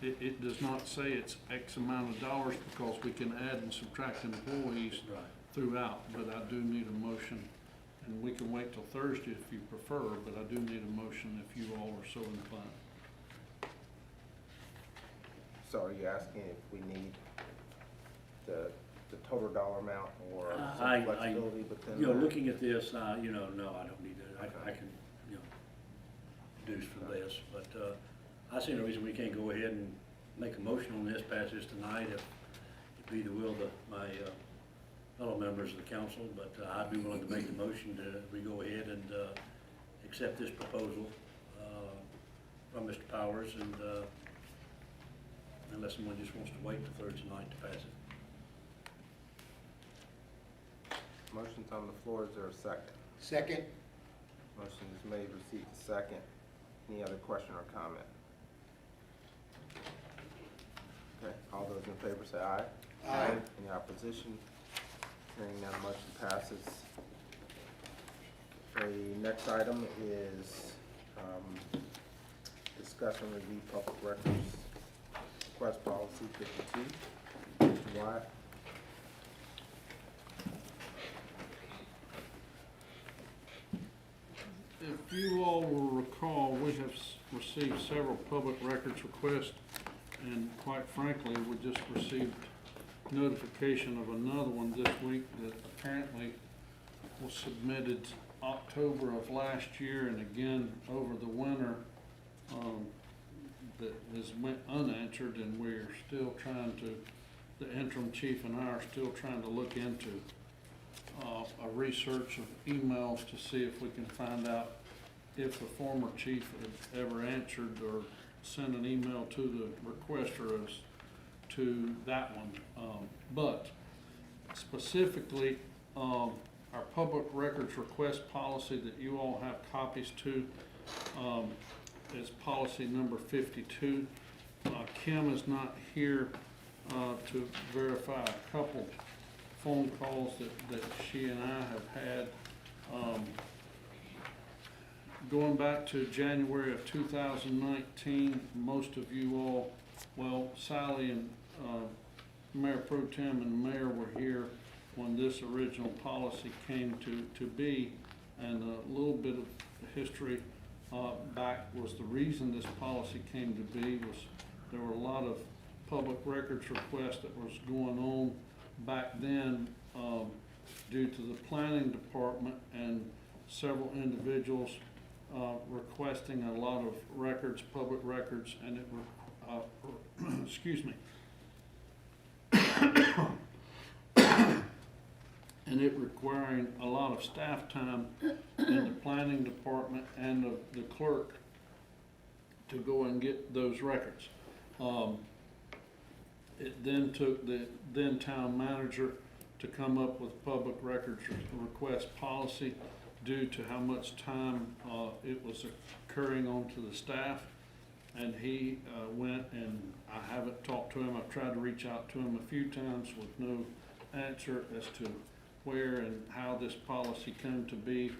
It does not say it's X amount of dollars because we can add and subtract employees Right. throughout, but I do need a motion. And we can wait till Thursday if you prefer, but I do need a motion if you all are so inclined. So are you asking if we need the total dollar amount or some flexibility within You know, that? looking at this, no, I don't need it. I can, deduce from this, but, I see no reason we can't go ahead and make a motion on this, pass this tonight, if it be the will of my, fellow members of the council, but I'd be willing to make the motion to, we go ahead and, accept this proposal, from Mr. Powers, and, unless someone just wants to wait till Thursday night to pass it. Motion's on the floor, is there a second? Second? Motion is made, received a second. Any other question or comment? Okay, all those in favor say aye. Aye. Any opposition? Hearing none, motion passes. The next item is, discuss and review public records request policy 52. Mr. Wyatt? If you all will recall, we have received several public records requests, and quite frankly, we just received notification of another one this week that apparently was submitted October of last year and again over the winter, that went unanswered, and we're still trying to, the interim chief and I are still trying to look into a research of emails to see if we can find out if the former chief had ever answered or sent an email to the requester as to that one. But specifically, our public records request policy that you all have copies to is policy number 52. Kim is not here to verify a couple phone calls that she and I have had. Going back to January of 2019, most of you all Well, Sally and Mayor Pro Tem and the mayor were here when this original policy came to be, and a little bit of history back was the reason this policy came to be was there were a lot of public records requests that was going on back then due to the planning department and several individuals requesting a lot of records, public records, and it were, excuse me, and it requiring a lot of staff time in the planning department and the clerk to go and get those records. It then took the then town manager to come up with public records request policy due to how much time it was occurring onto the staff. And he went, and I haven't talked to him. I've tried to reach out to him a few times with no answer as to where and how this policy came to be,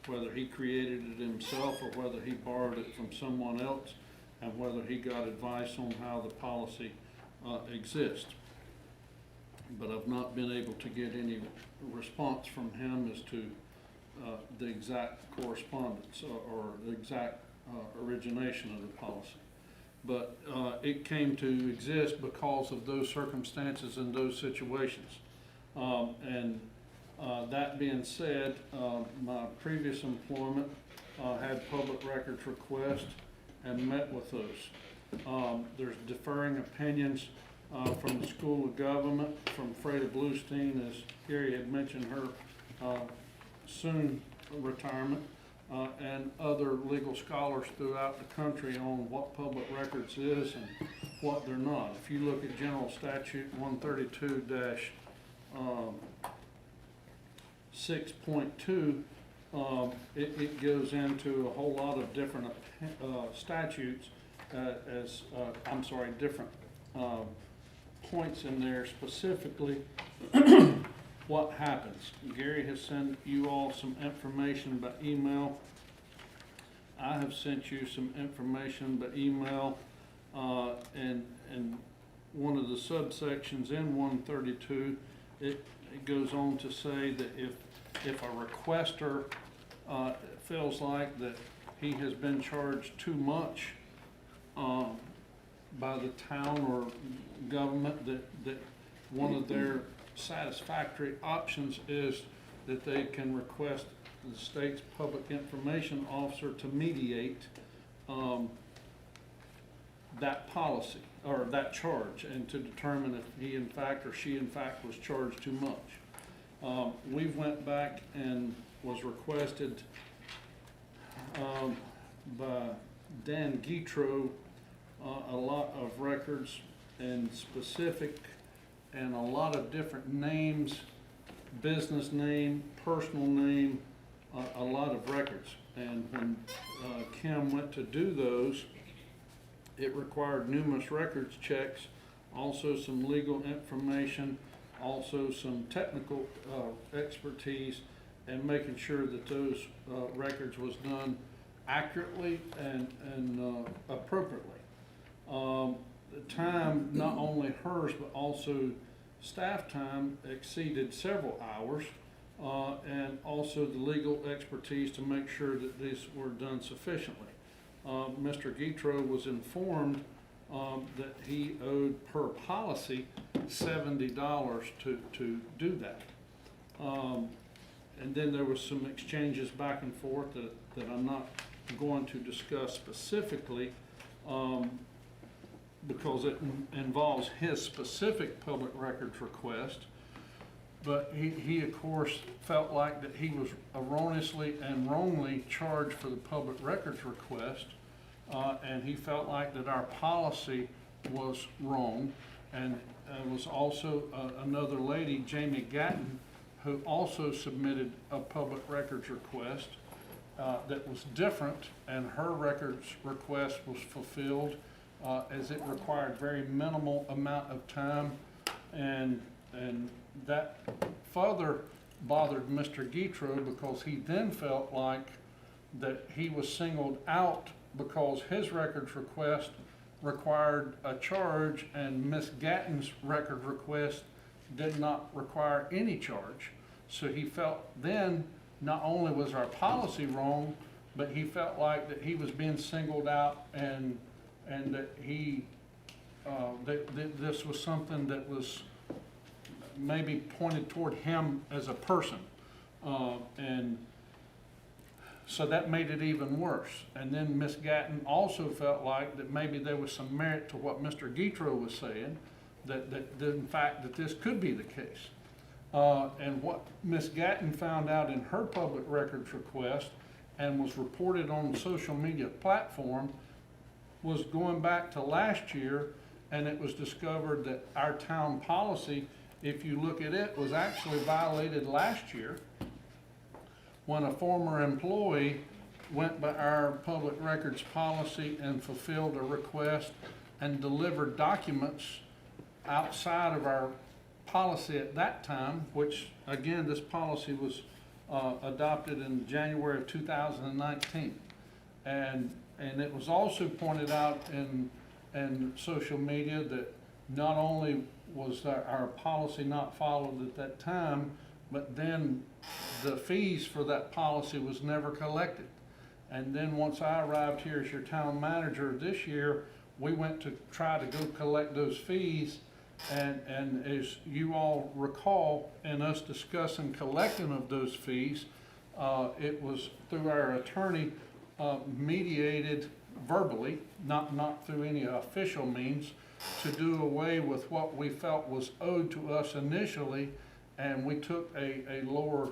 whether he created it himself or whether he borrowed it from someone else, and whether he got advice on how the policy exists. But I've not been able to get any response from him as to the exact correspondence or the exact origination of the policy. But it came to exist because of those circumstances and those situations. That being said, my previous employment had public records requests and met with those. There's differing opinions from the School of Government, from Freda Bluestein, as Gary had mentioned her soon retirement, and other legal scholars throughout the country on what public records is and what they're not. If you look at General Statute 132-6.2, it goes into a whole lot of different statutes different points in there specifically what happens. Gary has sent you all some information by email. I have sent you some information by email, and one of the subsections in 132, it goes on to say that if a requester feels like that he has been charged too much by the town or government, that one of their satisfactory options is that they can request the state's public information officer to mediate that policy or that charge, and to determine if he in fact or she in fact was charged too much. We went back and was requested by Dan Guitro a lot of records and specific and a lot of different names, business name, personal name, a lot of records. And when Kim went to do those, it required numerous records checks, also some legal information, also some technical expertise, and making sure that those records was done accurately and appropriately. The time, not only hers, but also staff time, exceeded several hours, and also the legal expertise to make sure that these were done sufficiently. Mr. Guitro was informed that he owed per policy $70 to do that. And then there was some exchanges back and forth that I'm not going to discuss specifically, because it involves his specific public records request. But he of course felt like that he was erroneously and wrongly charged for the public records request, and he felt like that our policy was wrong. And there was also another lady, Jamie Gatton, who also submitted a public records request that was different, and her records request was fulfilled as it required very minimal amount of time, and that further bothered Mr. Guitro, because he then felt like that he was singled out because his records request required a charge, and Miss Gatton's record request did not require any charge. So he felt then, not only was our policy wrong, but he felt like that he was being singled out, and that he, that this was something that was maybe pointed toward him as a person. And so that made it even worse. And then Miss Gatton also felt like that maybe there was some merit to what Mr. Guitro was saying, that in fact that this could be the case. And what Miss Gatton found out in her public records request and was reported on the social media platform was going back to last year, and it was discovered that our town policy, if you look at it, was actually violated last year when a former employee went by our public records policy and fulfilled a request and delivered documents outside of our policy at that time, which again, this policy was adopted in January of 2019. And it was also pointed out in social media that not only was our policy not followed at that time, but then the fees for that policy was never collected. And then once I arrived here as your town manager this year, we went to try to go collect those fees. And as you all recall, in us discussing collecting of those fees, it was through our attorney mediated verbally, not through any official means, to do away with what we felt was owed to us initially, and we took a lower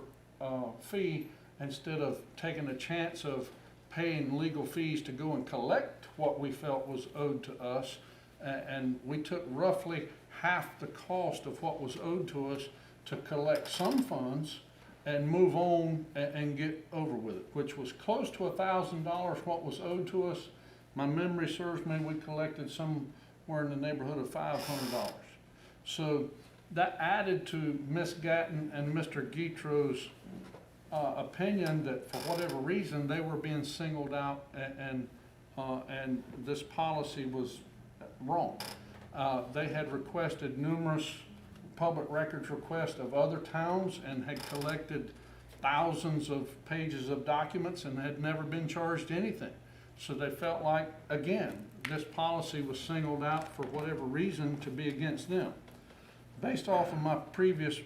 fee instead of taking a chance of paying legal fees to go and collect what we felt was owed to us. And we took roughly half the cost of what was owed to us to collect some funds and move on and get over with it, which was close to $1,000 what was owed to us. My memory serves me, we collected somewhere in the neighborhood of $500. So that added to Miss Gatton and Mr. Guitro's opinion that for whatever reason they were being singled out, and this policy was wrong. They had requested numerous public records requests of other towns and had collected thousands of pages of documents and had never been charged anything. So they felt like, again, this policy was singled out for whatever reason to be against them. Based off of my previous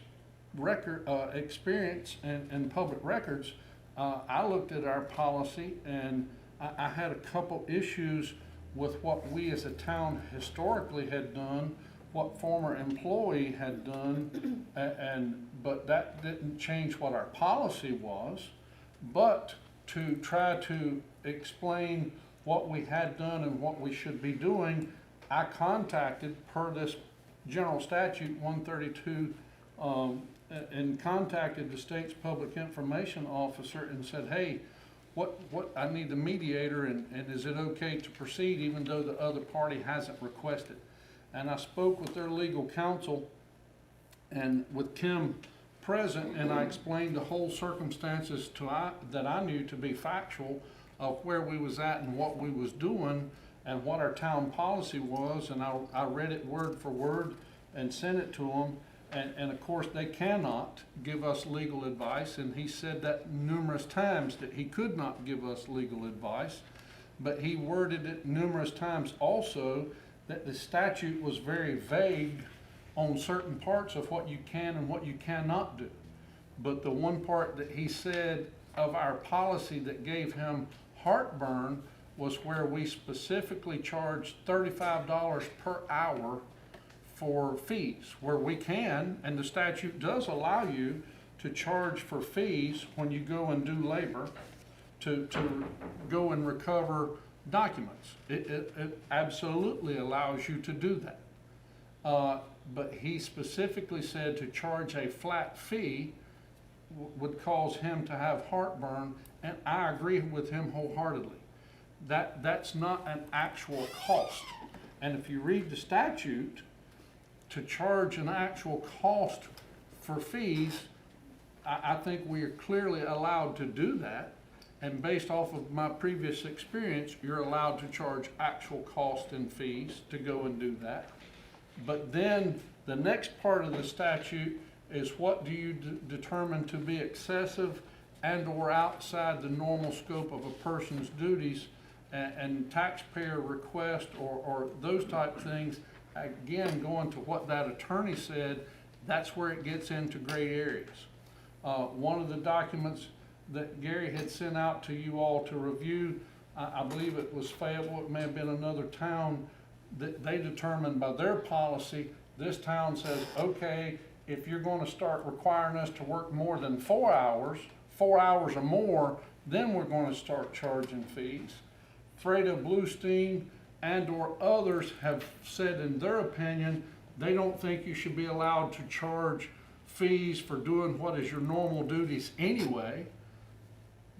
record experience in public records, I looked at our policy and I had a couple issues with what we as a town historically had done, what former employee had done, but that didn't change what our policy was. But to try to explain what we had done and what we should be doing, I contacted, per this general statute 132, and contacted the state's public information officer and said, hey, what I need the mediator, and is it okay to proceed even though the other party hasn't requested? And I spoke with their legal counsel and with Kim present, and I explained the whole circumstances that I knew to be factual of where we was at and what we was doing and what our town policy was, and I read it word for word and sent it to them. And of course, they cannot give us legal advice, and he said that numerous times that he could not give us legal advice, but he worded it numerous times also that the statute was very vague on certain parts of what you can and what you cannot do. But the one part that he said of our policy that gave him heartburn was where we specifically charged $35 per hour for fees, where we can, and the statute does allow you to charge for fees when you go and do labor to go and recover documents. It absolutely allows you to do that. But he specifically said to charge a flat fee would cause him to have heartburn, and I agree with him wholeheartedly. That's not an actual cost. And if you read the statute, to charge an actual cost for fees, I think we are clearly allowed to do that. And based off of my previous experience, you're allowed to charge actual cost and fees to go and do that. But then the next part of the statute is what do you determine to be excessive and or outside the normal scope of a person's duties and taxpayer request or those type things. Again, going to what that attorney said, that's where it gets into gray areas. One of the documents that Gary had sent out to you all to review, I believe it was Fayetteville, it may have been another town, that they determined by their policy, this town says, okay, if you're gonna start requiring us to work more than 4 hours or more, then we're gonna start charging fees. Freda Bluestein and or others have said in their opinion, they don't think you should be allowed to charge fees for doing what is your normal duties anyway.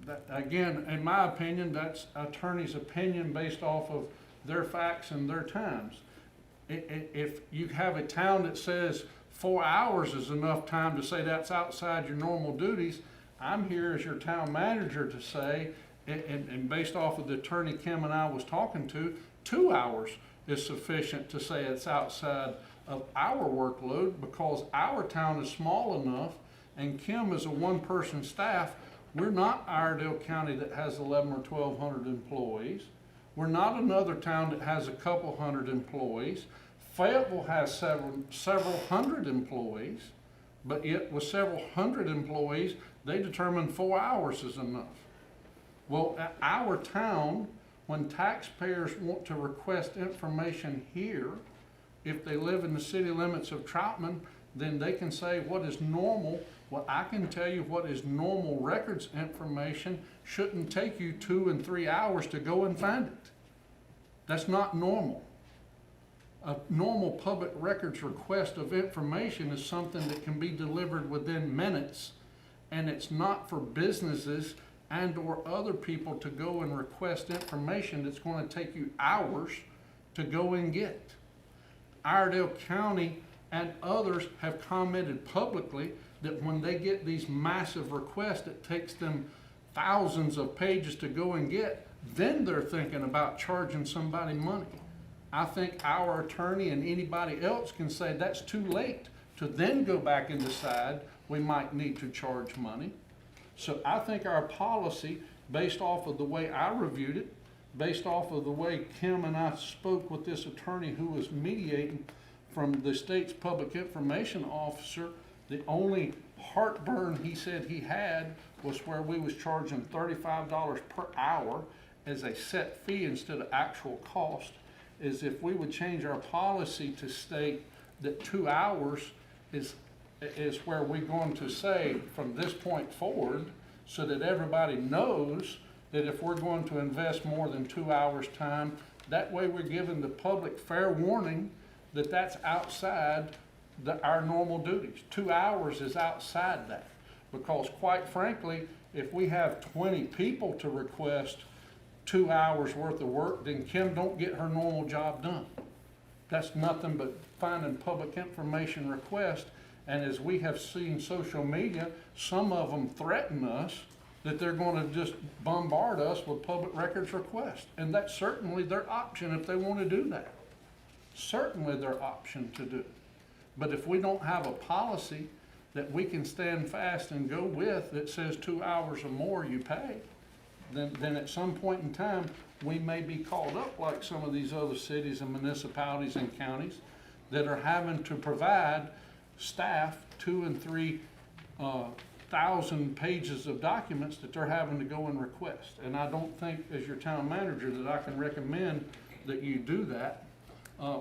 That, again, in my opinion, that's attorney's opinion based off of their facts and their times. If you have a town that says 4 hours is enough time to say that's outside your normal duties, I'm here as your town manager to say, and based off of the attorney Kim and I was talking to, 2 hours is sufficient to say it's outside of our workload because our town is small enough and Kim is a one-person staff. We're not Iredell County that has 11 or 1,200 employees. We're not another town that has a couple hundred employees. Fayetteville has several hundred employees, but yet with several hundred employees, they determine 4 hours is enough. Well, at our town, when taxpayers want to request information here, if they live in the city limits of Troutman, then they can say what is normal. Well, I can tell you what is normal records information shouldn't take you 2 and 3 hours to go and find it. That's not normal. A normal public records request of information is something that can be delivered within minutes, and it's not for businesses and or other people to go and request information that's going to take you hours to go and get. Iredell County and others have commented publicly that when they get these massive requests, it takes them thousands of pages to go and get, then they're thinking about charging somebody money. I think our attorney and anybody else can say that's too late to then go back and decide we might need to charge money. So I think our policy, based off of the way I reviewed it, based off of the way Kim and I spoke with this attorney who was mediating from the state's public information officer, the only heartburn he said he had was where we was charging $35 per hour as a set fee instead of actual cost, is if we would change our policy to state that 2 hours is where we're going to say from this point forward, so that everybody knows that if we're going to invest more than 2 hours time, that way we're giving the public fair warning that that's outside our normal duties. 2 hours is outside that, because quite frankly, if we have 20 people to request 2 hours worth of work, then Kim don't get her normal job done. That's nothing but finding public information requests. And as we have seen social media, some of them threaten us that they're going to just bombard us with public records requests. And that's certainly their option if they want to do that. Certainly their option to do. But if we don't have a policy that we can stand fast and go with that says 2 hours or more you pay, then at some point in time, we may be called up like some of these other cities and municipalities and counties that are having to provide staff 2 and 3 thousand pages of documents that they're having to go and request. And I don't think as your town manager that I can recommend that you do that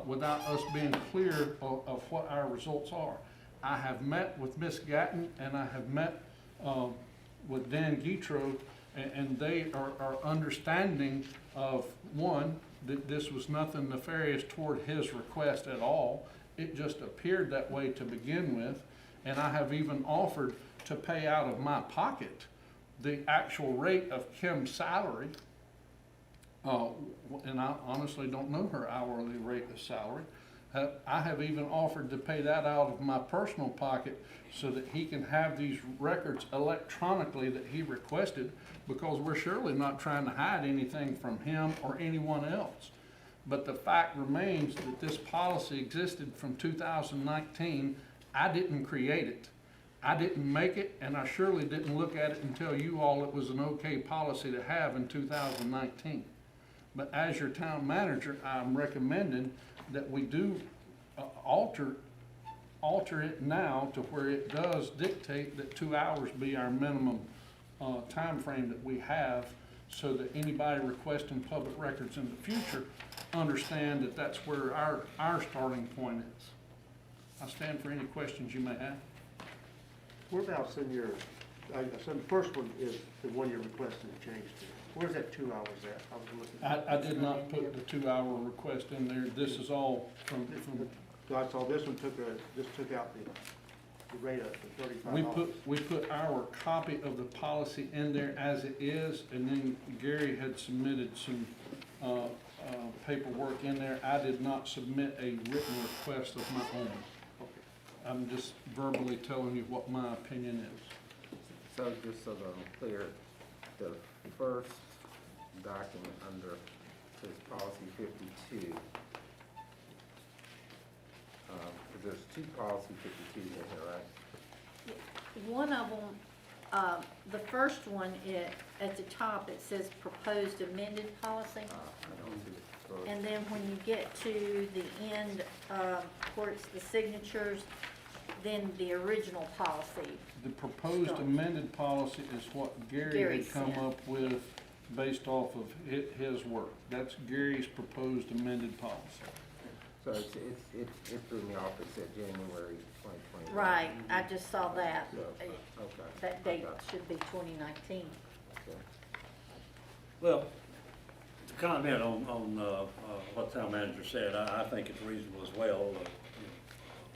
without us being clear of what our results are. I have met with Ms. Gatton and I have met with Dan Guitro, and they are understanding of, one, that this was nothing nefarious toward his request at all. It just appeared that way to begin with, and I have even offered to pay out of my pocket the actual rate of Kim's salary, and I honestly don't know her hourly rate of salary, I have even offered to pay that out of my personal pocket so that he can have these records electronically that he requested, because we're surely not trying to hide anything from him or anyone else. But the fact remains that this policy existed from 2019. I didn't create it. I didn't make it, and I surely didn't look at it and tell you all it was an okay policy to have in 2019. But as your town manager, I'm recommending that we do alter it now to where it does dictate that 2 hours be our minimum time frame that we have, so that anybody requesting public records in the future understand that that's where our starting point is. I stand for any questions you may have. Whereabouts in your, so the first one is the one you're requesting a change to. Where's that 2 hours at? I was looking. I did not put the 2 hour request in there. This is all from, I saw this one took out the rate of the $35. we put our copy of the policy in there as it is, and then Gary had submitted some, paperwork in there. I did not submit a written request of my own. I'm just verbally telling you what my opinion is. So just so that I'm clear, the first document under this policy 52, because there's two policy 52s in here, right? One of them, the first one, at the top, it says proposed amended policy. I don't see the first. And then when you get to the end, where it's the signatures, then the original policy. The proposed amended policy is what Gary had come sent. up with based off of his work. That's Gary's proposed amended policy. So it threw me off. It said January 2020. Right, I just saw that. So, okay. That date Okay. should be 2019. Okay. Well, to comment on what the town manager said, I think it's reasonable as well.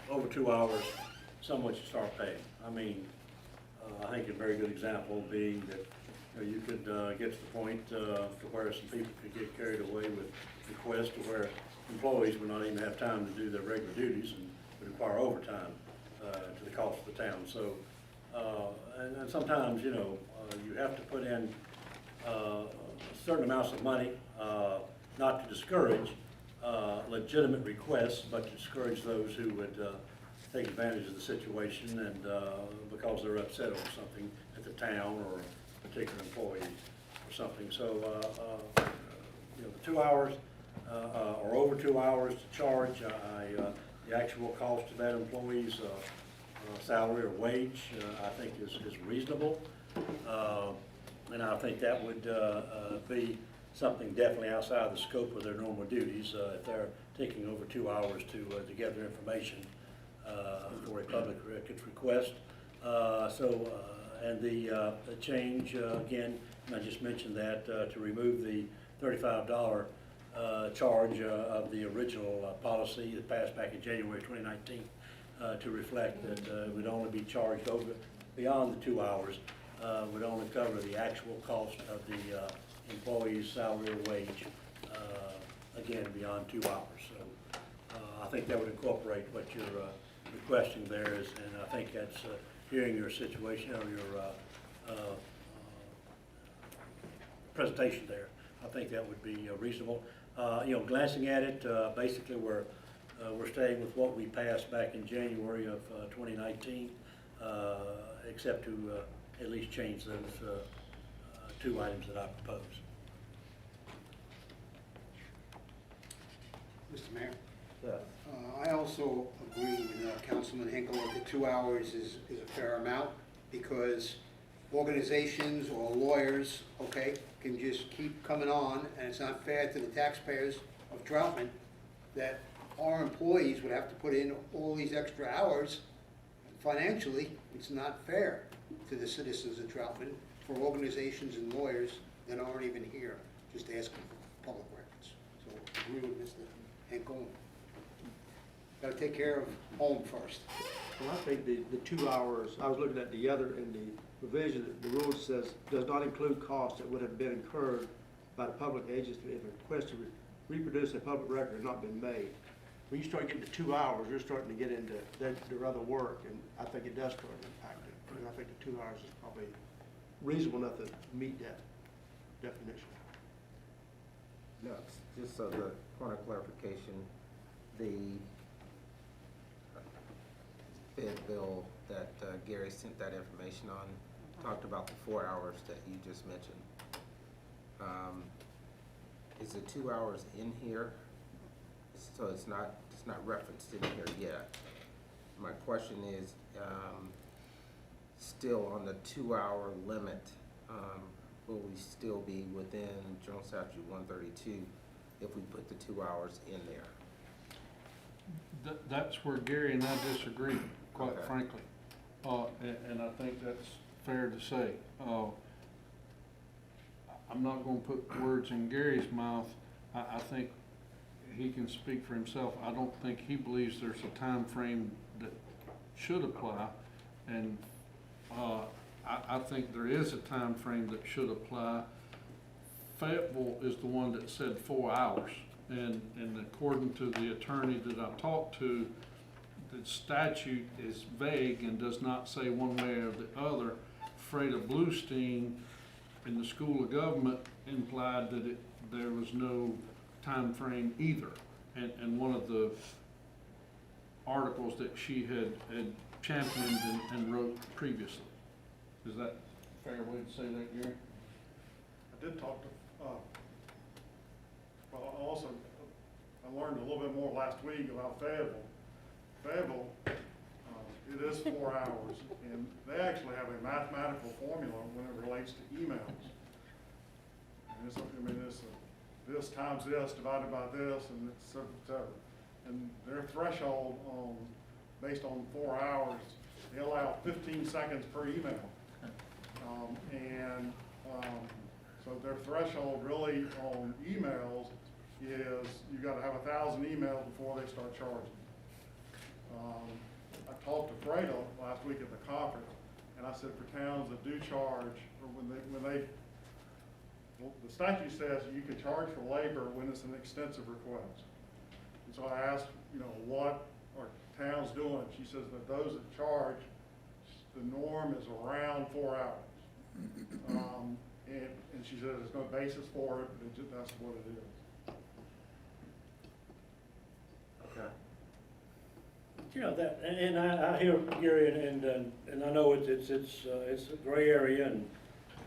Over 2 hours, someone should start paying. I mean, I think a very good example being that you could get to the point to where some people could get carried away with requests to where employees would not even have time to do their regular duties and would require overtime to the cost of the town. So, and sometimes, you have to put in certain amounts of money, not to discourage legitimate requests, but to discourage those who would take advantage of the situation and because they're upset over something at the town or a particular employee or something. So, the 2 hours or over 2 hours to charge, the actual cost of that employee's salary or wage, I think is reasonable. And I think that would be something definitely outside the scope of their normal duties if they're taking over 2 hours to gather information for a public records request. And the change, again, and I just mentioned that, to remove the $35 charge of the original policy that passed back in January 2019 to reflect that it would only be charged over beyond the 2 hours, would only cover the actual cost of the employee's salary or wage, again, beyond 2 hours. So I think that would incorporate what you're requesting there is, and I think that's hearing your situation or your presentation there. I think that would be reasonable. Glancing at it, basically we're staying with what we passed back in January of 2019, except to at least change those two items that I proposed. Mr. Mayor? Yes. I also agree with Councilman Hinkle that the 2 hours is a fair amount, because organizations or lawyers, can just keep coming on, and it's not fair to the taxpayers of Troutman that our employees would have to put in all these extra hours. Financially, it's not fair to the citizens of Troutman for organizations and lawyers that aren't even here, just asking for public records. So I agree with Mr. Hinkle. Got to take care of home first. Well, I think the 2 hours, I was looking at the other, in the provision, the rule says, does not include costs that would have been incurred by the public agency if a request to reproduce a public record had not been made. when you start getting to 2 hours, you're starting to get into their other work, and I think it does start to impact it. And I think the 2 hours is probably reasonable enough to meet that definition. No, just so the point of clarification, the Fed bill that Gary sent that information on talked about the 4 hours that you just mentioned. Is the 2 hours in here? So it's not referenced in here yet. My question is, still on the 2 hour limit, will we still be within General Statute 132 if we put the 2 hours in there? That's where Gary and I disagree, quite Okay. frankly. And I think that's fair to say. I'm not gonna put words in Gary's mouth. I think he can speak for himself. I don't think he believes there's a time frame that should apply. And, I think there is a time frame that should apply. Fayetteville is the one that said 4 hours. And according to the attorney that I talked to, the statute is vague and does not say one way or the other. Freda Bluestein in the School of Government implied that there was no time frame either. And one of the articles that she had championed and wrote previously. Is that a fair way to say that, Gary? I did talk to, well, also, I learned a little bit more last week about Fayetteville. Fayetteville, it is 4 hours, and they actually have a mathematical formula when it relates to emails. And it's, I mean, it's this times this divided by this, and it's et cetera. And their threshold on, based on 4 hours, they allow 15 seconds per email. So their threshold really on emails is you gotta have 1,000 emails before they start charging. I talked to Freda last week at the conference, and I said for towns that do charge, or well, the statute says you can charge for labor when it's an extensive request. And so I asked, what are towns doing? She says that those that charge, the norm is around 4 hours. And she says there's no basis for it, but that's what it is. Okay. That, and I hear Gary, and I know it's a gray area, and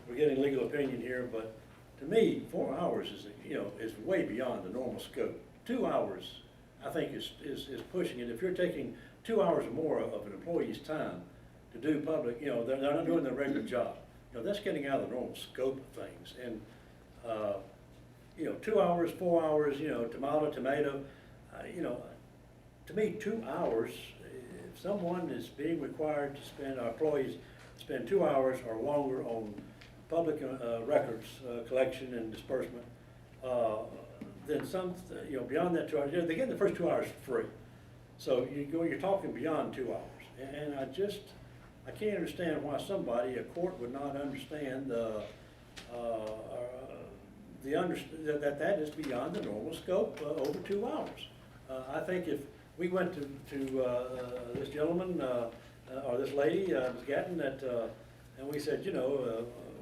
we're getting legal opinion here, but to me, 4 hours is way beyond the normal scope. 2 hours, I think, is pushing it. If you're taking 2 hours or more of an employee's time to do public, they're not doing their regular job. That's getting out of the normal scope of things. And 2 hours, 4 hours, tomato, to me, 2 hours, if someone is being required to spend, our employees spend 2 hours or longer on public records collection and disbursement, then beyond that 2 hours, they get the first 2 hours for free. So you're talking beyond 2 hours. And I can't understand why a court would not understand that is beyond the normal scope over 2 hours. I think if we went to this gentleman or this lady, Ms. Gatton, and we said,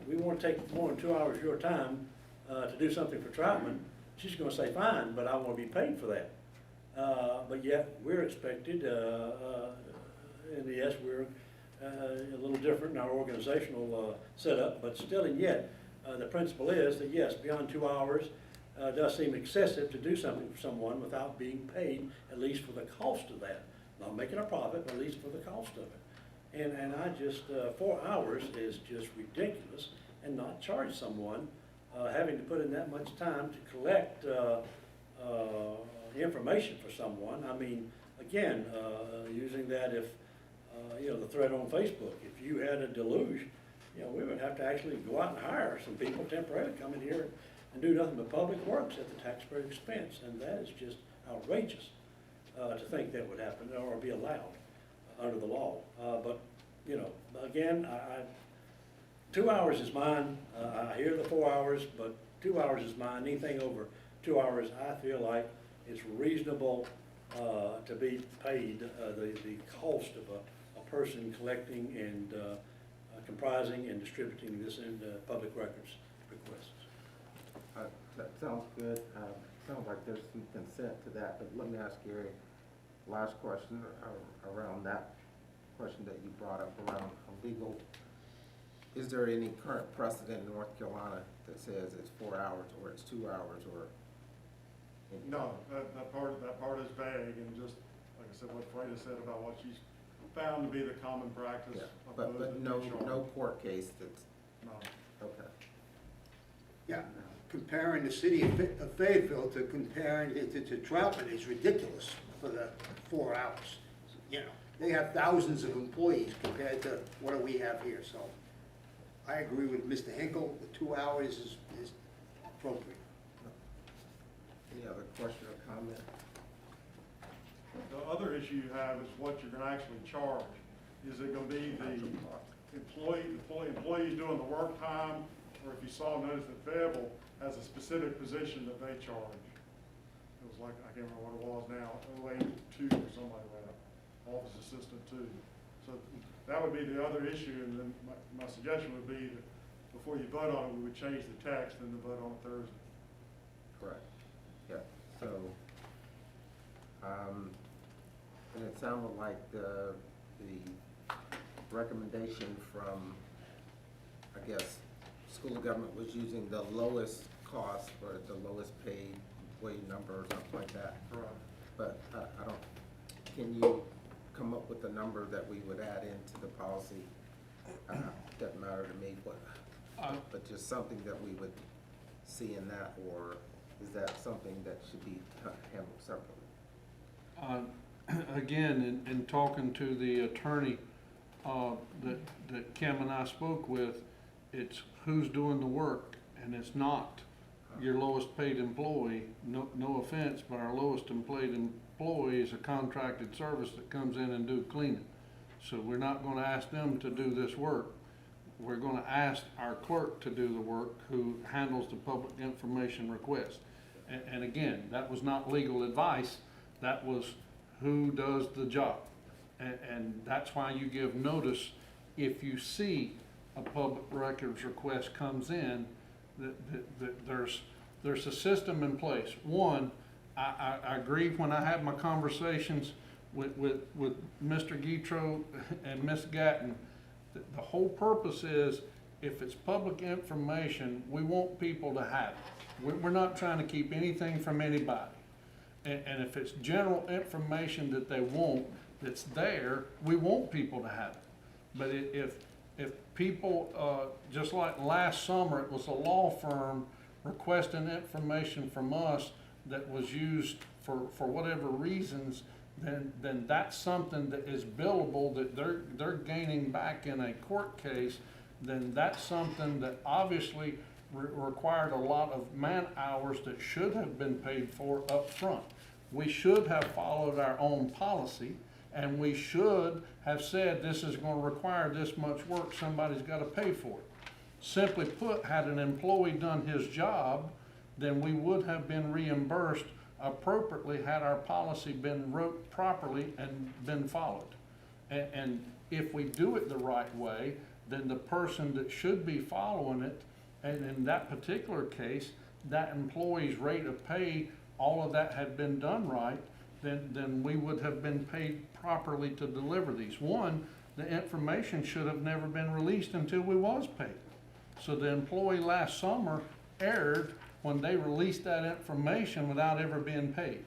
we want to take more than 2 hours of your time to do something for Troutman, she's going to say, fine, but I want to be paid for that. But yet we're expected, and yes, we're a little different in our organizational setup, but still and yet, the principle is that yes, beyond 2 hours does seem excessive to do something for someone without being paid, at least for the cost of that. Not making a profit, but at least for the cost of it. And I just, 4 hours is just ridiculous, and not charge someone having to put in that much time to collect information for someone. I mean, again, using that if, the thread on Facebook, if you had a deluge, we would have to actually go out and hire some people temporarily, come in here and do nothing but public works at the taxpayer expense, and that is just outrageous to think that would happen or be allowed under the law. But, again, 2 hours is mine. I hear the 4 hours, but 2 hours is mine. Anything over 2 hours, I feel like it's reasonable to be paid, the cost of a person collecting and comprising and distributing this in public records requests. That sounds good. Sounds like there's some consent to that, but let me ask Gary, last question around that question that you brought up around legal. Is there any current precedent in North Carolina that says it's 4 hours or it's 2 hours or? No, that part is vague, and just, like I said, what Freda said about what she's found to be the common practice Yeah, of but those that no, do charge. no court case that's, No. okay. Yeah, comparing the city of Fayetteville to comparing it to Troutman is ridiculous for the 4 hours. You know, they have thousands of employees compared to what do we have here, so I agree with Mr. Hinkle, the 2 hours is appropriate. Any other question or comment? The other issue you have is what you're gonna actually charge. Is it gonna be the employees doing the work time, or if you saw, notice that Fayetteville has a specific position that they charge. It was like, I can't remember what it was now, 082 or something like that, office assistant 2. So that would be the other issue, and then my suggestion would be that before you vote on it, we would change the text and then vote on it Thursday. Correct. Yeah, so, and it sounded like the recommendation from, I guess, school government was using the lowest cost or the lowest paid employee number or something like that. Correct. But I don't, can you come up with a number that we would add into the policy? Doesn't matter to me, but just something that we would see in that, or is that something that should be handled separately? Again, in talking to the attorney that Kim and I spoke with, it's who's doing the work, and it's not your lowest paid employee. No offense, but our lowest paid employee is a contracted service that comes in and do cleaning. So we're not gonna ask them to do this work. We're gonna ask our clerk to do the work who handles the public information request. And again, that was not legal advice, that was who does the job. And that's why you give notice if you see a public records request comes in, that there's a system in place. One, I agree when I have my conversations with Mr. Guitro and Ms. Gatton, the whole purpose is, if it's public information, we want people to have it. We're not trying to keep anything from anybody. And if it's general information that they want, that's there, we want people to have it. But if people, just like last summer, it was a law firm requesting information from us that was used for whatever reasons, then that's something that is billable, that they're gaining back in a court case, then that's something that obviously required a lot of man hours that should have been paid for up front. We should have followed our own policy, and we should have said this is going to require this much work, somebody's got to pay for it. Simply put, had an employee done his job, then we would have been reimbursed appropriately had our policy been wrote properly and been followed. And if we do it the right way, then the person that should be following it, and in that particular case, that employee's rate of pay, all of that had been done right, then we would have been paid properly to deliver these. One, the information should have never been released until we was paid. So the employee last summer erred when they released that information without ever being paid,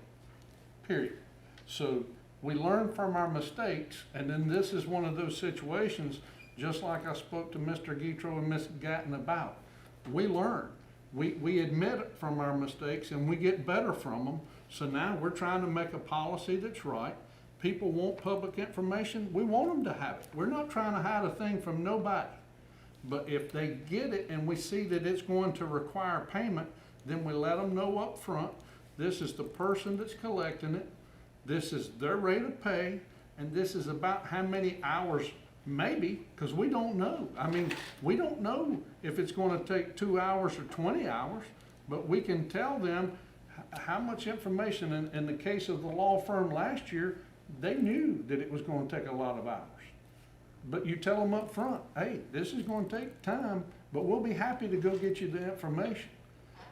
period. So we learn from our mistakes, and then this is one of those situations, just like I spoke to Mr. Guitro and Ms. Gatton about. We learn. We admit from our mistakes and we get better from them. So now we're trying to make a policy that's right. People want public information, we want them to have it. We're not trying to hide a thing from nobody. But if they get it and we see that it's going to require payment, then we let them know up front, this is the person that's collecting it, this is their rate of pay, and this is about how many hours, maybe, because we don't know. I mean, we don't know if it's going to take 2 hours or 20 hours, but we can tell them how much information, in the case of the law firm last year, they knew that it was gonna take a lot of hours. But you tell them up front, hey, this is gonna take time, but we'll be happy to go get you the information.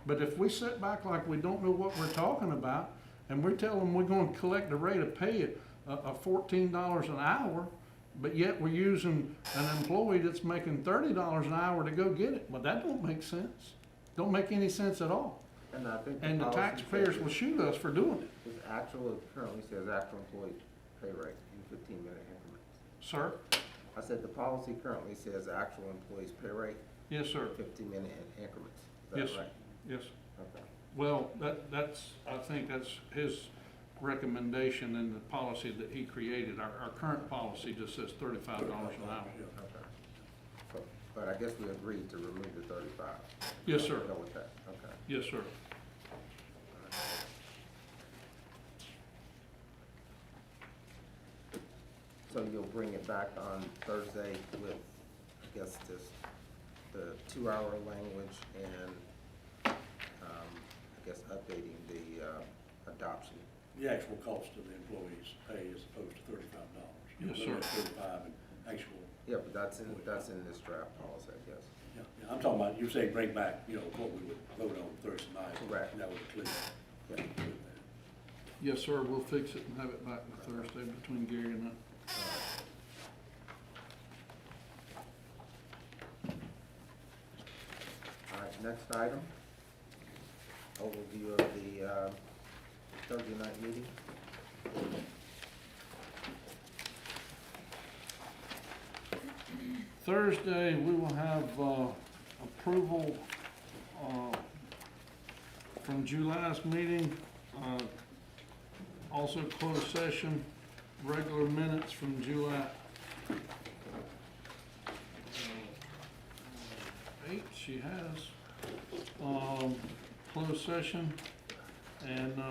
But if we sit back like we don't know what we're talking about, and we tell them we're gonna collect the rate of pay of $14 an hour, but yet we're using an employee that's making $30 an hour to go get it, well, that don't make sense. Don't make any sense at all. And I think And the policy taxpayers says will shoot us for doing it. It's actual, it currently says actual employee pay rate in 15-minute increments. Sir? I said the policy currently says actual employees pay rate. Yes, sir. 15-minute increments. Yes, Is sir. that right? Yes. Okay. Well, I think that's his recommendation in the policy that he created. Our current policy just says $35 an hour. Okay. But I guess we agreed to remove the 35. Yes, sir. Go with that, okay. Yes, sir. So you'll bring it back on Thursday with, I guess, just the 2-hour language and, I guess, updating the adoption. The actual cost of the employee's pay as opposed to $35. Yes, sir. 35 and actual. Yeah, but that's in this draft policy, I guess. Yeah, I'm talking about, you say bring back, what we would vote on Thursday night. Correct. That would include. Yeah. Yes, sir. We'll fix it and have it back on Thursday between Gary and I. All right, next item. Overview of the Thursday night meeting. Thursday, we will have approval from July's meeting, also closed session, regular minutes from July 8th, she has, closed session, and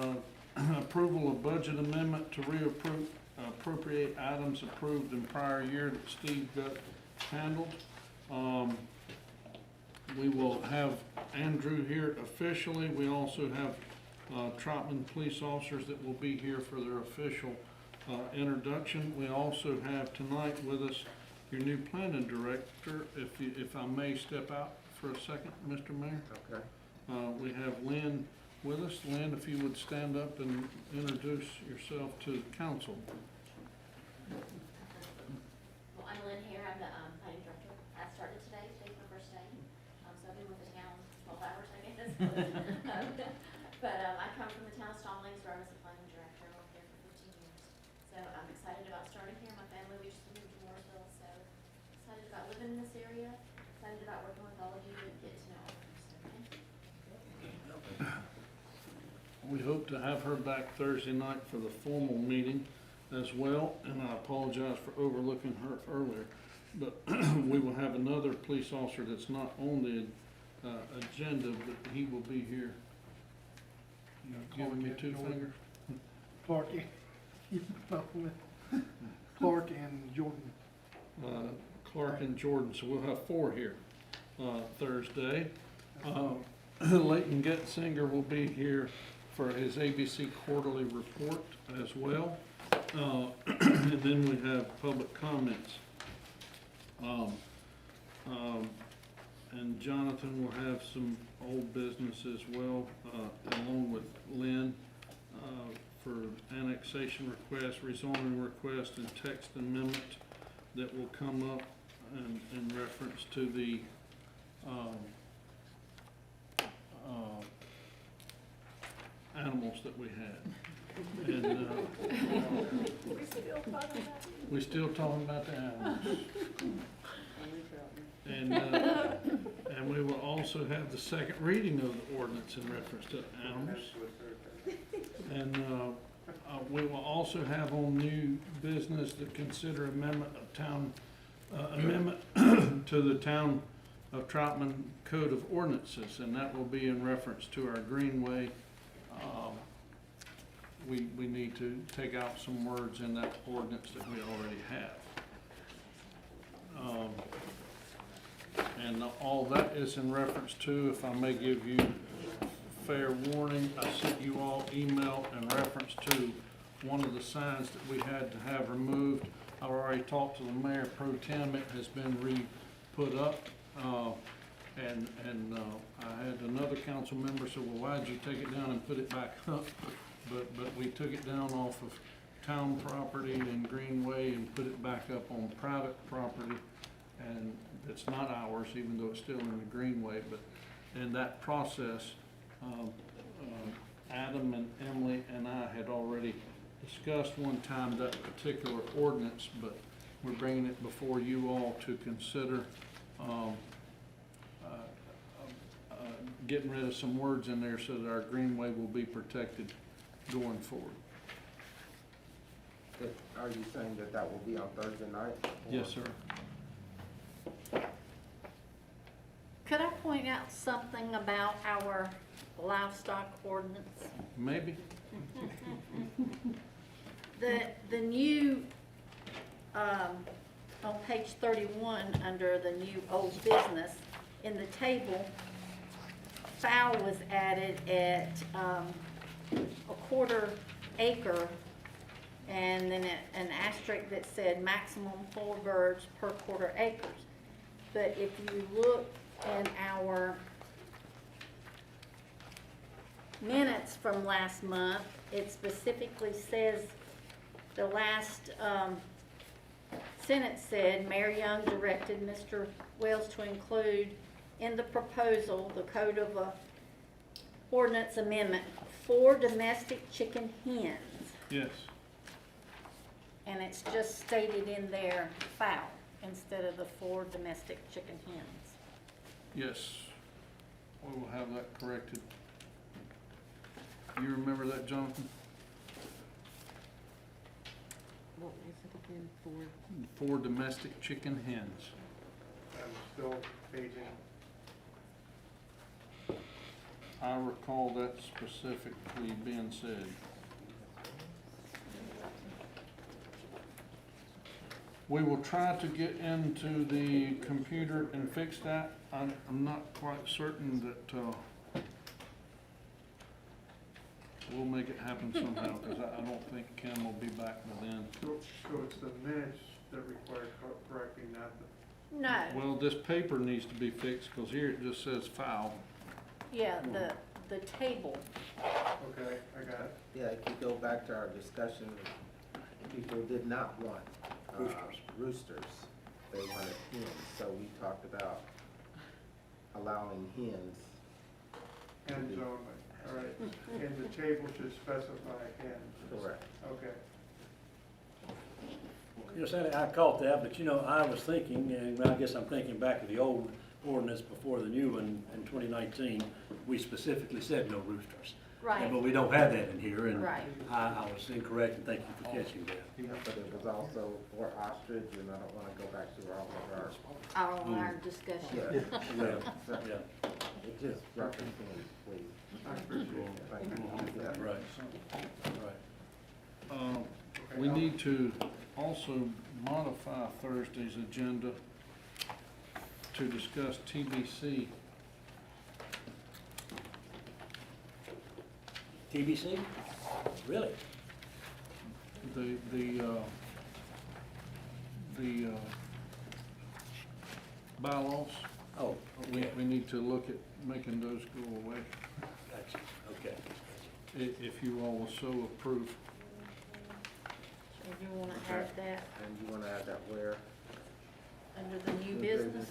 approval of budget amendment to appropriate items approved in prior year that Steve got handled. We will have Andrew here officially. We also have Troutman police officers that will be here for their official introduction. We also have tonight with us your new planning director, if I may step out for a second, Mr. Mayor. Okay. We have Lynn with us. Lynn, if you would stand up and introduce yourself to the council. Well, I'm Lynn here, I'm the planning director. I started today, today's my first day, so I've been with the town 12 hours, I guess. But I come from the town of Stallings, where I was the planning director, I worked there for 15 years. So I'm excited about starting here, my family, we just moved to Mooresville, so excited about living in this area, excited about working with all of you and get to know all of you, so thank you. We hope to have her back Thursday night for the formal meeting as well, and I apologize for overlooking her earlier. But we will have another police officer that's not on the agenda, but he will be here. You giving me two fingers? Clark and Jordan. Clark and Jordan, so we'll have 4 here Thursday. Leighton Getzinger will be here for his ABC quarterly report as well. And then we have public comments. And Jonathan will have some old business as well, along with Lynn, for annexation request, rezoning request, and text amendment that will come up in reference to the animals that we had. And we're still talking about the animals. And we will also have the second reading of the ordinance in reference to animals. And we will also have on new business to consider amendment to the town of Troutman Code of Ordinances, and that will be in reference to our Greenway. We need to take out some words in that ordinance that we already have. And all that is in reference to, if I may give you fair warning. I sent you all email in reference to one of the signs that we had to have removed. I already talked to the mayor pro tem, it has been put up. I had another council member say, well, why'd you take it down and put it back up? But we took it down off of town property and Greenway and put it back up on private property. And it's not ours, even though it's still in the Greenway, but in that process, Adam and Emily and I had already discussed one time that particular ordinance, but we're bringing it before you all to consider getting rid of some words in there so that our Greenway will be protected going forward. Are you saying that that will be on Thursday night? Yes, sir. Could I point out something about our livestock ordinance? Maybe. The new, on page 31, under the new old business, in the table, fowl was added at a quarter acre, and then an asterisk that said maximum 4 birds per quarter acres. But if you look in our minutes from last month, it specifically says, the last sentence said, Mayor Young directed Mr. Wells to include in the proposal the code of ordinance amendment 4 domestic chicken hens. Yes. And it's just stated in there fowl instead of the 4 domestic chicken hens. Yes. We will have that corrected. You remember that, Jonathan? What was it again for? 4 domestic chicken hens. I'm still paging. I recall that specifically being said. We will try to get into the computer and fix that. I'm not quite certain that we'll make it happen somehow, because I don't think Ken will be back by then. So it's the minutes that require correcting, not the, No, Well, this paper needs to be fixed, because here it just says foul. yeah, the table. okay, I got it. Yeah, if you go back to our discussion, people did not want roosters. They wanted hens, so we talked about allowing hens. Hens only, all right. And the table should specify hens. Correct. Okay. Yes, I caught that, but you know, I was thinking, and I guess I'm thinking back to the old ordinance before the new one in 2019, we specifically said no roosters. Right. But we don't have that in here, and Right. I was incorrect, and thank you for catching that. Yeah, but it was also for ostrich, and I don't wanna go back to all of Our discussion. Yeah. Yeah. It just referencing, please. I appreciate that. Thank you. Yeah. Right. We need to also modify Thursday's agenda to discuss TBC. TBC? Really? The bylaws. Oh, okay. We need to look at making those go away, Gotcha. Okay. if you all will so approve. So you wanna add that And you wanna add that where? under the new New business?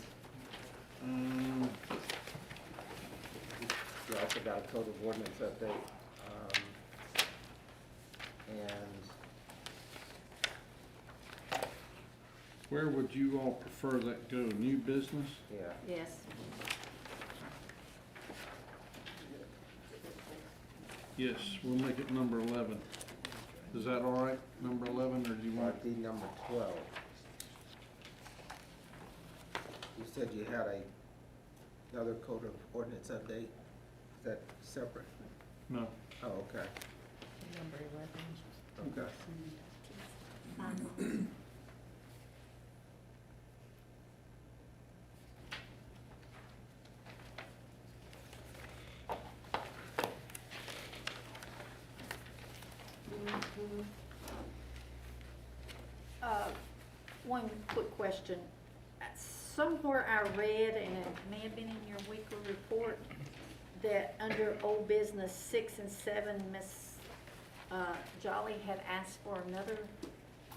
You also got a code of ordinance update, and Where would you all prefer that go? New business? yeah, Yes. Yes, we'll make it number 11. Is that all right, number 11, or do you want? RD number 12. You said you had another code of ordinance update. Is that separate? No. Oh, okay. Number 11. Okay. One quick question. Somewhere I read, and it may have been in your weekly report, that under old business 6 and 7, Miss Jolly had asked for another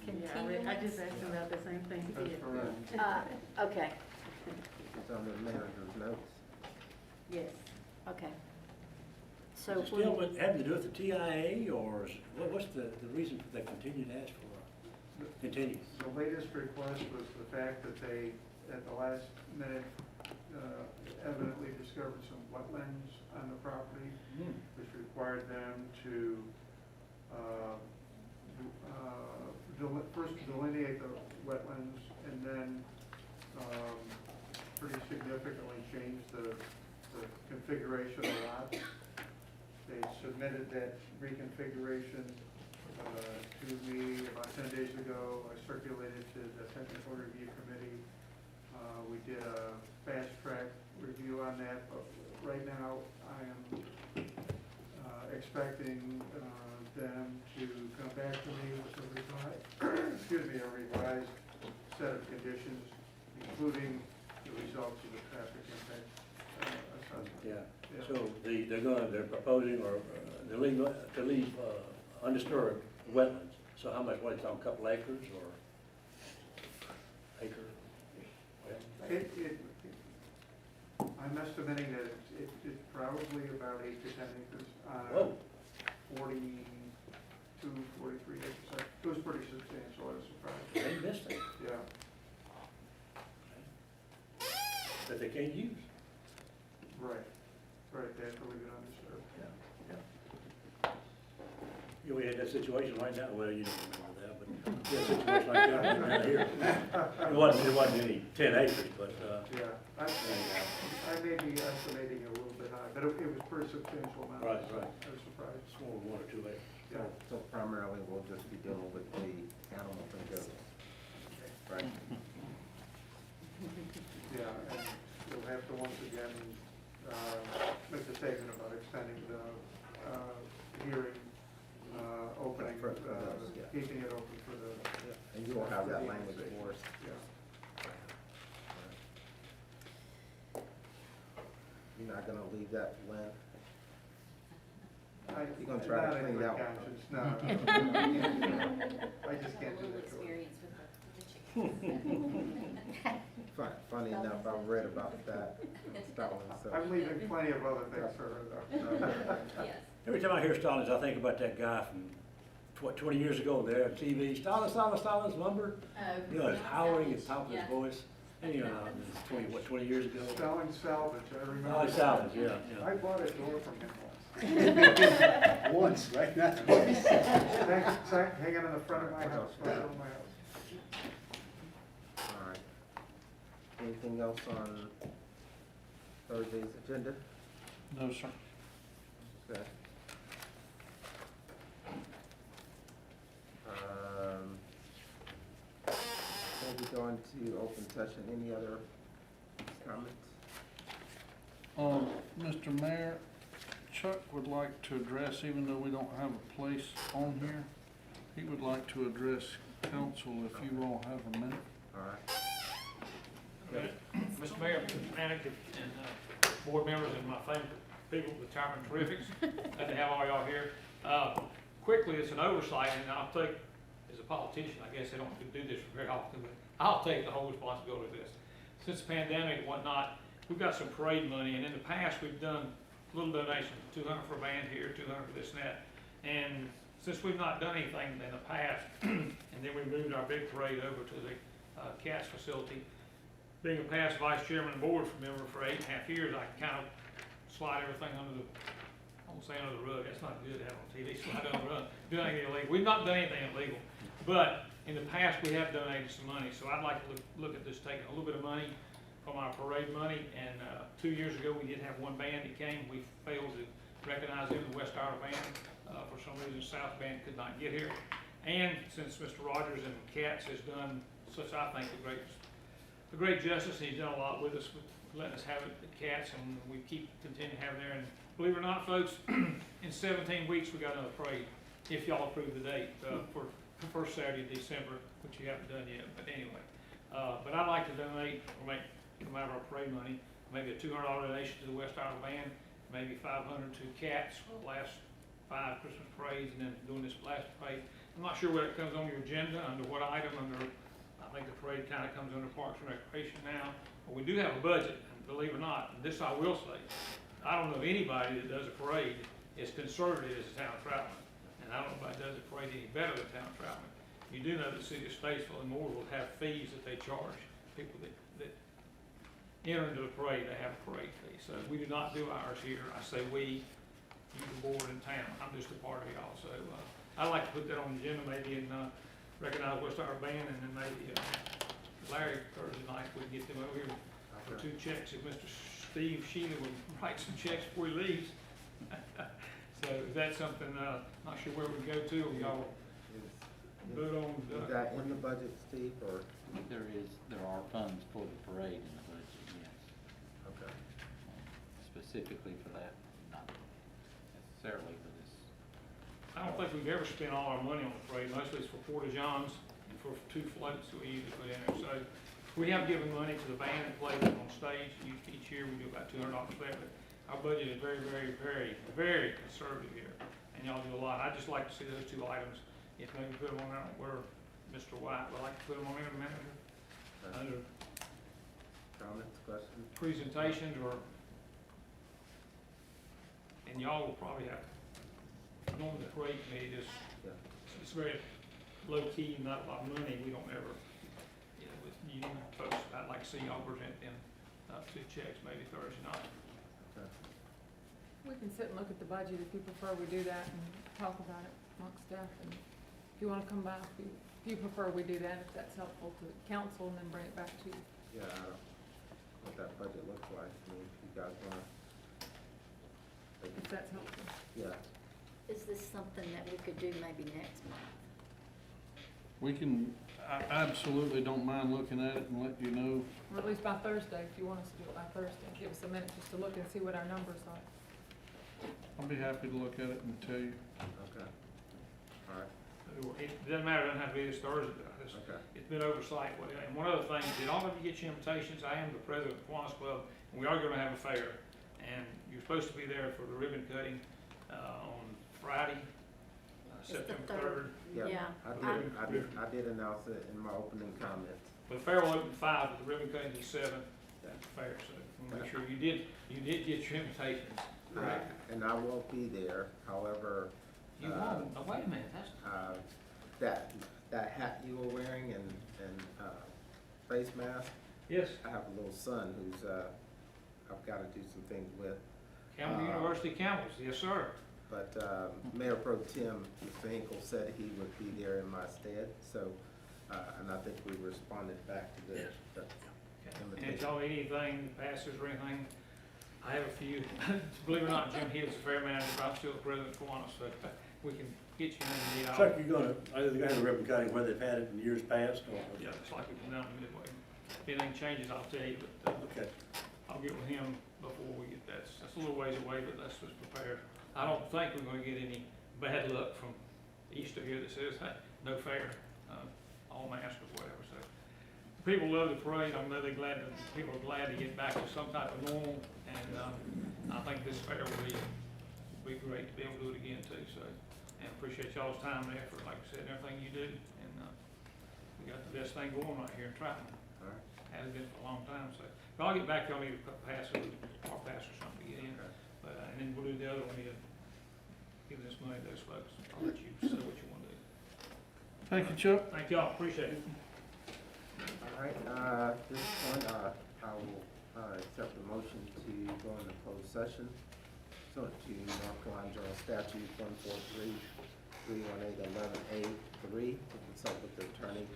continuance. I just asked him about the same thing he did. Okay, It's on the manager's notes. Yes. okay. So Is it we, still having to do with the TIA, or what's the reason for they continue to ask for continue? The latest request was the fact that they, at the last minute, evidently discovered some wetlands on the property, which required them to first delineate the wetlands and then pretty significantly change the configuration of the lot. They submitted that reconfiguration to me about 10 days ago. I circulated to the technical review committee. We did a fast track review on that, but right now I am expecting them to come back to me with a revised set of conditions, including the results of the traffic impact assessment. Yeah, so they're proposing or to leave undisturbed wetlands. So how much, it's on a couple acres or acre? I'm estimating that it's probably about 8 to 10 acres on Whoa. 42, 43 acres. So it was pretty substantial. I was surprised. They missed it, Yeah. that they can't use. Right. Right. They have to leave it undisturbed. Yeah, we had that situation right now, well, you don't remember that, but we had a situation like that right here. It wasn't any 10 acres, but, Yeah. I may be estimating a little bit high, but it was pretty substantial amount. Right. I was surprised. it's more than 1 or 2 acres. Yeah. So primarily, we'll just be dealing with the animals and goats. Right? Yeah, and you'll have to once again, make the statement about extending the, hearing, opening, For those, yeah. keeping it open for the. And you will have that language for us. Yeah. You're not gonna leave that, Lynn? You're gonna try to clean it out. No. I just can't do A little that to her. experience with the chickens. Funny enough, I've read about that, Stalin, so. I'm leaving plenty of other things for her though. Yes. Every time I hear Stallings, I think about that guy from, 20 years ago there on TV, Stallings lumber. You know, he's howling at the top of his voice. And you know, it's 20 years ago. Selling salvage, I remember. Oh, salvage, yeah. I bought a door from him once. Once, right? Not It's hanging in the front of my house, right on my house. All right. Anything else on Thursday's agenda? No, sir. Okay. Maybe go into open session. Any other comments? Mr. Mayor, Chuck would like to address, even though we don't have a place on here, he would like to address council if you all have a minute. All right. Mr. Mayor, Mr. Manager, and board members, and my favorite people, the Troutman Terrifics, glad to have all y'all here. Quickly, it's an oversight, and I'll take, as a politician, I guess I don't do this very often, but I'll take the whole responsibility of this. Since the pandemic and whatnot, we've got some parade money, and in the past, we've done little donations, 200 for a band here, 200 for this and that. And since we've not done anything in the past, and then we moved our big parade over to the CATS facility, being a past vice chairman and board member for 8.5 years, I kind of slide everything under the, I won't say under the rug, that's not good to have on TV, slide under the rug, do anything illegal. We've not done anything illegal, but in the past, we have donated some money, so I'd like to look at this, taking a little bit of money from our parade money, and 2 years ago, we did have one band that came. We failed to recognize them, the West Iowa Band. For some reason, South Band could not get here. And since Mr. Rogers and CATS has done such, I think, a great justice, he's done a lot with us, letting us have it at CATS, and we keep continuing having there. And believe it or not, folks, in 17 weeks, we got another parade if y'all approve the date, for the first Saturday of December, which you haven't done yet, but anyway. But I'd like to donate, or make, come out of our parade money, maybe a $200 donation to the West Iowa Band, maybe 500 to Cats for the last 5 Christmas parades, and then doing this last parade. I'm not sure where it comes on your agenda, under what item, I think the parade kind of comes under Parks and Recreation now, but we do have a budget, and believe it or not, and this I will say, I don't know of anybody that does a parade as conservative as the town of Troutman, and I don't know if anybody does a parade any better than the town of Troutman. You do know the city of Statesville and Moore will have fees that they charge people that enter into the parade. They have a parade fee, so we do not do ours here. I say we, you the board in town, I'm just a part of it also. I'd like to put that on the agenda maybe and recognize West Iowa Band, and then maybe Larry Thursday night we can get them over here for 2 checks. If Mr. Steve Shealy would write some checks before he leaves. So is that something, not sure where we go to, or y'all vote on? Is that in the budget, Steve, or? There are funds for the parade in the budget, yes. Okay. Specifically for that, not necessarily for this. I don't think we've ever spent all our money on the parade, mostly it's for porta-johns and for 2 floats that we usually put in there. So we have given money to the band that plays on stage. Each year we do about $200 for that, but our budget is very, very, very, very conservative here, and y'all do a lot. I'd just like to see those 2 items, if maybe put them on there where Mr. White would like to put them on there, manager, under Comments, questions? presentations, or, and y'all will probably have, normally the parade committee just, it's very low-key, not a lot of money, we don't ever, you know, with you folks, I'd like to see y'all present them 2 checks maybe Thursday night. We can sit and look at the budget if you prefer we do that and talk about it amongst staff. And if you want to come back, if you prefer we do that, if that's helpful to the council, and then bring it back to you. Yeah, I don't know what that budget looks like. I mean, if you guys wanna. If that's helpful. Yeah. Is this something that we could do maybe next month? We can, I absolutely don't mind looking at it and let you know. Or at least by Thursday, if you want us to do it by Thursday. Give us a minute just to look and see what our numbers are. I'll be happy to look at it and tell you. Okay. All right. It doesn't matter, it doesn't have to be this Thursday, Okay. it's been oversight. And one other thing, did all of you get your invitations? I am the president of the Kiwanis Club, and we are gonna have a fair. And you're supposed to be there for the ribbon cutting, on Friday, It's the September 3rd. Yeah. I did announce it in my opening comments. The fair will open at 5, but the ribbon cutting is 7 at the fair, so we'll make sure you did get your invitations. And I won't be there, however. You won't? Oh, wait a minute, that's, that hat you were wearing and face mask, yes, I have a little son who's, I've gotta do some things with. Campbell University Camels, yes, sir. But Mayor Pro Tem, Mr. Hinkle, said he would be there in my stead, so, and I think we responded back to the And if invitation. y'all need anything, passes or anything, I have a few. Believe it or not, Jim Hill's the fair manager, but I'm still the president of Kiwanis, so we can get you in and need all. Chuck, you're gonna, are they gonna have a ribbon cutting where they've had it in years past, or? Yeah, it's like we've done in Midway. If anything changes, I'll tell you, but Okay. I'll get with him before we get that. That's a little ways away, but let's just prepare. I don't think we're gonna get any bad luck from Easter here that says, hey, no fair, all mask or whatever, so. People love the parade, I know people are glad to get back to some type of normal, and, I think this fair will be great to be able to do it again too, so. And appreciate y'all's time and effort, like I said, and everything you do, and, we got the best thing going right here in Troutman. All right. Has been for a long time, so. But I'll get back to y'all, need a pass or something to get in, but, and then we'll do the other one, give this money to those folks. I'll let you say what you want to do. Thank you, Chuck. Thank y'all, appreciate it. All right, this point, I will, accept the motion to go into closed session. So to North Carolina General Statute 143-318-11A3 to consult with the attorney,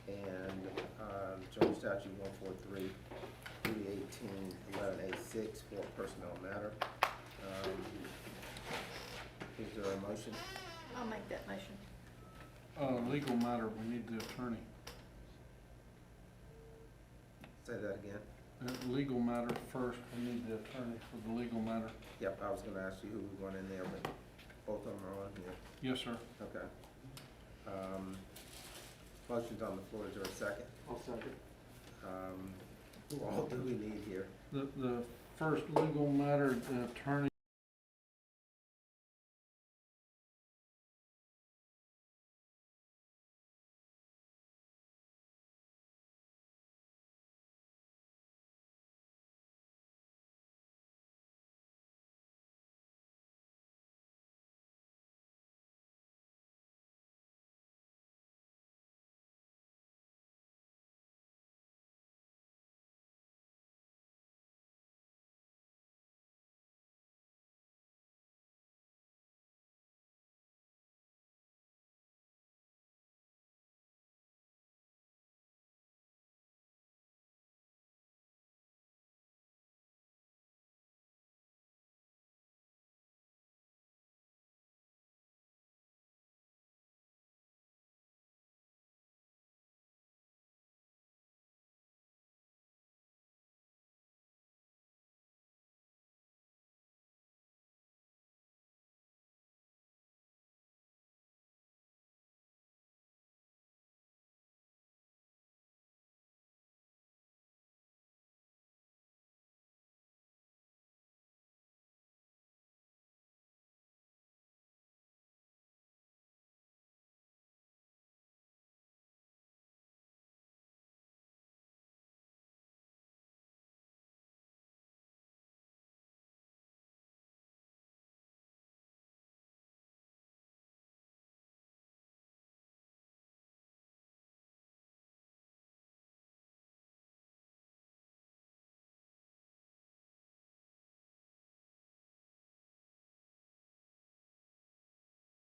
and, General Statute 143-318-11A6 for a personnel matter. Is there a motion? I'll make that motion. Legal matter, we need the attorney. Say that again. Legal matter first, we need the attorney for the legal matter. Yep, I was gonna ask you who we want in there, but Both of them are on here. Yes, sir. Okay. Motion's on the floor, is there a second? I'll second. Who all do we need here? The first legal matter, the attorney